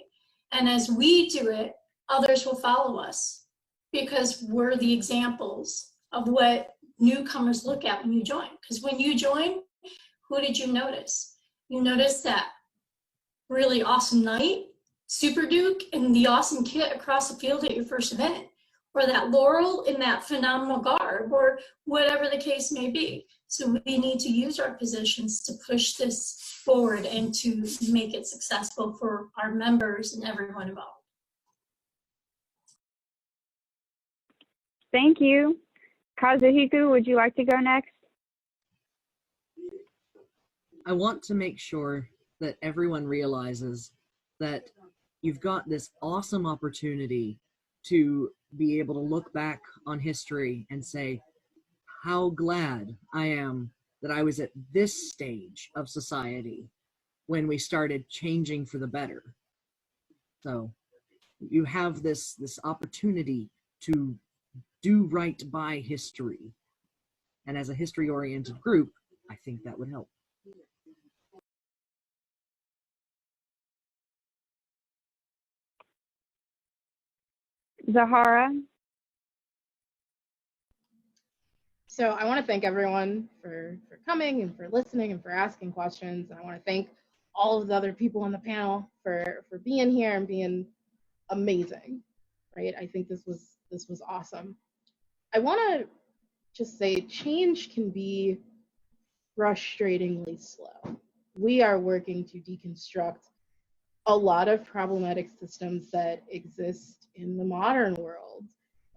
And as we do it, others will follow us, because we're the examples of what newcomers look at when you join. Because when you join, who did you notice? You noticed that really awesome knight, Super Duke, and the awesome kit across the field at your first event, or that Laurel in that phenomenal garb, or whatever the case may be. So we need to use our positions to push this forward and to make it successful for our members and everyone involved. Thank you. Kazuhiko, would you like to go next? I want to make sure that everyone realizes that you've got this awesome opportunity to be able to look back on history and say, how glad I am that I was at this stage of society when we started changing for the better. So you have this opportunity to do right by history. And as a history-oriented group, I think that would help. Zahra? So I want to thank everyone for coming and for listening and for asking questions. And I want to thank all of the other people on the panel for being here and being amazing, right? I think this was awesome. I want to just say change can be frustratingly slow. We are working to deconstruct a lot of problematic systems that exist in the modern world,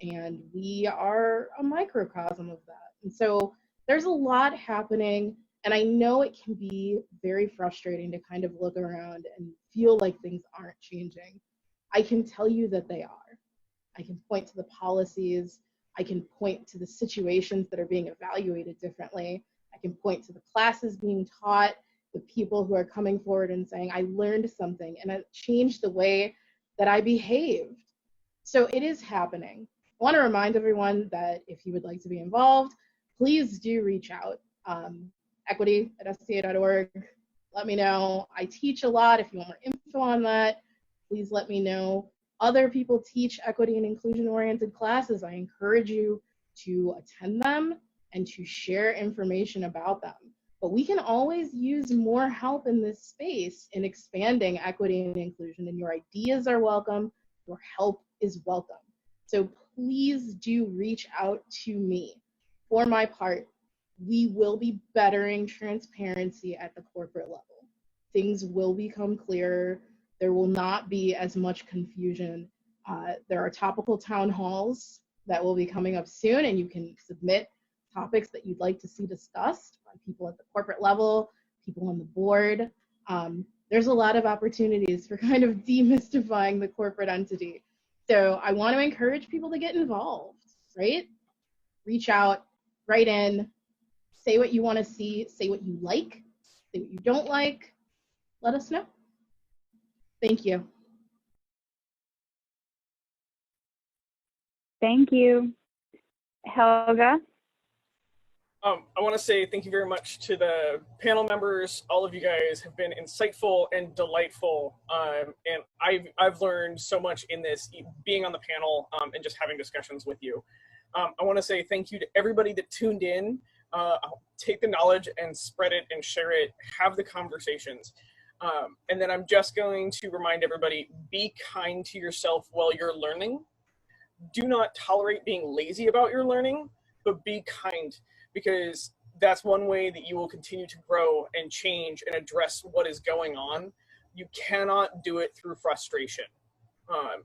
and we are a microcosm of that. And so there's a lot happening, and I know it can be very frustrating to kind of look around and feel like things aren't changing. I can tell you that they are. I can point to the policies, I can point to the situations that are being evaluated differently, I can point to the classes being taught, the people who are coming forward and saying, I learned something and it changed the way that I behaved. So it is happening. I want to remind everyone that if you would like to be involved, please do reach out. equity@sca.org. Let me know. I teach a lot. If you want more info on that, please let me know. Other people teach equity and inclusion-oriented classes. I encourage you to attend them and to share information about them. But we can always use more help in this space in expanding equity and inclusion, and your ideas are welcome, your help is welcome. So please do reach out to me. For my part, we will be bettering transparency at the corporate level. Things will become clearer. There will not be as much confusion. There are topical town halls that will be coming up soon, and you can submit topics that you'd like to see discussed by people at the corporate level, people on the board. There's a lot of opportunities for kind of demystifying the corporate entity. So I want to encourage people to get involved, right? Reach out, write in, say what you want to see, say what you like, say what you don't like. Let us know. Thank you. Thank you. Helga? I want to say thank you very much to the panel members. All of you guys have been insightful and delightful. And I've learned so much in this, being on the panel and just having discussions with you. I want to say thank you to everybody that tuned in. Take the knowledge and spread it and share it, have the conversations. And then I'm just going to remind everybody, be kind to yourself while you're learning. Do not tolerate being lazy about your learning, but be kind, because that's one way that you will continue to grow and change and address what is going on. You cannot do it through frustration.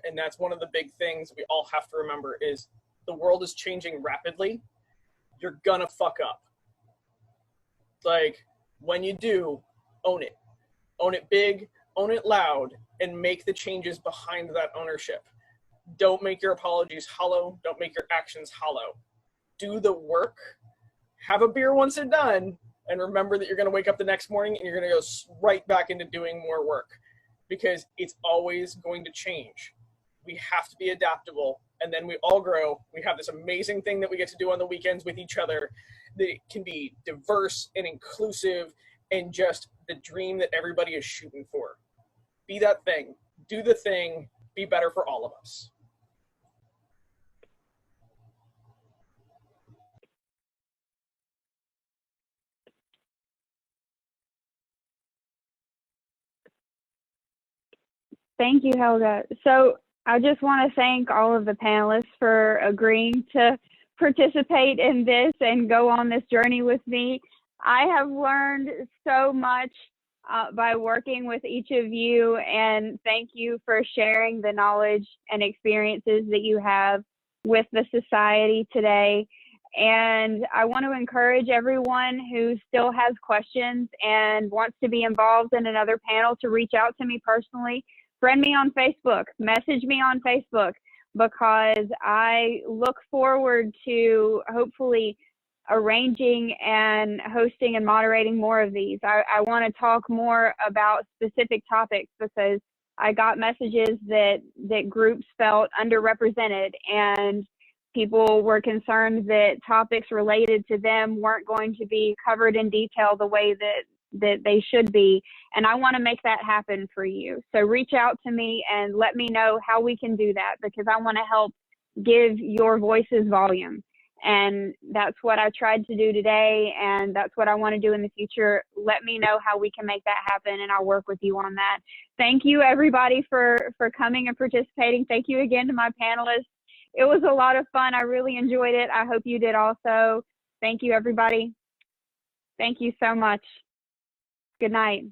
And that's one of the big things we all have to remember is the world is changing rapidly. You're gonna fuck up. Like, when you do, own it. Own it big, own it loud, and make the changes behind that ownership. Don't make your apologies hollow. Don't make your actions hollow. Do the work. Have a beer once they're done, and remember that you're going to wake up the next morning and you're going to go right back into doing more work, because it's always going to change. We have to be adaptable, and then we all grow. We have this amazing thing that we get to do on the weekends with each other that can be diverse and inclusive and just the dream that everybody is shooting for. Be that thing. Do the thing. Be better for all of us. Thank you, Helga. So I just want to thank all of the panelists for agreeing to participate in this and go on this journey with me. I have learned so much by working with each of you, and thank you for sharing the knowledge and experiences that you have with the society today. And I want to encourage everyone who still has questions and wants to be involved in another panel to reach out to me personally. Friend me on Facebook, message me on Facebook, because I look forward to hopefully arranging and hosting and moderating more of these. I want to talk more about specific topics, because I got messages that groups felt underrepresented, and people were concerned that topics related to them weren't going to be covered in detail the way that they should be. And I want to make that happen for you. So reach out to me and let me know how we can do that, because I want to help give your voices volume. And that's what I tried to do today, and that's what I want to do in the future. Let me know how we can make that happen, and I'll work with you on that. Thank you, everybody, for coming and participating. Thank you again to my panelists. It was a lot of fun. I really enjoyed it. I hope you did also. Thank you, everybody. Thank you so much. Good night.